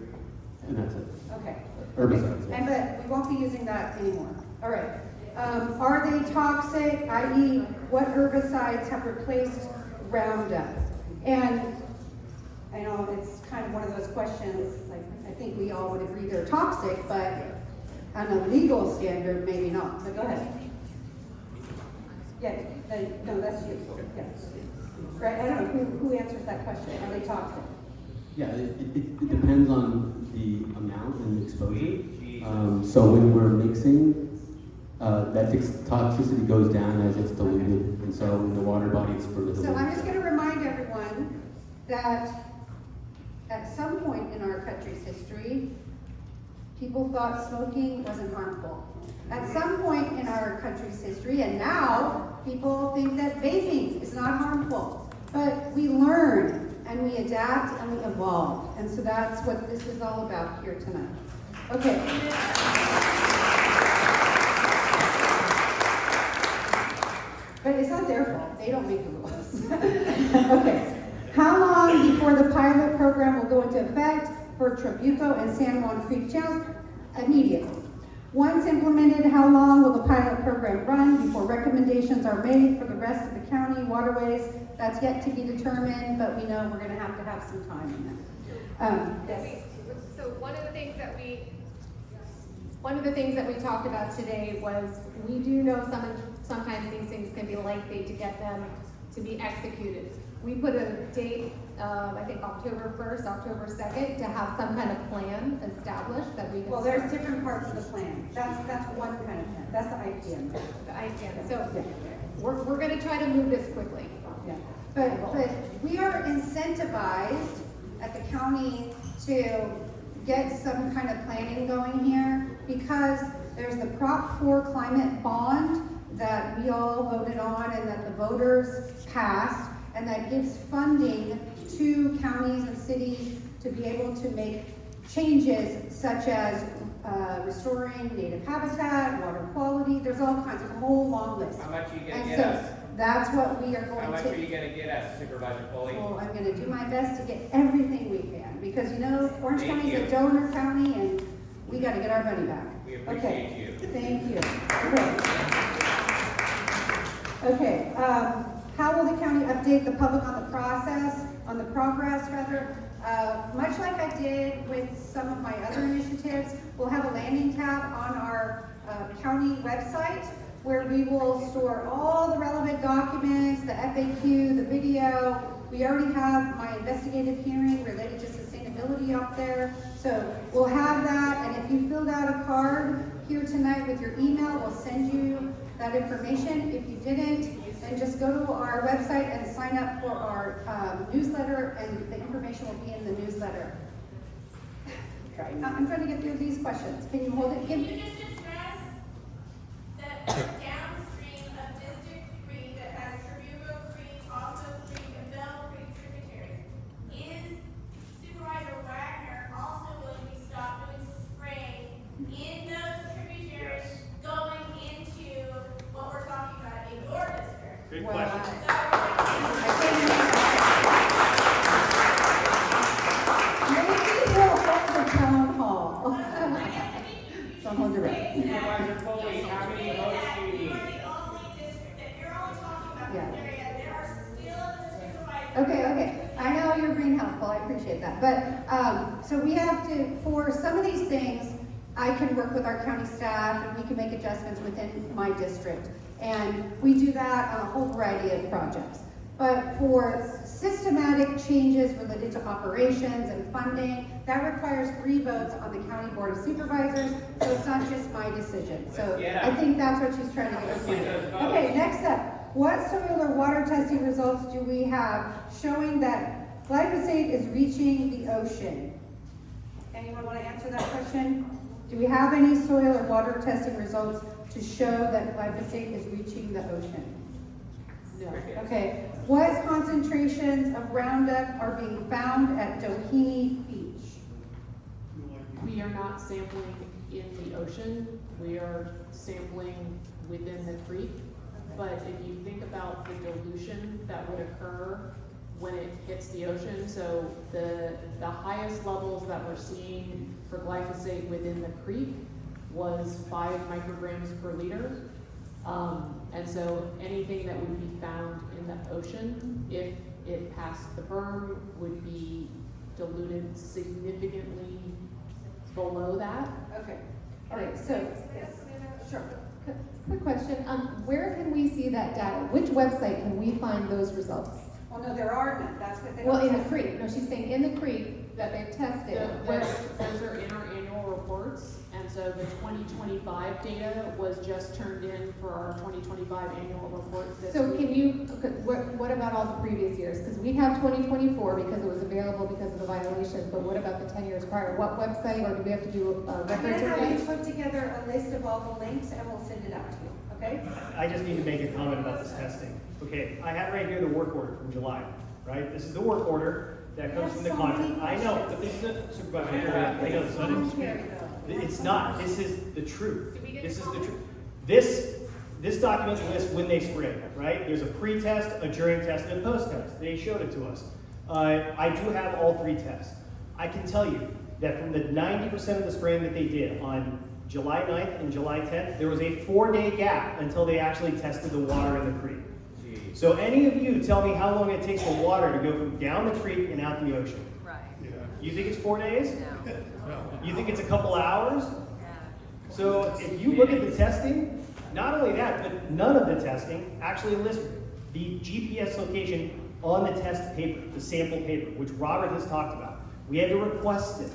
and that's it. okay. Herbicides. And but we won't be using that anymore. All right. Are they toxic, i.e. what herbicides have replaced Roundup? And I know it's kind of one of those questions, like I think we all would agree they're toxic, but on a legal standard, maybe not. So go ahead. Yeah, no, that's you. Yes. Right, I don't know who answers that question. Are they toxic? Yeah, it depends on the amount and the exposure. So when we're mixing, that toxicity goes down as it's diluted, and so in the water body it's further diluted. So I'm just going to remind everyone that at some point in our country's history, people thought smoking wasn't harmful. At some point in our country's history, and now people think that vaping is not harmful. But we learn and we adapt and we evolve. And so that's what this is all about here tonight. Okay. But it's not their fault. They don't make the rules. Okay. How long before the pilot program will go into effect for Trabuco and San Juan Creek channels? Immediately. Once implemented, how long will the pilot program run before recommendations are made for the rest of the county waterways? That's yet to be determined, but we know we're going to have some time in that. Yes. So one of the things that we talked about today was we do know sometimes these things can be lengthy to get them to be executed. We put a date, I think October 1st, October 2nd, to have some kind of plan established that we can. Well, there's different parts of the plan. That's one kind of plan. That's the IPM. The IPM. So yeah. we're going to try to move this quickly. Yeah. But we are incentivized at the county to get some kind of planning going here because there's the Prop 4 climate bond that we all voted on and that the voters passed, and that gives funding to counties and cities to be able to make changes such as restoring native habitat, water quality. There's all kinds of a whole long list. How much are you going to And get so us? that's what we are going to. How much are you going to get us, Supervisor Foley? Well, I'm going to do my best to get everything we can because you know Orange Thank County is you. a donor county and we got to get our money back. We appreciate Okay. you. Thank you. Okay. How will the county update the public on the progress rather? Much like I did with some of my other initiatives, we'll have a landing tab on our county website where we will store all the relevant documents, the FAQ, the video. We already have my investigative hearing related to sustainability up there. So we'll have that, and if you filled out a card here tonight with your email, we'll send you that information. If you didn't, then just go to our website and sign up for our newsletter, and the information will be in the newsletter. I'm trying to get through these questions. Can you hold it? Can you just address that downstream of District 3 that has Trabuco Creek, also Creek, and Bell Creek tributaries? Is Supervisor Wagner also going to be stopped doing spraying in those tributaries going into what we're talking about in your district? Good question. Maybe we'll hold the town hall. So hold your breath. Supervisor Foley, how many votes do you need? Okay. I know you're being helpful. I appreciate that. But so we have to, for some of these things, I can work with our county staff and we can make adjustments within my district. And we do that on a whole variety of projects. But for systematic changes related to operations and funding, that requires 3 votes on the County Board of Supervisors, so it's not just my decision. So I think that's what she's trying to get us. Okay, next up, what soil or water testing results do we have showing that glyphosate is reaching the ocean? Anyone want to answer that question? Do we have any soil or water testing results to show that glyphosate is reaching the ocean? No. Okay. What concentrations of Roundup are being found at Doheny Beach? We are not sampling in the ocean, we are sampling within the creek. But if you think about the dilution that would occur when it hits the ocean, so the highest levels that we're seeing for glyphosate within the creek was 5 micrograms per liter. And so anything that would be found in the ocean, if it passed the berm, would be diluted significantly below that. Okay. All right, so, sure. Quick question, where can we see that data? Which website can we find those results? Well, no, there are none. That's what they Well, don't in the test. creek, no, she's saying in the creek that they've tested. Those are in our annual reports, and so the 2025 data was just turned in for our 2025 annual report this So week. can you, okay, what about all the previous years? Because we have 2024 because it was available because of the violations, but what about the 10 years prior? What website, or do we have to do a I'm records gonna have you release? put together a list of all the links and we'll send it out to you, okay? I just need to make a comment about this testing. Okay, I have right here the work order from July, right? This is the work order that comes from the so many contract. I know, but this is a supervisor. I know, so I didn't speak. It's not. This is the truth. This is the truth. This document lists when they spray, right? There's a pre-test, a during test, and a post-test. They showed it to us. I do have all 3 tests. I can tell you that from the 90% of the spraying that they did on July 9th and July 10th, there was a 4-day gap until they actually tested the water in the creek. So any of you tell me how long it takes for water to go from down the creek and out the ocean. Right. You think it's 4 days? No. You think it's a couple hours? So if you look at the testing, not only that, but none of the testing actually lists the GPS location on the test paper, the sample paper, which Robert has talked about. We had to request it.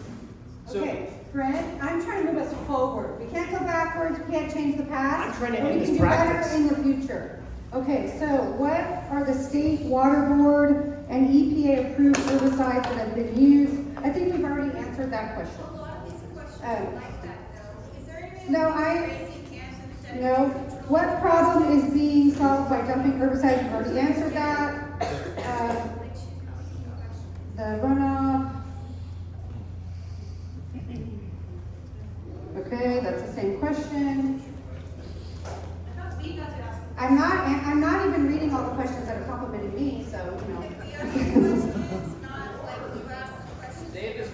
So Okay, Brent, I'm trying to move us forward. We can't go backwards, we can't change the past. I'm trying to but end we this can do better practice. in the future. Okay, so what are the state water board and EPA approved herbicides that have been used? I think we've already answered that question. A lot of these questions are like that though. Is there any No, crazy cans instead of? No. What problem is being solved by dumping herbicides? We've already answered that. The runoff. Okay, that's the same question. I'm not even reading all the questions that are complimenting me, so, you know.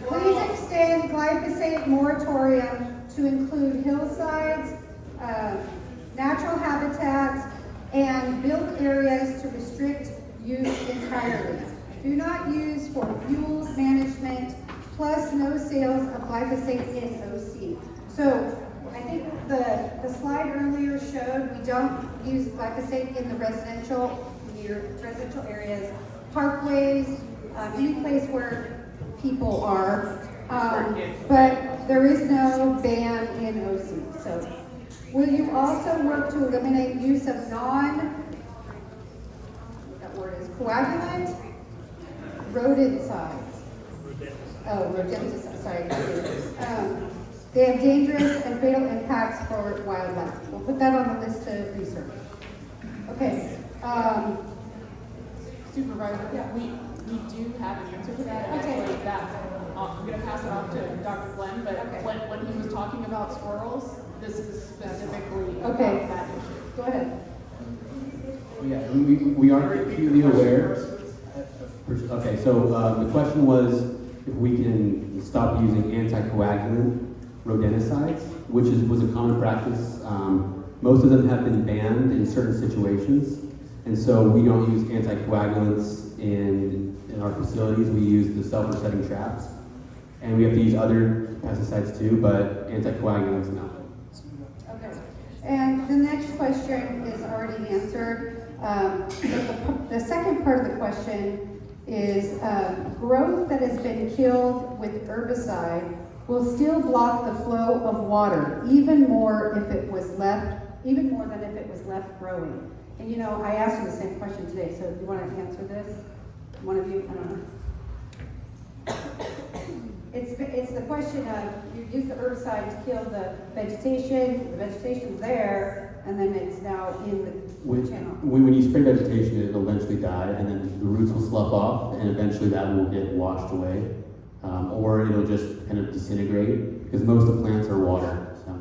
Please extend glyphosate moratorium to include hillsides, natural habitats, and built areas to restrict use entirely. Do not use for fuels management, plus no sales of glyphosate in OC. So I think the slide earlier showed we don't use glyphosate in the residential areas, parkways, any place where people are. But there is no ban in OC. So will you also work to eliminate use of coagulant rodenticides? Oh, rodenticides, sorry. They have dangerous and fatal impacts for wildlife. We'll put that on the list to research. Okay. Supervisor, we do have an answer to that. Actually, I'm going to pass it off to Dr. Glenn, but when he was talking about squirrels, this is specifically about that issue. Go ahead. Yeah, we are acutely aware. Okay, so the question was if we can stop using anticoagulant rodenticides, which was a common practice. Most of them have been banned in certain situations, and so we don't use anticoagulants in our facilities. We use the self-resetting traps. And we have to use other pesticides too, but anticoagulants, no. Okay. And the next question is already answered. The second part of the question is growth that has been killed with herbicide will still block the flow of water even more than if it was left growing. And you know, I asked you the same question today, so do you want to answer this? One of you? I don't know. It's the question of, you use the herbicide to kill the vegetation's there, and then it's now in the channel. When you spray vegetation, it'll eventually die, and then the roots will slough off, and eventually that will get washed away. Or it'll just kind of disintegrate, because most of the plants are water. So.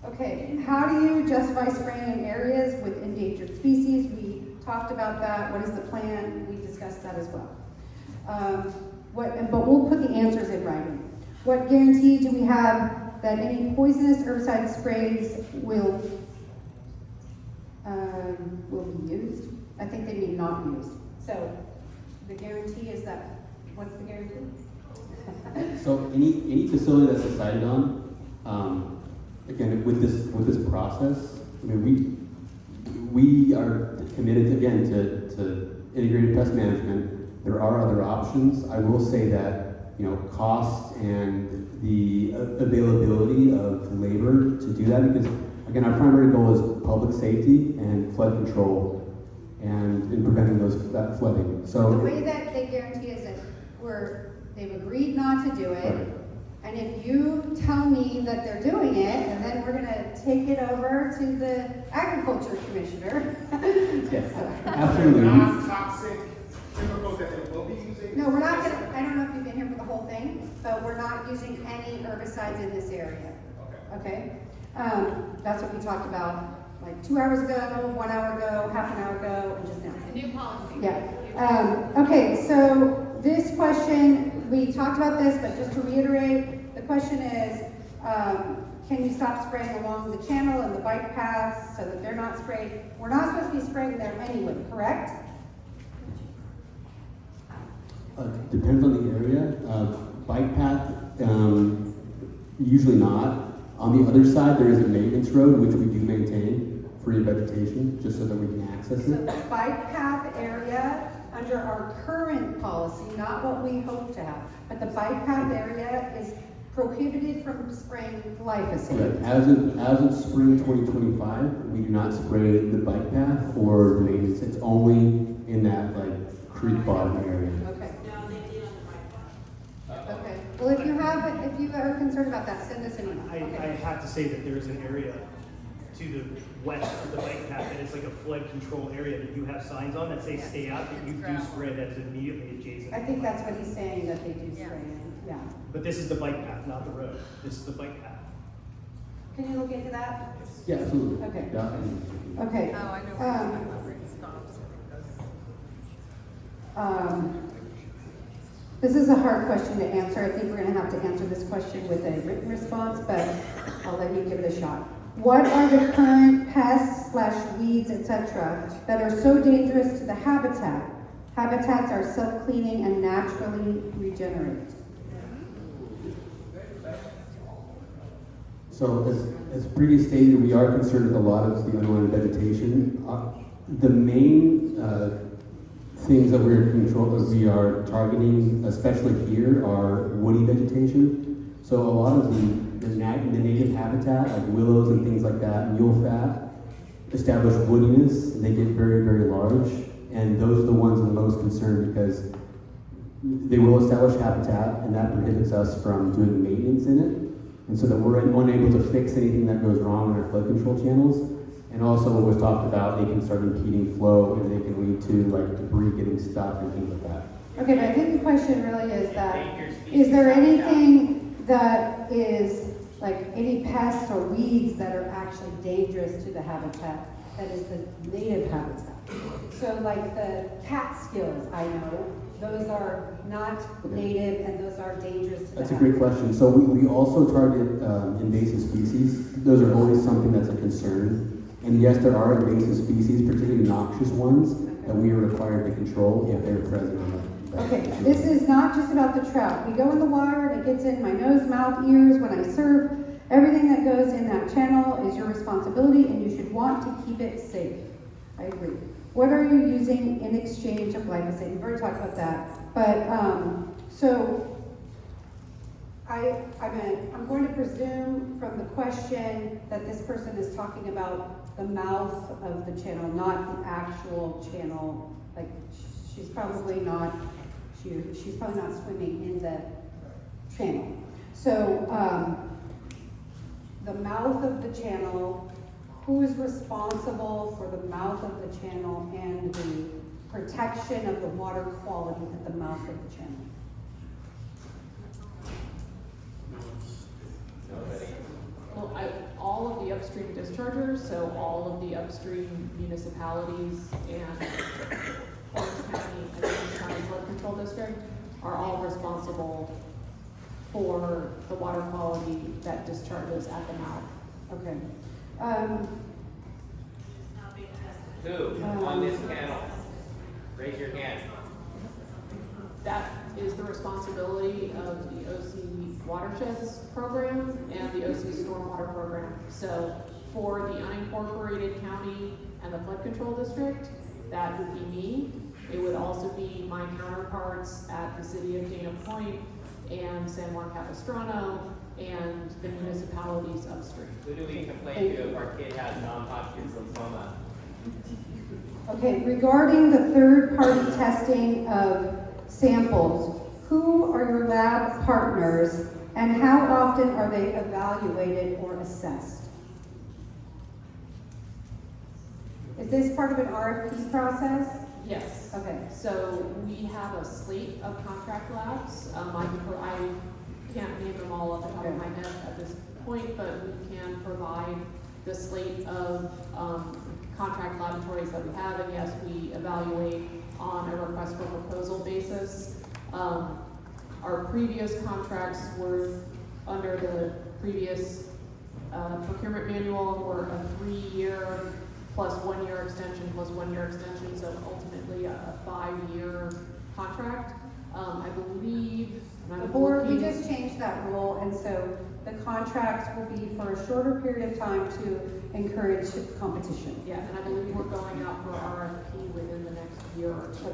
Okay, how do you justify spraying in areas with endangered species? We talked about that. What is the plan? We discussed that as well. But we'll put the answers in writing. What guarantee do we have that any poisonous herbicide sprays will be used? I think they mean not used. So the guarantee is that, what's the guarantee? So any facility that's decided on, again, with this process, I mean, we are committed again to integrated pest management. There are other options. I will say that, you know, cost and the availability of labor to do that, because again, our primary goal is public safety and flood control and in preventing that flooding. So the way that they guarantee is that they've agreed not to do it. Right. And if you tell me that they're doing it, and then we're gonna take it over to the agriculture commissioner. Yes, absolutely. Non-toxic chemicals that they will be using? No, we're not gonna, I don't know if you've been here for the whole thing, but we're not using any herbicides in this area. Okay? That's what we talked about like 2 hours ago, 1 hour ago, half an hour ago, and just now. It's a new policy. Yeah. Okay, so this question, we talked about this, but just to reiterate, the question is, can you stop spraying along the channel and the bike paths so that they're not sprayed? We're not supposed to be spraying there anyway, correct? Depends on the area. Bike path, usually not. On the other side, there is a maintenance road, which we do maintain for vegetation, just so that we can access So it. the bike path area, under our current policy, not what we hope to have, but the bike path area is prohibited from spraying glyphosate. Right. As of spring 2025, we do not spray the bike path or the maintenance. It's only in that like creek bottom area. Okay. Okay. Well, if you are concerned about that, send us an email. I have to say that there is an area to the west of the bike path, and it's like a flood control area that you have signs on that say stay out, that you do spray that is immediately adjacent. I think that's what he's saying, that they do spray in, yeah. But this is the bike path, not the road. This is the bike path. Can you look into that? Yeah, absolutely. Okay. Yeah. Okay. Oh, I know where it stops. This is a hard question to answer. I think we're gonna have to answer this question with a written response, but I'll let you give it a shot. What are the current pests / weeds, etc., that are so dangerous to the habitat? Habitats are self-cleaning and naturally regenerate. So as previously stated, we are concerned with a lot of the unwanted vegetation. The main things that we are targeting, especially here, are woody vegetation. So a lot of the native habitat, like willows and things like that, mule fat, establish woodiness. They get very, very large, and those are the ones I'm most concerned because they will establish habitat, and that prohibits us from doing maintenance in it. And so that we're unable to fix anything that goes wrong in our flood control channels. And also what was talked about, they can start impeding flow and they can lead to like debris getting stuck and things like that. Okay, but I think the question really is that, is there anything that is, like any pests or weeds that are actually dangerous to the habitat, that is the native habitat? So like the catskills, I know, those are not native and those are dangerous to the That's a habitat. great question. So we also target invasive species. Those are always something that's a concern. And yes, there are invasive species, particularly noxious ones, that we are required to control if they're present on the Okay, this is not just about the trout. We go in the water and it gets in my nose, mouth, ears when I surf. Everything that goes in that channel is your responsibility and you should want to keep it safe. I agree. What are you using in exchange of glyphosate? We've already talked about that. But, so I'm going to presume from the question that this person is talking about the mouth of the channel, not the actual channel. Like she's probably not swimming in the channel. So the mouth of the channel, who is responsible for the mouth of the channel and the protection of the water quality at the mouth of the channel? Well, all of the upstream dischargers, so all of the upstream municipalities and Orange County and Orange County Flood Control District are all responsible for the water quality that discharges at the mouth. Okay. Who on this panel? Raise your hand. That is the responsibility of the OC Watersheds program and the OC Stormwater program. So for the unincorporated county and the flood control district, that would be me. It would also be my counterparts at the city of Dana Point and San Juan Capistrano and the municipalities upstream. Who do we complain to if our kid has non-Hodgkin's lymphoma? Okay, regarding the third-party testing of samples, who are your lab partners and how often are they evaluated or assessed? Is this part of an RFP process? Yes. Okay. So we have a slate of contract labs. I can't name them all off the top of my head at this point, but we can provide the slate of contract laboratories that we have, and yes, we evaluate on a request for proposal basis. Our previous contracts were under the previous procurement manual were a 3-year plus 1-year extension plus 1-year extension, so ultimately a 5-year contract. I believe. The board, we just changed that rule, and so the contracts will be for a shorter period of time to encourage competition. Yeah, and I believe we're going out for RFP within the next year or two.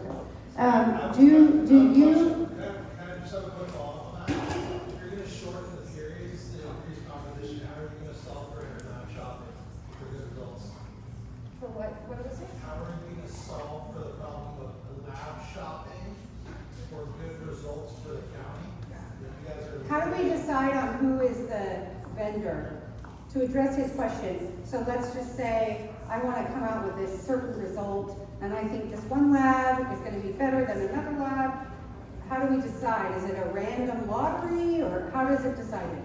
Do you? Can I just have a quick follow-up on that? If you're going to shorten the periods to increase competition, how are you going to solve for internet shopping for good results? For what was it? How are you going to solve for the problem of lab shopping for good results for the county? How do we decide on who is the vendor? To address his question, so let's just say, I want to come out with this certain result, and I think this one lab is going to be better than another lab. How do we decide? Is it a random lottery, or how does it decide it?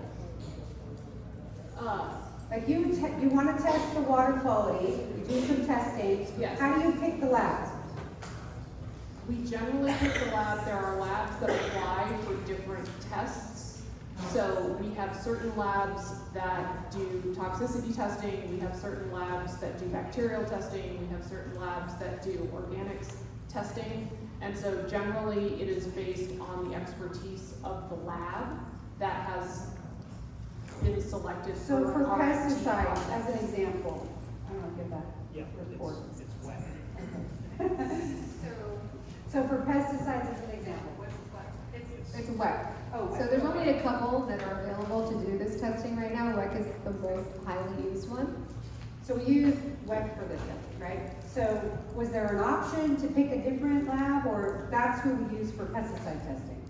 Like you want to test the water quality, you do some testing. Yes. How do you pick the labs? We generally pick the lab. There are labs that apply for different tests. So we have certain labs that do toxicity testing, we have certain labs that do bacterial testing, we have certain labs that do organics testing. And so generally it is based on the expertise of the lab that has been selected for So for RFP pesticides, process. as an example, I don't know if you have that. Yeah, report. it's wet. So for pesticides as an example, It's WEC. Oh, So there's only a couple that are available to do this testing right now. WEC is the most highly used one. so we use WEC for this testing, right? So was there an option to pick a different lab, or that's who we use for pesticide testing?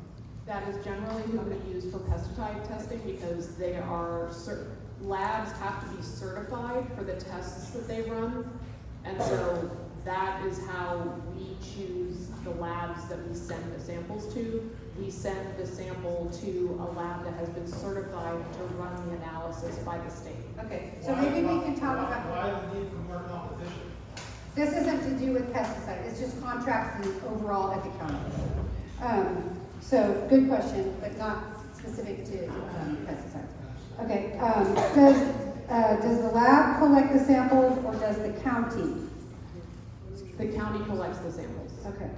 That is generally who we use for pesticide testing because they are labs have to be certified for the tests that they run. And so that is how we choose the labs that we send the samples to. We send the sample to a lab that has been certified to run the analysis by the state. Okay, so maybe we can talk about. Why the need for more competition? This isn't to do with pesticide, it's just contracts and overall at the county. So good question, but not specific to pesticides. Okay, does the lab collect the samples or does the county? The county collects the samples. Okay.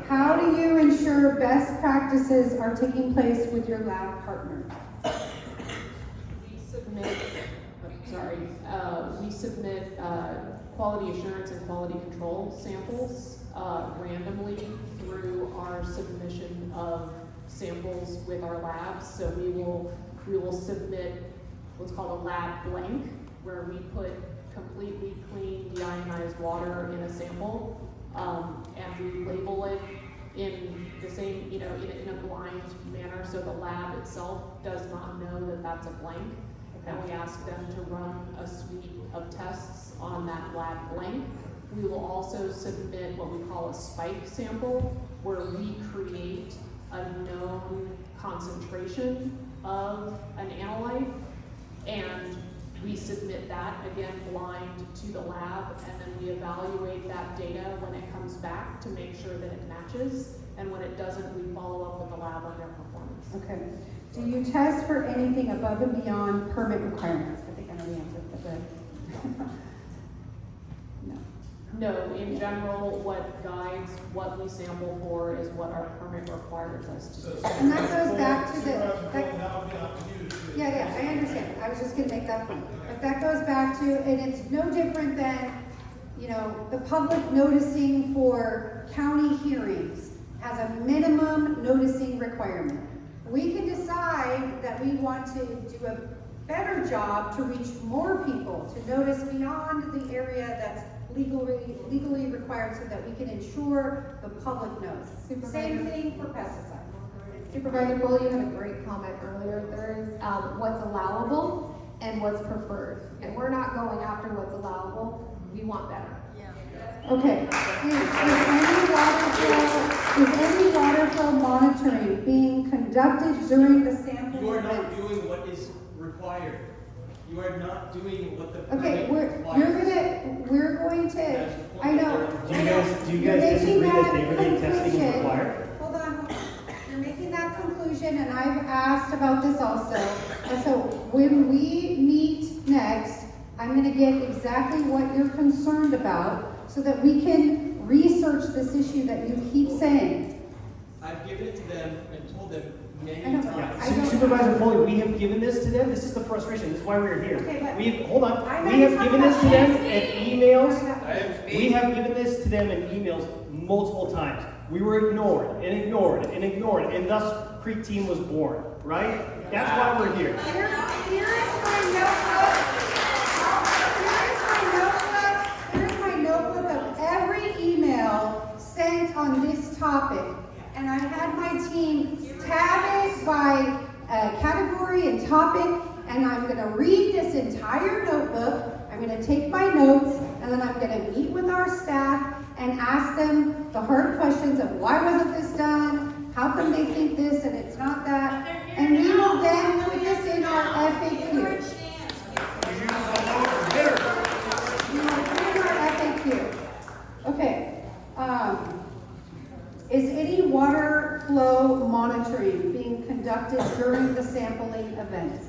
How do you ensure best practices are taking place with your lab partners? We submit quality assurance and quality control samples randomly through our submission of samples with our labs. So we will submit what's called a lab blank, where we put completely clean deionized water in a sample, and we label it in the same, in a blind manner, so the lab itself does not know that that's a blank. And we ask them to run a suite of tests on that lab blank. We will also submit what we call a spike sample, where we create a known concentration of an analyte, and we submit that, again, blind to the lab, and then we evaluate that data when it comes back to make sure that it matches, and when it doesn't, we follow up with the lab on their performance. Okay. Do you test for anything above and beyond permit requirements? I think I know the answer, but no. No, in general, what guides what we sample for is what our permit requires us to do. And that goes back to yeah, I understand. I was just gonna make that point. But that goes back to, and it's no different than, the public noticing for county hearings as a minimum noticing requirement. We can decide that we want to do a better job to reach more people, to notice beyond the area that's legally required, so that we can ensure the public knows. Same thing for pesticides. Supervisor Foley, you had a great comment earlier. There is what's allowable and what's preferred. And we're not going after what's allowable. We want better. Okay. Is any water flow monitoring being conducted during the sample? You are not doing what is required. You are not doing what the Okay, permit we're going to, I know. Do you guys disagree that day-to-day testing is required? Hold on. You're making that conclusion, and I've asked about this also. And so when we meet next, I'm gonna get exactly what you're concerned about, so that we can research this issue that you keep saying. I've given it to them and told them many I know, times. Supervisor Foley, we have given this to them. This is the frustration. This is why we're here. Okay, but Hold on. We have given this to them in emails. We have given this to them in emails multiple times. We were ignored and ignored and ignored, and thus Creek Team was born, right? That's why we're here. Here is my notebook. Here's my notebook of every email sent on this topic. And I had my team tab it by category and topic, and I'm going to read this entire notebook. I'm going to take my notes, and then I'm going to meet with our staff and ask them the hard questions of why wasn't this done, how come they think this and it's not that, and we will then put this in our FAQ. We will put in our FAQ. Okay. Is any water flow monitoring being conducted during the sampling events?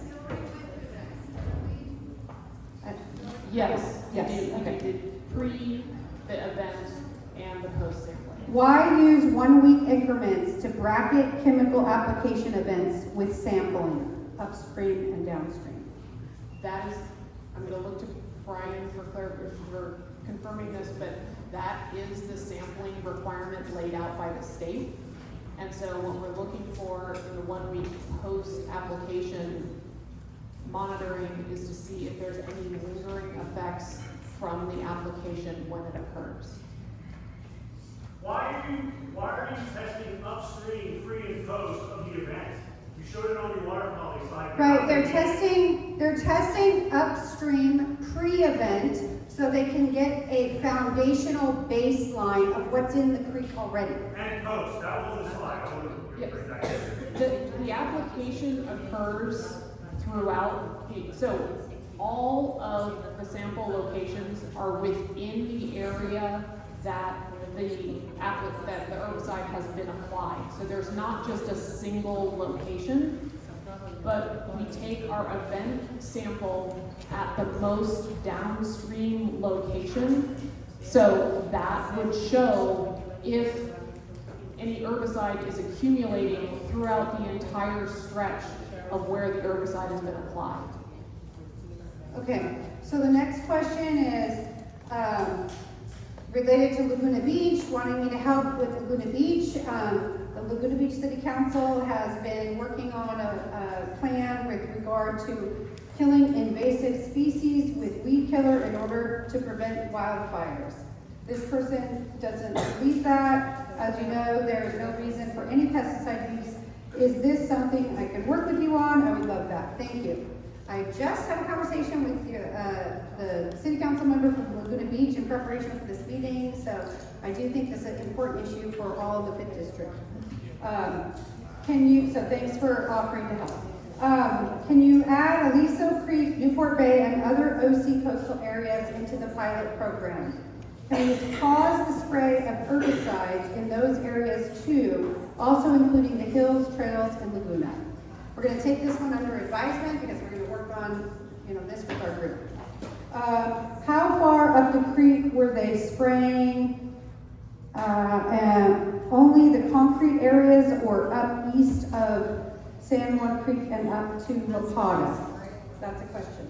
Yes. Okay. We did pre the event and the post sampling. Why use 1 week increments to bracket chemical application events with sampling, upstream and downstream? That is, I'm going to look to Brian for confirming this, but that is the sampling requirement laid out by the state. And so what we're looking for in the 1 week post-application monitoring is to see if there's any lingering effects from the application when it occurs. Why are you testing upstream, pre and post of the event? You showed it on your water quality slide. Right, they're testing upstream pre-event so they can get a foundational baseline of what's in the creek already. And post, that was the slide. I wouldn't Yes. The application occurs throughout, so all of the sample locations are within the area that the herbicide has been applied. So there's not just a single location, but we take our event sample at the most downstream location So that would show if any herbicide is accumulating throughout the entire stretch of where the herbicide has been applied. Okay, so the next question is related to Laguna Beach, wanting me to help with Laguna Beach. The Laguna Beach City Council has been working on a plan with regard to killing invasive species with weed killer in order to prevent wildfires. This person doesn't believe that. As you know, there is no reason for any pesticide use. Is this something I can work with you on? I would love that. Thank you. I just had a conversation with the city council member from Laguna Beach in preparation for this meeting, so I do think this is an important issue for all of the 5th district. So thanks for offering to help. Can you add Aliso Creek, Newport Bay, and other OC coastal areas into the pilot program? Can we pause the spray of herbicides in those areas too, also including the hills, trails, and Laguna? We're going to take this one under advisement because we're going to work on, this with our group. How far up the creek were they spraying? And only the concrete areas or up east of San Juan Creek and up to La Plata? That's a question.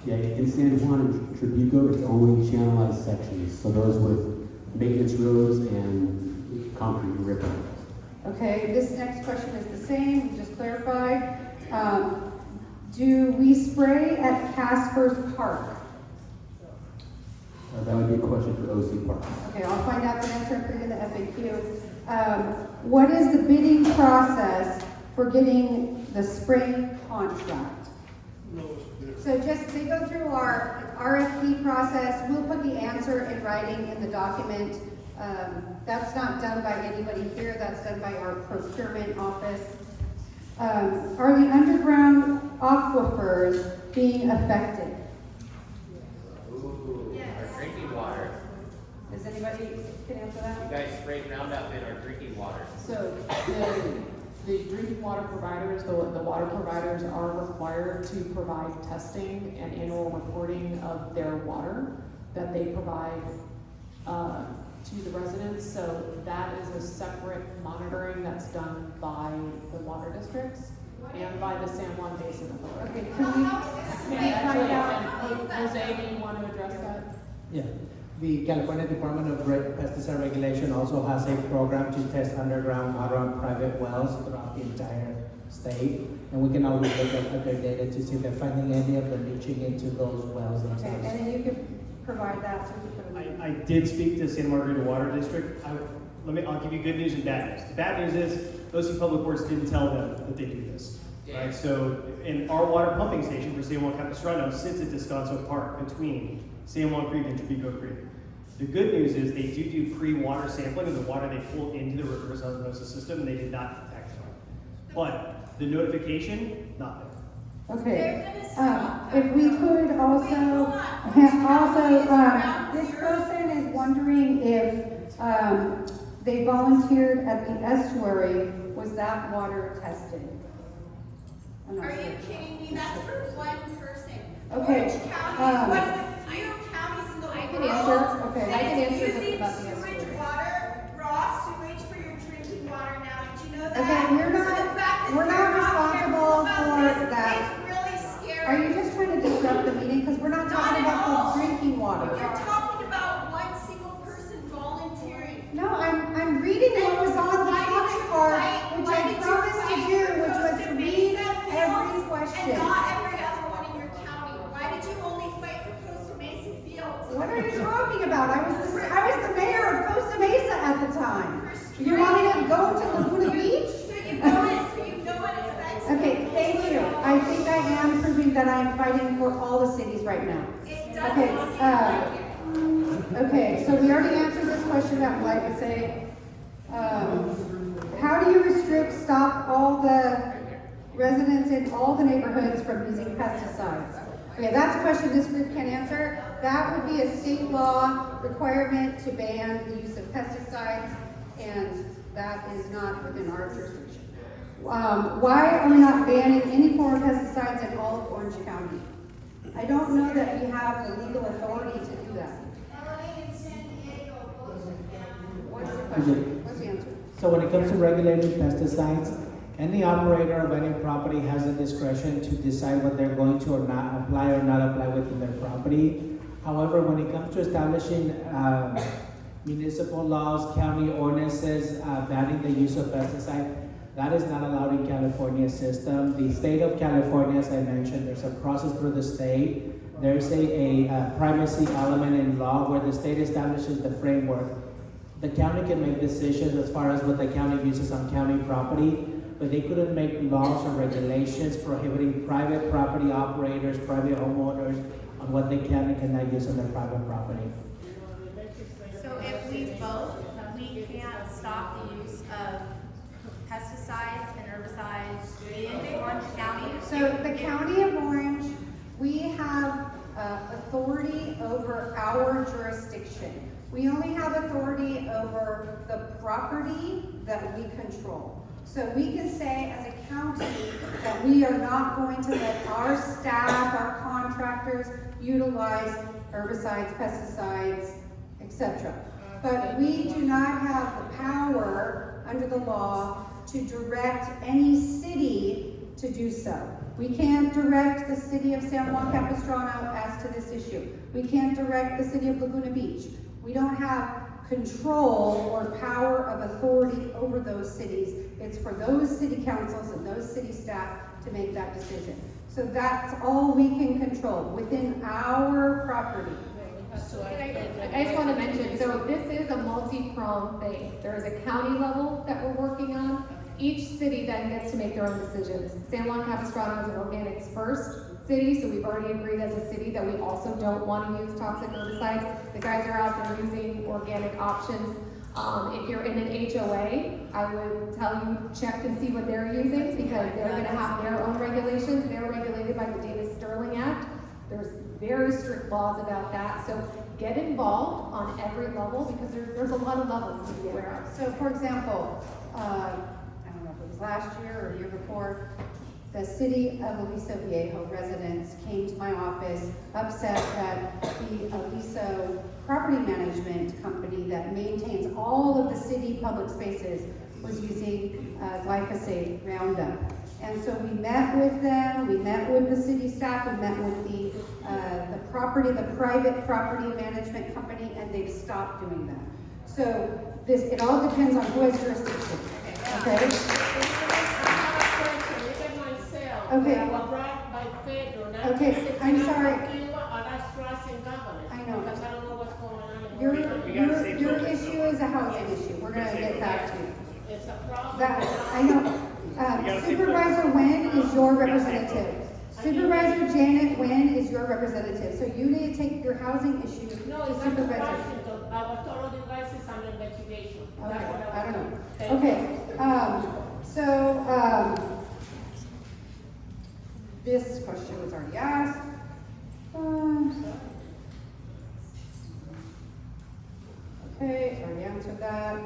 Yeah, in San Juan and Tribuco, it's only channelized sections, so those with maintenance roads and concrete river. Okay, this next question is the same, we just clarified. Do we spray at Casper's Park? That would be a question for OC Park. Okay, I'll find out the answer and put it in the FAQ. What is the bidding process for getting the spray contract? So they go through our RFP process. We'll put the answer in writing in the document. That's not done by anybody here. That's done by our procurement office. Are the underground aquifers being affected? Our drinking water. Does anybody can answer that? You guys sprayed Roundup in our drinking water. So the drinking water providers, the water providers are required to provide testing and annual reporting of their water that they provide to the residents. So that is a separate monitoring that's done by the water districts and by the San Juan Basin Authority. Okay, can we find out? Jose, do you want to address that? Yeah. The California Department of Pesticide Regulation also has a program to test underground water on private wells throughout the entire state. And we can always look at their data to see if they're finding any of the leaching into those wells Okay, themselves. and then you can provide that so we can put it in. I did speak to Santa Margarita Water District. I'll give you good news and bad news. The bad news is OC Public Works didn't tell them that they do this. Right? So, in our water pumping station for San Juan Capistrano sits at Descanso Park between San Juan Creek and Tribuco Creek. The good news is they do pre-water sampling of the water they pull into the reverse osmosis system, and they did not detect it. But the notification, not there. Okay, if we could also, this person is wondering if they volunteered at the estuary, was that water tested? Are you kidding me? That's for one person. Okay, Orange County is one of the few counties in the world okay. that is using sewage water, raw sewage for your drinking water now. Did you know that? Okay, we're not responsible for that. It's really scary. Are you just trying to disrupt the meeting? Because we're not talking about the drinking water. You're talking about one single person volunteering. No, I'm reading what was on the comment card, which I promised to do, which was to read every question. And not every other one in your county. Why did you only fight for Costa Mesa Fields? What are you talking about? I was the mayor of Costa Mesa at the time. You want me to go to Laguna Beach? So you know what it affects. Okay, thank you. I think I am proving that I am fighting for all the cities right now. It doesn't. Okay, so we already answered this question about glyphosate. How do you stop all the residents in all the neighborhoods from using pesticides? Okay, that's a question this group can answer. That would be a state law requirement to ban the use of pesticides, and that is not within our jurisdiction. Why are we not banning any form of pesticides in all of Orange County? I don't know that we have the legal authority to do that. What's the question? What's the answer? So when it comes to regulated pesticides, any operator of any property has the discretion to decide what they're going to or not apply within their property. However, when it comes to establishing municipal laws, county ordinances banning the use of pesticide, that is not allowed in California's system. The state of California, as I mentioned, there's a process through the state. There's a primacy element in law where the state establishes the framework. The county can make decisions as far as what the county uses on county property, but they couldn't make laws or regulations prohibiting private property operators, private homeowners on what they can and cannot use on their private property. So if we vote, we can't stop the use of pesticides and herbicides in Orange County? So the County of Orange, we have authority over our jurisdiction. We only have authority over the property that we control. So we can say as a county that we are not going to let our staff, our contractors utilize herbicides, pesticides, etc. But we do not have the power under the law to direct any city to do so. We can't direct the city of San Juan Capistrano as to this issue. We can't direct the city of Laguna Beach. We don't have control or power of authority over those cities. It's for those city councils and those city staff to make that decision. So that's all we can control within our property. I just want to mention, so this is a multi-pronged thing. There is a county level that we're working on. Each city then gets to make their own decisions. San Juan Capistrano is an organics first city, so we've already agreed as a city that we also don't want to use toxic herbicides. The guys are out there using organic options. If you're in an HOA, I would tell you check and see what they're using because they're going to have their own regulations. They're regulated by the Davis Sterling Act. There's very strict laws about that. So get involved on every level because there's a lot of levels to be aware of. So for example, I don't know if it was last year or the year before, the city of Aliso Viejo residents came to my office upset that the Aliso property management company that maintains all of the city public spaces was using glyphosate Roundup. And so we met with them, we met with the city staff, we met with the private property management company, and they've stopped doing that. So it all depends on who has jurisdiction. Okay? Okay. Okay, I'm sorry. I know. Your issue is a housing issue. We're gonna get back to you. It's a problem. I know. Supervisor Nguyen is your representative. Supervisor Janet Nguyen is your representative. So you need to take your housing issue to No, it's not Supervisor. Washington. I was told you guys is under investigation. Okay, That's what I don't was know. told. Okay, this question was already asked. Okay, already answered that.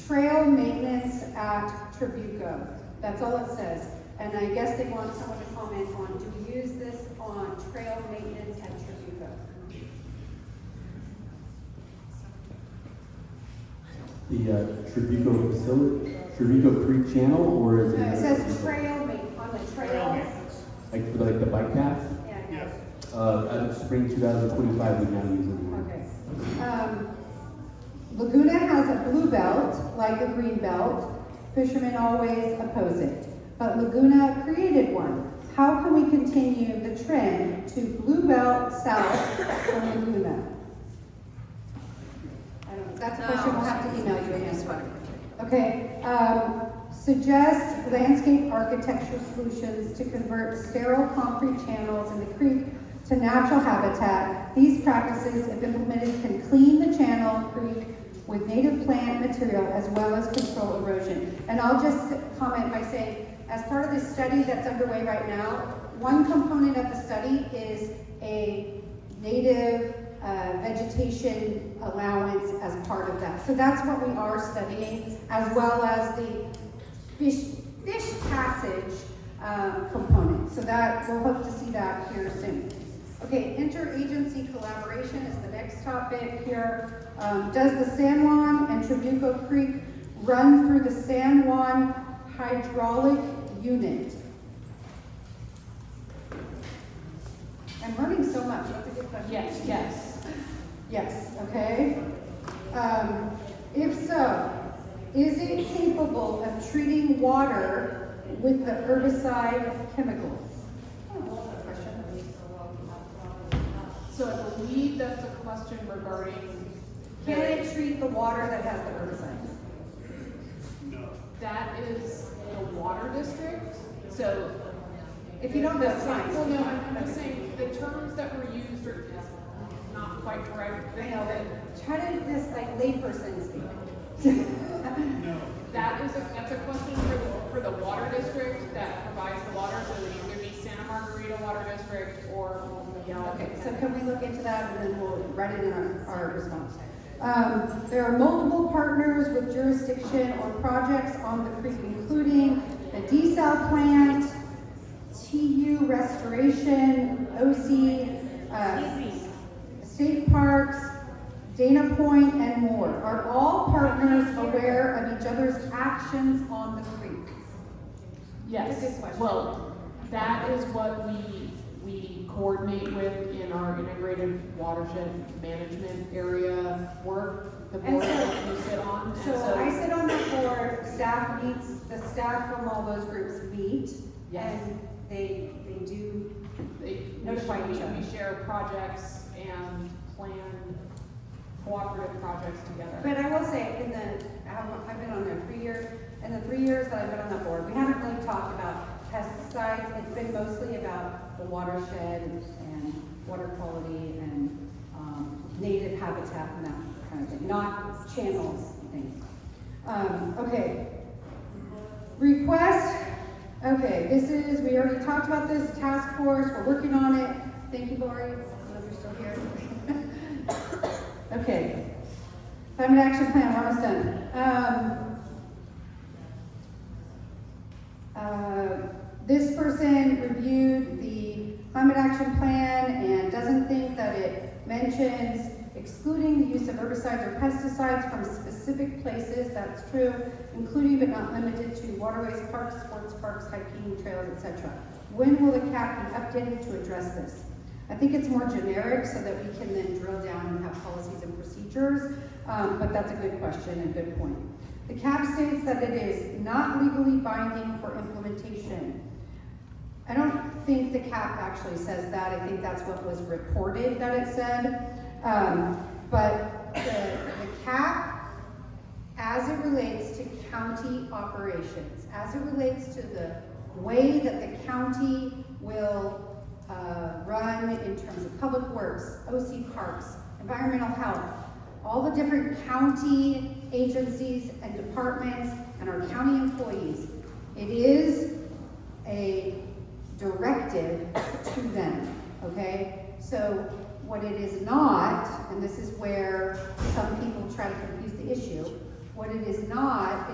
Trail maintenance at Trabuco. That's all it says. And I guess they want someone to comment on, do we use this on trail maintenance at Trabuco? The Trabuco facility, Trabuco Creek Channel, or is it? No, it says trail maintenance, on the trails. Like for the bike path? Yeah, As of spring 2025, we now use it. okay. Laguna has a blue belt, like a green belt. Fishermen always oppose it. But Laguna created one. How can we continue the trend to blue belt south from Laguna? I don't know. That's a question we'll have to email you and answer. Okay. Suggest landscape architecture solutions to convert sterile concrete channels in the creek to natural habitat. These practices, if implemented, can clean the channel creek with native plant material as well as control erosion. And I'll just comment by saying, as part of this study that's underway right now, one component of the study is a native vegetation allowance as part of that. So that's what we are studying, as well as the fish passage component. So that we'll hope to see that here soon. Okay, interagency collaboration is the next topic here. Does the San Juan and Trabuco Creek run through the San Juan hydraulic unit? I'm learning so much. That's a good question. Yes. Yes, okay. If so, is it capable of treating water with the herbicide chemicals? So I believe that's a question regarding. Can it treat the water that has the herbicides? No. That is the water district, so. If you don't know, it's fine. Well, no, I'm just saying, the terms that were used are not quite correct. I know, but try to just like layperson speak. No. That's a question for the water district that provides the water, so it would either be Santa Margarita Water District or. Okay, so can we look into that and then we'll write it in our response. There are multiple partners with jurisdiction or projects on the creek, including the desal plant, TU restoration, OC, state parks, Dana Point, and more. Are all partners aware of each other's actions on the creek? Yes. That's a good question. Well, that is what we coordinate with in our integrated watershed management area work, the board that you sit on. And So I sit on the board, staff meets, the staff from all those groups meet, Yes. and they do notify notify each other. we share projects and plan cooperative projects together. But I will say, I've been on there 3 years, in the 3 years that I've been on that board, we haven't really talked about pesticides. It's been mostly about the watershed and water quality and native habitat and that kind of thing, not channels and things. Okay. Request, okay, we already talked about this, task force, we're working on it. Thank you, Lori, I don't know if you're still here. Okay, climate action plan, we're almost done. This person reviewed the climate action plan and doesn't think that it mentions excluding the use of herbicides or pesticides from specific places. That's true, including but not limited to waterways, parks, sports parks, hiking trails, etc. When will the CAP be updated to address this? I think it's more generic so that we can then drill down and have policies and procedures, but that's a good question and good point. The CAP states that it is not legally binding for implementation. I don't think the CAP actually says that. I think that's what was reported that it said. But the CAP, as it relates to county operations, as it relates to the way that the county will run in terms of public works, OC parks, environmental health, all the different county agencies and departments and our county employees, it is a directive to them, okay? So what it is not, and this is where some people try to confuse the issue, what it is not,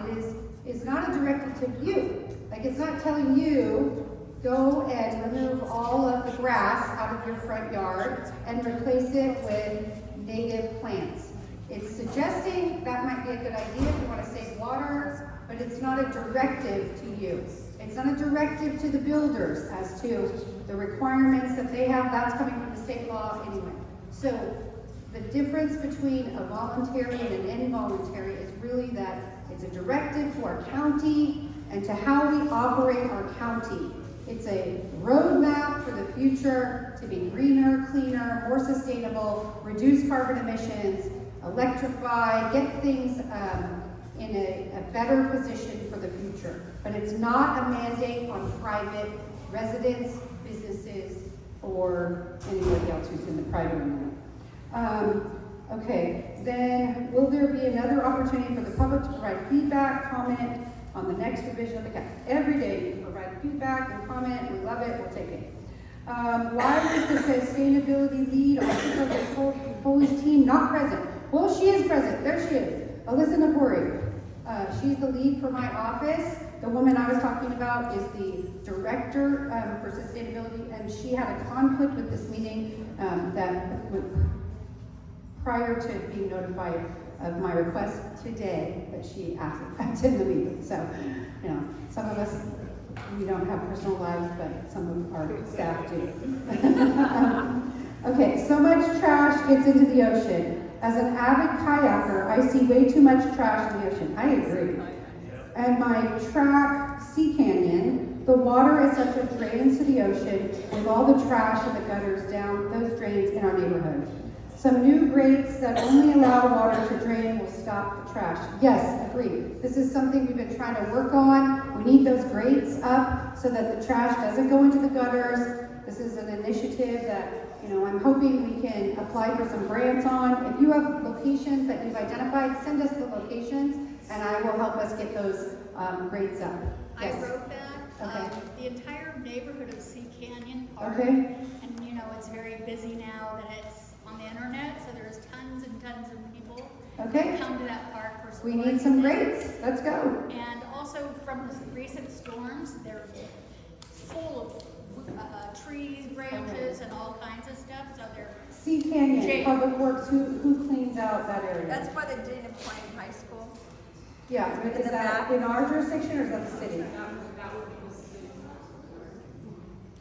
it's not a directive to you. Like, it's not telling you, go and remove all of the grass out of your front yard and replace it with native plants. It's suggesting that might be a good idea if you want to save water, but it's not a directive to you. It's not a directive to the builders as to the requirements that they have. That's coming from the state law anyway. So the difference between a voluntary and an involuntary is really that it's a directive to our county and to how we operate our county. It's a roadmap for the future to be greener, cleaner, more sustainable, reduce carbon emissions, electrify, get things in a better position for the future. But it's not a mandate on private residents, businesses, or anybody else who's in the private arena. Okay, then will there be another opportunity for the public to provide feedback, comment on the next revision of the CAP? Every day you can provide feedback and comment. We love it. We'll take it. Why is the sustainability lead on Supervisor Foley's team not present? Well, she is present. There she is. Alyssa Napori. She's the lead for my office. The woman I was talking about is the director for sustainability, and she had a conflict with this meeting prior to being notified of my request today, but she attended the meeting. So, you know, some of us, we don't have personal lives, but some of our staff do. Okay, so much trash gets into the ocean. As an avid kayaker, I see way too much trash in the ocean. I agree. And my track, Sea Canyon, the water is such a drain into the ocean with all the trash and the gutters down those drains in our neighborhood. Some new grates that only allow water to drain will stop the trash. Yes, agreed. This is something we've been trying to work on. We need those grates up so that the trash doesn't go into the gutters. This is an initiative that, you know, I'm hoping we can apply for some grants on. If you have locations that you've identified, send us the locations and I will help us get those grates up. Yes. I wrote that. Okay. The entire neighborhood of Sea Canyon Park. Okay. And you know, it's very busy now that it's on the internet, so there's tons and tons of people Okay. that come to that park for sports. We need some grates. Let's go. And also from the recent storms, they're full of trees, branches, and all kinds of stuff, so they're Sea Canyon, Jake. Public Works, who cleans out that area? That's why they did in Plain High School. Yeah, but In is the that back. in our jurisdiction or is that the city?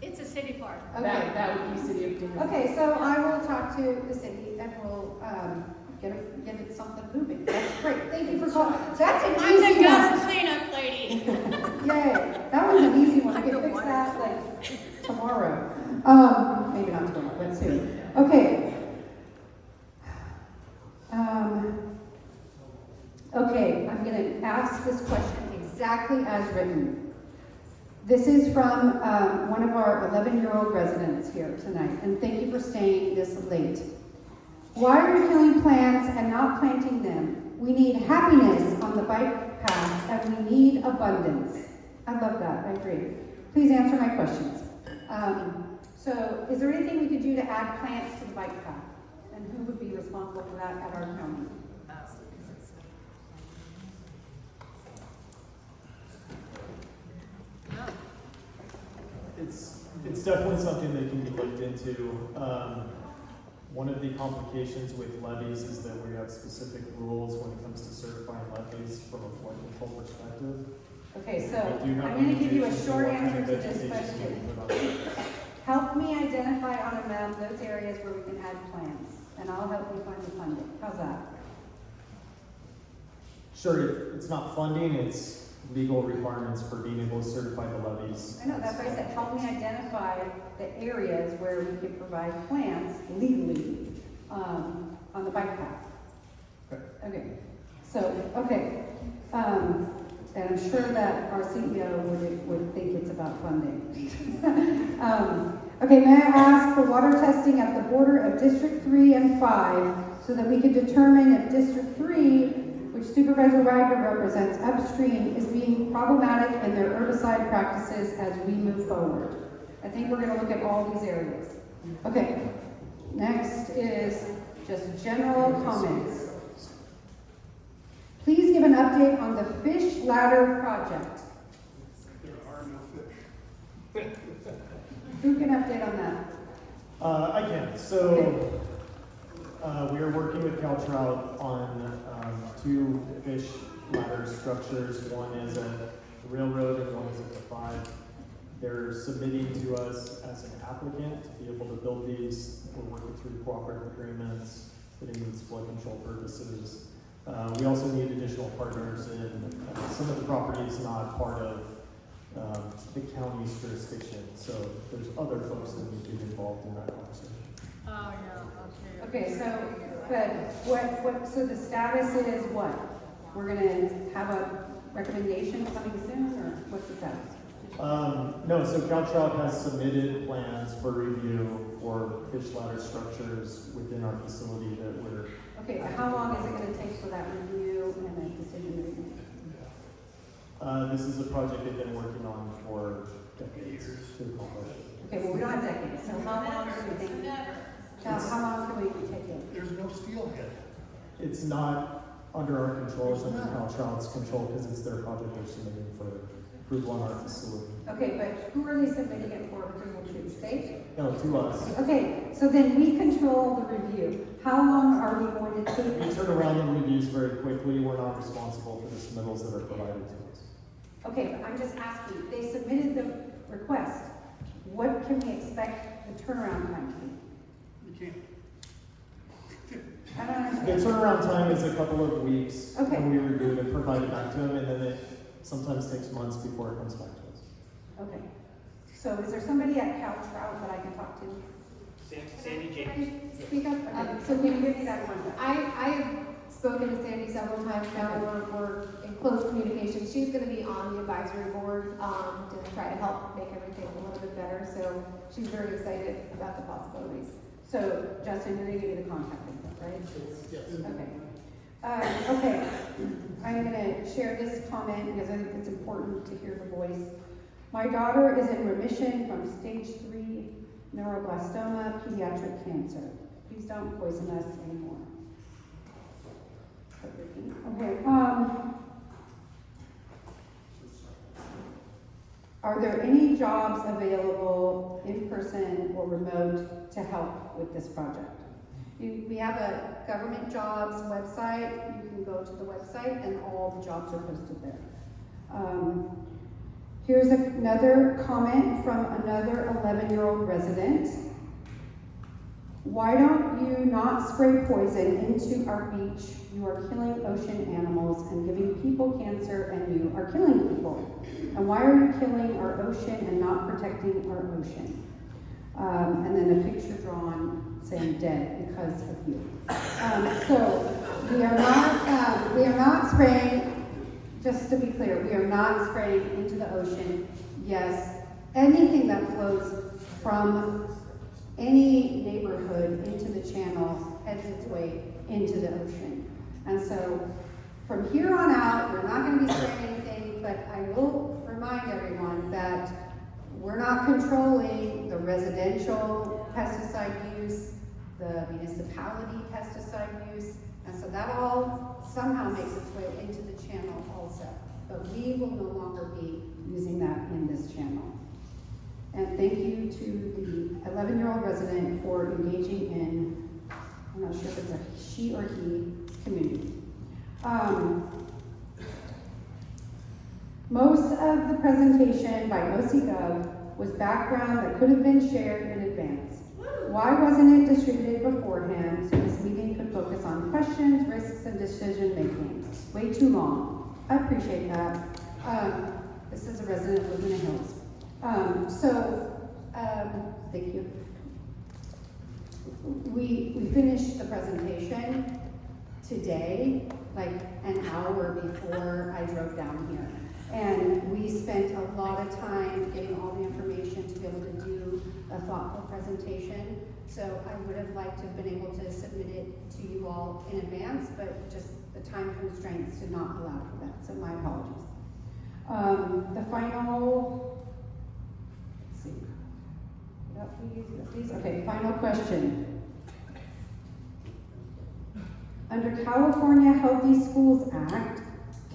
It's a city park. Okay. That would be City of Dearborn. Okay, so I will talk to the city and we'll get it something moving. That's great. Thank you for calling. That's an I'm easy the gutter one. cleanup lady. Yay, that one's an easy one. I can fix that like tomorrow. Maybe not tomorrow, but soon. Okay. Okay, I'm gonna ask this question exactly as written. This is from one of our 11-year-old residents here tonight, and thank you for staying this late. Why are we killing plants and not planting them? We need happiness on the bike path, and we need abundance. I love that, I agree. Please answer my questions. So, is there anything we could do to add plants to the bike path? And who would be responsible for that at our county? It's definitely something that can be looked into. One of the complications with levies is that we have specific rules when it comes to certifying levies from a flood control perspective. Okay, so We do have I'm going to give you a limitations to short what kind answer of to this vegetation we question. can put on. Help me identify on a map those areas where we can add plants, and I'll help you find the funding. How's that? Sure, it's not funding, it's legal requirements for being able to certify the levies. I know, that's why I said, help me identify the areas where we can provide plants legally on the bike path. Okay, so, okay. And I'm sure that our CEO would think it's about funding. Okay, may I ask for water testing at the border of District 3 and 5 so that we can determine if District 3, which Supervisor Wagner represents upstream, is being problematic in their herbicide practices as we move forward. I think we're going to look at all these areas. Okay, next is just general comments. Please give an update on the fish ladder project. There are no fish. Who can update on that? I can. So we are working with CalTrout on 2 fish ladder structures. One is at the railroad and one is at the 5. They're submitting to us as an applicant to be able to build these. We're working through cooperative agreements, fitting these flood control purposes. We also need additional partners in some of the property is not part of the county's jurisdiction, so there's other folks that need to get involved in that conversation. Oh, yeah, Okay, so, but so the status is what? We're gonna have a recommendation coming soon, or what's the status? No, so CalTrout has submitted plans for review for fish ladder structures within our facility that we're. Okay, but how long is it gonna take for that review and a decision making? This is a project they've been working on for decades to accomplish. Okay, well, we don't have decades, so how long do we think? How long can we take it? There's no steelhead. It's not under our control, it's under CalTrout's control because it's their project they're submitting for approval on our facility. Okay, but who are they submitting it for approval to, the state? No, to us. Okay, so then we control the review. How long are we going to take? We turn around the reviews very quickly. We're not responsible for the submittals that are provided to us. Okay, but I'm just asking, they submitted the request. What can we expect the turnaround time to be? You can't. I don't The understand. turnaround time is a couple of weeks Okay. when we review it and provide it back to them, and then it sometimes takes months before it comes back to us. Okay. So is there somebody at Couch Route that I can talk to? Sandy Can James. I speak up? Okay, so can you give me that contact? I have spoken to Sandy several times now, we're in close communication. She's gonna be on the advisory board, to try to help make everything a little bit better, so she's very excited about the possibilities. So Justin, you're gonna give me the contact info, right? Yes. Okay. Okay, I'm gonna share this comment because I think it's important to hear the voice. My daughter is in remission from stage 3 neuroblastoma, pediatric cancer. Please don't poison us anymore. Okay, are there any jobs available in person or remote to help with this project? We have a government jobs website. You can go to the website and all the jobs are posted there. Here's another comment from another 11-year-old resident. Why don't you not spray poison into our beach? You are killing ocean animals and giving people cancer, and you are killing people. And why are you killing our ocean and not protecting our ocean? And then a picture drawn saying dead because of you. So we are not spraying. Just to be clear, we are not spraying into the ocean. Yes, anything that flows from any neighborhood into the channel heads its way into the ocean. And so from here on out, we're not going to be spraying anything, but I will remind everyone that we're not controlling the residential pesticide use, the municipality pesticide use, and so that all somehow makes its way into the channel also. But we will no longer be using that in this channel. And thank you to the 11-year-old resident for engaging in, I'm not sure if it's a she or he community. Most of the presentation by OCGov was background that could have been shared in advance. Why wasn't it distributed beforehand so this meeting could focus on questions, risks, and decision making? Way too long. I appreciate that. This is a resident of Laguna Hills. Thank you. We finished the presentation today, like an hour before I drove down here. And we spent a lot of time getting all the information to be able to do a thoughtful presentation. So I would have liked to have been able to submit it to you all in advance, but just the time constraints did not allow for that, so my apologies. The final, let's see. Okay, final question. Under California Healthy Schools Act,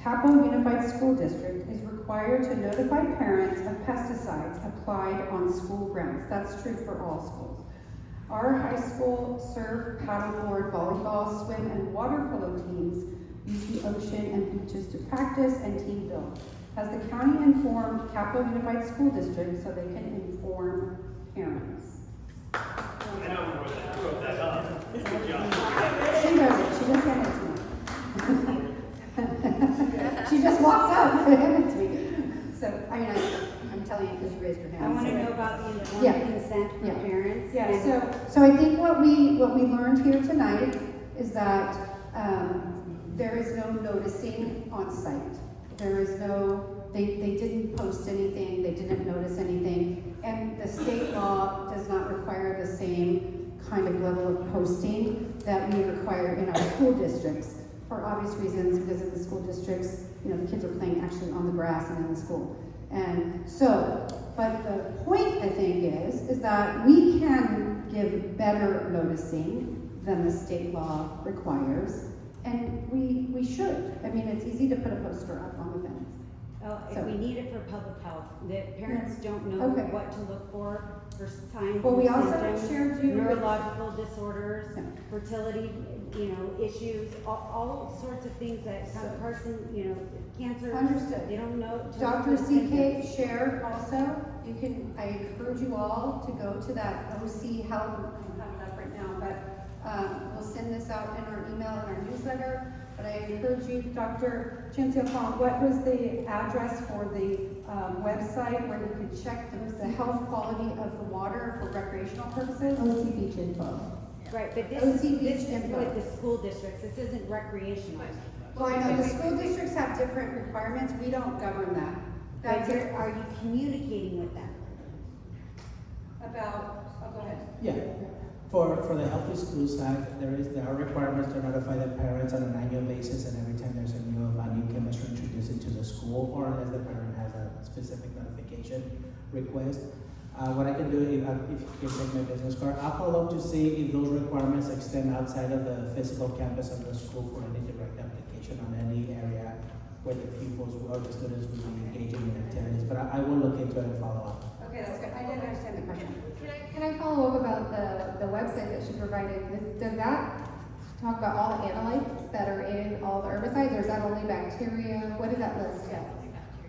Capo Unified School District is required to notify parents of pesticides applied on school grounds. That's true for all schools. Our high school surf, paddleboard, volleyball, swim, and water polo teams use the ocean and beaches to practice and team build. Has the county informed Capo Unified School District so they can inform parents? I know who wrote that up. Good job. She wrote it. She just handed it to me. She just walked up and handed it to me. So, I mean, I'm telling you because you raised your hand. I want to so. know about the informed consent for parents. Yeah. So I think what we learned here tonight is that there is no noticing on site. There is no, they didn't post anything, they didn't notice anything, and the state law does not require the same kind of level of posting that we require in our school districts, for obvious reasons, because in the school districts, you know, the kids are playing actually on the grass and in the school. And so, but the point I think is that we can give better noticing than the state law requires, and we should. I mean, it's easy to put a poster up on the fence. Oh, So- we need it for public health. The parents don't know Okay. what to look for signs Well, we and also symptoms, shared you with- neurological disorders, fertility, issues, all sorts of things that kind of person, cancer. Understood. They don't know. Dr. CK shared also, I encourage you all to go to that OC Health, I don't have it up right now, but we'll send this out in our email and our newsletter. But I encourage you, Dr. Chinciopong, what was the address for the website where you could check the health quality of the water for recreational purposes? OC Beach Info. Right, but this OC is Beach info. with the school districts. This isn't recreational. Well, I know the school districts have different requirements, we don't govern that. But That's are you communicating with them? go ahead. Yeah, for the Healthy Schools Act, there are requirements to notify the parents on an annual basis, and every time there's a new chemistry introduced into the school, or unless the parent has a specific notification request. What I can do, if you can take my business card, I'll follow up to see if those requirements extend outside of the physical campus of the school for any direct application on any area where the pupils or the students will be engaging in activities. But I will look into it and follow up. Okay, that's good, I didn't understand the question. Can I follow up about the website that she provided? Does that talk about all the analytes that are in all the herbicides, or is that only bacteria? What does that list?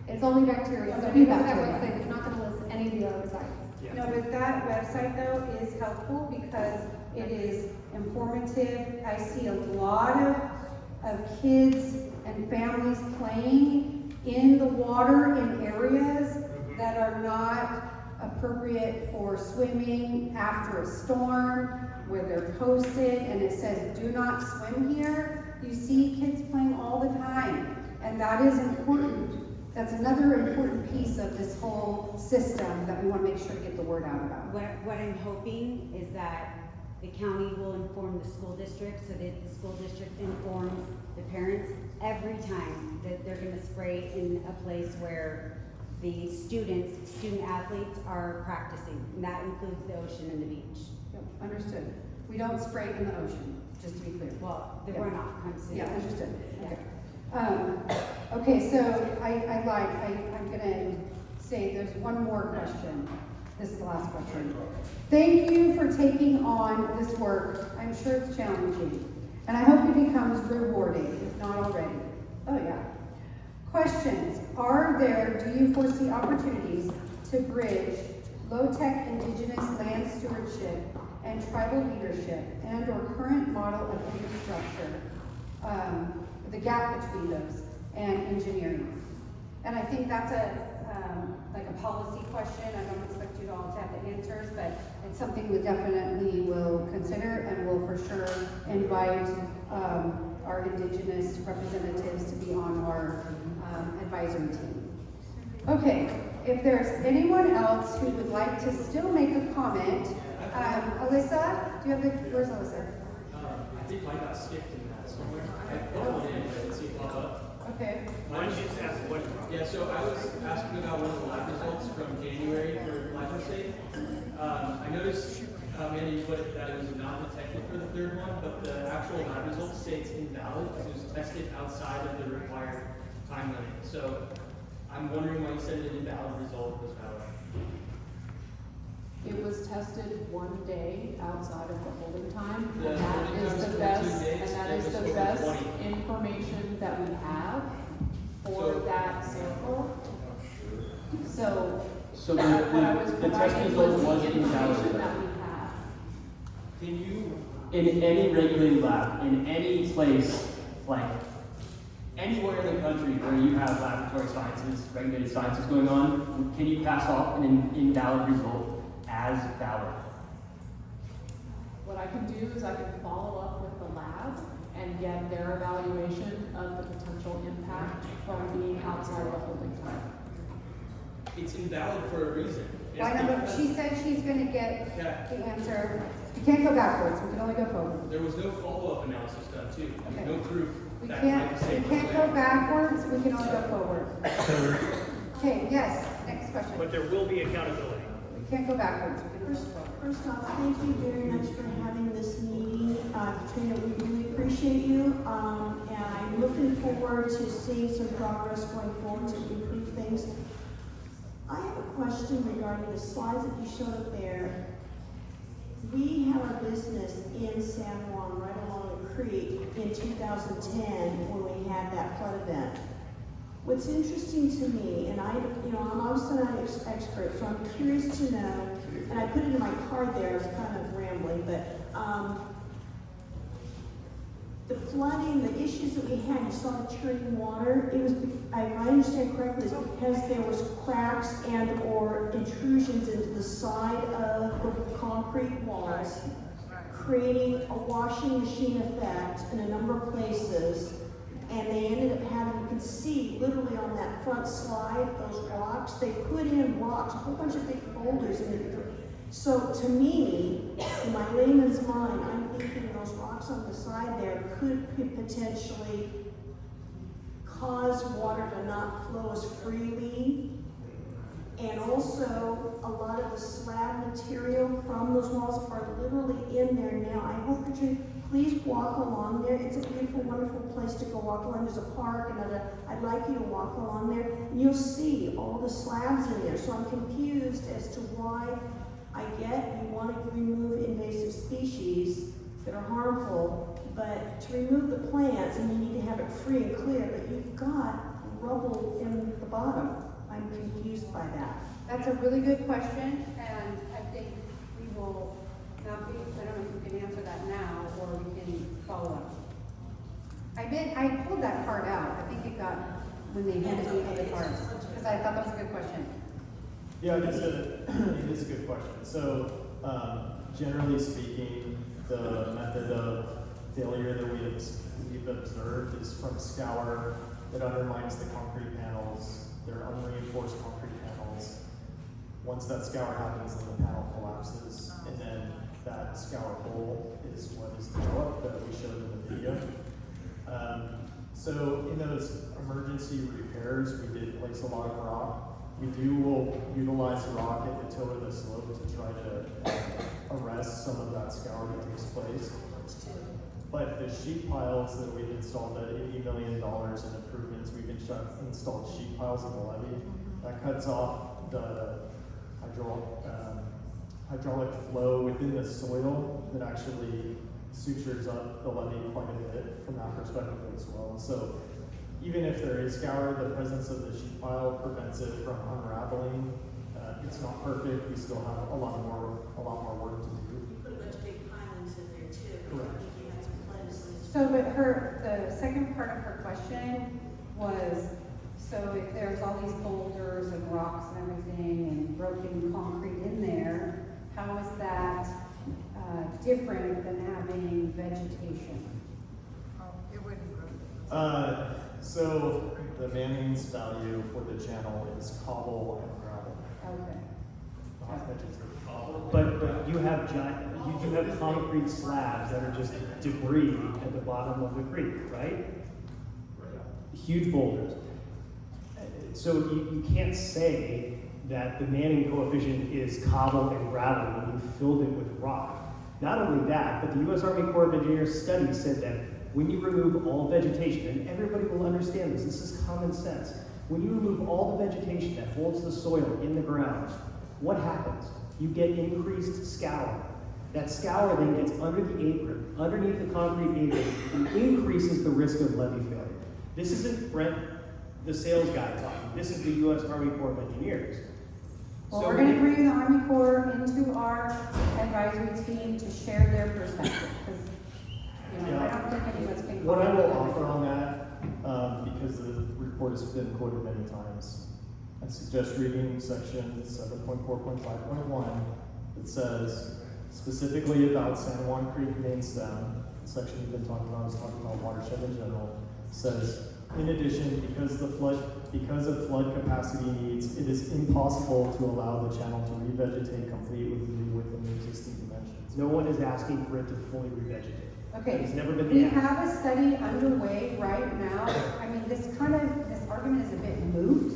It's only bacteria. So if you go to that website, it's not gonna list any of the herbicides. No, but that website though is helpful because it is informative. I see a lot of kids and families playing in the water in areas that are not appropriate for swimming after a storm, where they're posted and it says, do not swim here. You see kids playing all the time, and that is important. That's another important piece of this whole system that we want to make sure to get the word out about. What I'm hoping is that the county will inform the school district so that the school district informs the parents every time that they're gonna spray in a place where the student athletes are practicing. And that includes the ocean and the beach. Yep, understood. We don't spray in the ocean, just to be clear. Well, the Yeah. runoff comes in. Yeah, understood. Yeah. Okay, so I lied. I'm gonna say there's one more question. This is the last question. Thank you for taking on this work. I'm sure it's challenging, and I hope it becomes rewarding, if not already. Oh yeah. Questions. Do you foresee opportunities to bridge low-tech indigenous land stewardship and tribal leadership and/or current model of infrastructure, the gap between those, and engineering? And I think that's like a policy question. I don't expect you all to have the answers, but it's something we definitely will consider, and will for sure invite our indigenous representatives to be on our advisory team. Okay, if there's anyone else who would like to still make a comment, Alyssa, do you have where's Alyssa? I think mine got skipped in that somewhere. I put one in, but I didn't see it pop up. Okay. Why don't you just ask what? Yeah, so I was asking about one of the lab results from January for glyphosate. I noticed, Andy, you put it that it was not detected for the third one, but the actual lab results say it's invalid because it was tested outside of the required time limit. So I'm wondering why you said an invalid result was valid. It was tested one day outside of the holding time, The and that holding is time's the 22 best, days, and that it is was the over best 20. information that we have for So- that sample. So, So what I was the test providing result was was the information invalid. that we have. Can you, In any regulated lab, in any place, like anywhere in the country where you have laboratory sciences, regulated sciences going on, can you pass off an invalid result as valid? What I can do is I can follow up with the lab and get their evaluation of the potential impact from being outside the holding time. it's invalid for a reason. Why not? She said she's gonna get Yeah. the answer. You can't go backwards, we can only go forward. There was no follow-up analysis done too. Okay. No proof We that can't glyphosate was go bad. backwards, we can only go forward. Okay, yes, next question. But there will be accountability. We can't go backwards, we can only go forward. First off, thank you very much for having this meeting. Katrina, we really appreciate you. And I'm looking forward to seeing some progress going forward to improve things. I have a question regarding the slides that you showed up there. We have a business in San Juan right along the creek in 2010 when we had that flood event. What's interesting to me, and I'm obviously not an expert, so I'm curious to know, and I put it in my card there, I was kind of rambling, but the flooding, the issues that we had, you saw the churning water, it was, if I understand correctly, it's because there was cracks and or intrusions into the side of the concrete walls, creating a washing machine effect in a number of places, and they ended up having, you can see literally on that front slide, those rocks, they put in rocks, a whole bunch of big boulders in it. So to me, in my layman's mind, I'm thinking those rocks on the side there could potentially cause water to not flow as freely. And also, a lot of the slab material from those walls are literally in there now. I hope that you please walk along there. It's a beautiful, wonderful place to go walk along. There's a park, and I'd like you to walk along there. And you'll see all the slabs in there. So I'm confused as to why I get you want to remove invasive species that are harmful, but to remove the plants, and you need to have it free and clear, but you've got rubble in the bottom. I'm confused by that. That's a really good question, and I think we will not be, I don't know if we can answer that now, or we can follow up. I pulled that card out. I think it got, when they handed me the cards, because I thought that was a good question. Yeah, it is a good question. So, generally speaking, the method of failure that we've observed is from scour that undermines the concrete panels. They're unreinforced concrete panels. Once that scour happens, then the panel collapses, and then that scour hole is what is developed that we showed in the video. So in those emergency repairs, we did place a lot of rock. We will utilize rock at the toe of the slope to try to arrest some of that scour that takes place. But the sheet piles that we've installed at $80 million in improvements, we've installed sheet piles of the levee. That cuts off the hydraulic flow within the soil that actually sutures up the levee quite a bit from that perspective as well. And so even if there is scour, the presence of the sheet pile prevents it from unraveling. It's not perfect. We still have a lot more work to do. You put a bunch of big pilings in there too. Correct. So, but the second part of her question was, so if there's all these boulders and rocks and everything and broken concrete in there, how is that different than having vegetation? It wouldn't grow. So the Manning's value for the channel is cobble and gravel. Okay. Not vegetation. But you have concrete slabs that are just debris at the bottom of the creek, right? Huge boulders. So you can't say that the Manning coefficient is cobble and gravel when you filled it with rock. Not only that, but the U.S. Army Corps of Engineers study said that when you remove all vegetation, and everybody will understand this is common sense. When you remove all the vegetation that holds the soil in the ground, what happens? You get increased scour. That scour then gets under the apron, underneath the concrete apron, and increases the risk of levee failure. This isn't Brent, the sales guy, talking. This is the U.S. Army Corps of Engineers. Well, we're going to bring the Army Corps into our advisory team to share their perspective, because I don't think anyone's been. What I will offer on that, because the report has been quoted many times, I suggest reading section 7.4.5.1 that says specifically about San Juan Creek main stem, the section you've been talking about is talking about watershed in general, says, in addition, because of flood capacity needs, it is impossible to allow the channel to revegetate completely within the existing dimensions. No one is asking for it to fully revegetate. Okay, It's never been the we ask. have a study underway right now. I mean, this argument is a bit moot,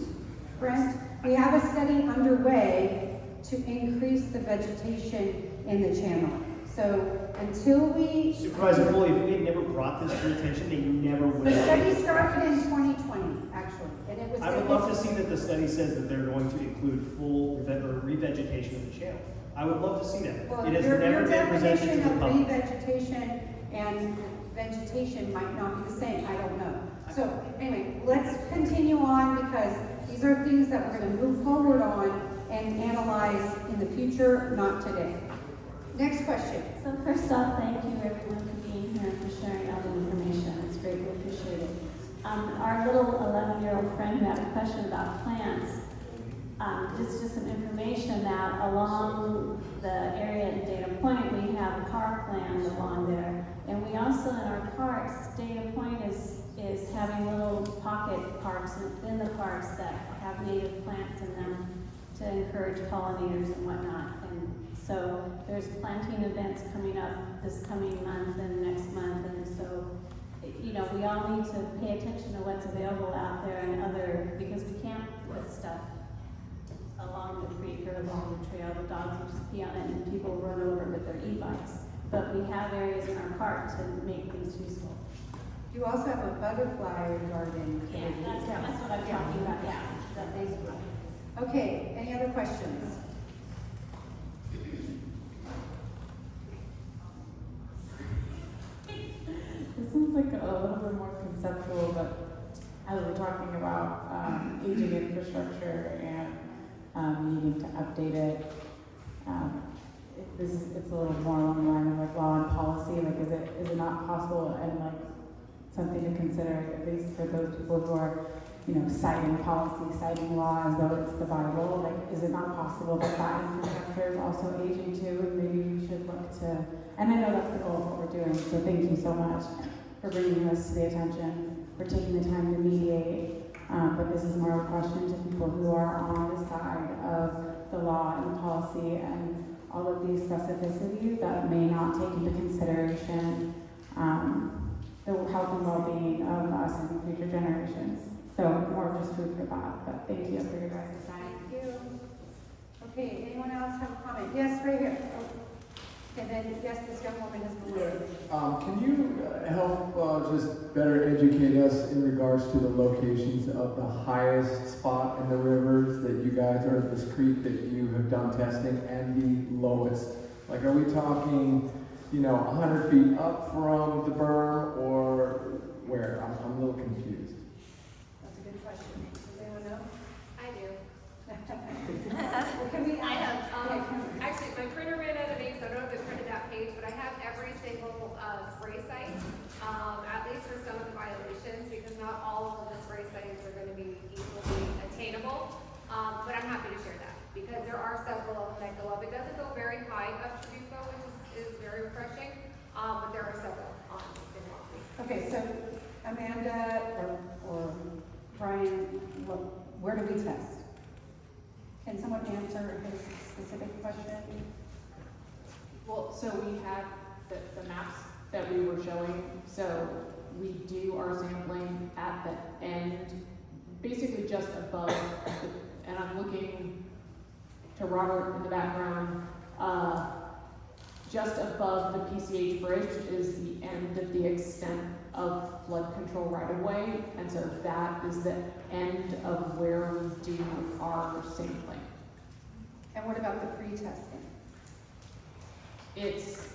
Brent. We have a study underway to increase the vegetation in the channel. So until we. Supervisor Foley, if we had never brought this to your attention, they never would The have. study started in 2020, actually, and it was. I would love to see that the study says that they're going to include full revegetation of the channel. I would love to see that. Well, It has your never been presented to definition the of public. revegetation and vegetation might not be the same, I don't know. So anyway, let's continue on because these are things that we're gonna move forward on and analyze in the future, not today. Next question. So first off, thank you everyone for being here and for sharing all the information. It's greatly appreciated. Our little 11-year-old friend had a question about plants. Just some information that along the area at Dana Point, we have parkland along there. And we also in our parks, Dana Point is having little pocket parks within the parks that have native plants in them to encourage pollinators and whatnot. And so there's planting events coming up this coming month and next month. And so, you know, we all need to pay attention to what's available out there and because we can't put stuff along the creek or along the trail. The dogs will just pee on it and people run over with their e-bikes. But we have areas in our park to make things useful. You also have a butterfly garden. Yeah, that's what I'm talking about, yeah. That basically. Okay, any other questions? This seems like a little bit more conceptual, but as we're talking about aging infrastructure and needing to update it, it's a little more along the line of like law and policy. Like, is it not possible and like something to consider, at least for those people who are, you know, citing policy, citing law as though it's the Bible? Like, is it not possible that that infrastructure is also aging too? And maybe we should look to, and I know that's the goal of what we're doing, so thank you so much for bringing this to the attention, for taking the time to mediate. But this is more of a question to people who are on the side of the law and the policy and all of these specificities that may not take into consideration the health and well-being of us and future generations. So more just food for thought, but thank you for your guys' time. Thank you. Okay, anyone else have a comment? Yes, right here. Oh. And then, yes, this young woman has been waiting. Can you help just better educate us in regards to the locations of the highest spot in the rivers that you guys, or this creek that you have done testing, and the lowest? Like, are we talking, 100 feet up from the berm, or where? I'm a little confused. That's a good question. Does anyone know? I do. Can we, I have, actually, my printer ran out of ink, so I don't know if it's printed that page, but I have every single spray site, at least for some of the violations, because not all of the spray sites are gonna be easily attainable. But I'm happy to share that, because there are several of them that go up. It doesn't go very high up Trabuco, which is very refreshing, but there are several on Townhall Creek. Okay, so Amanda or Brian, where do we test? Can someone answer his specific question? Well, so we have the maps that we were showing. So we do our sampling at the end, basically just above, and I'm looking to Robert in the background, just above the PCH bridge is the end of the extent of flood control right of way. And so that is the end of where we do our sampling. And what about the pre-testing? It's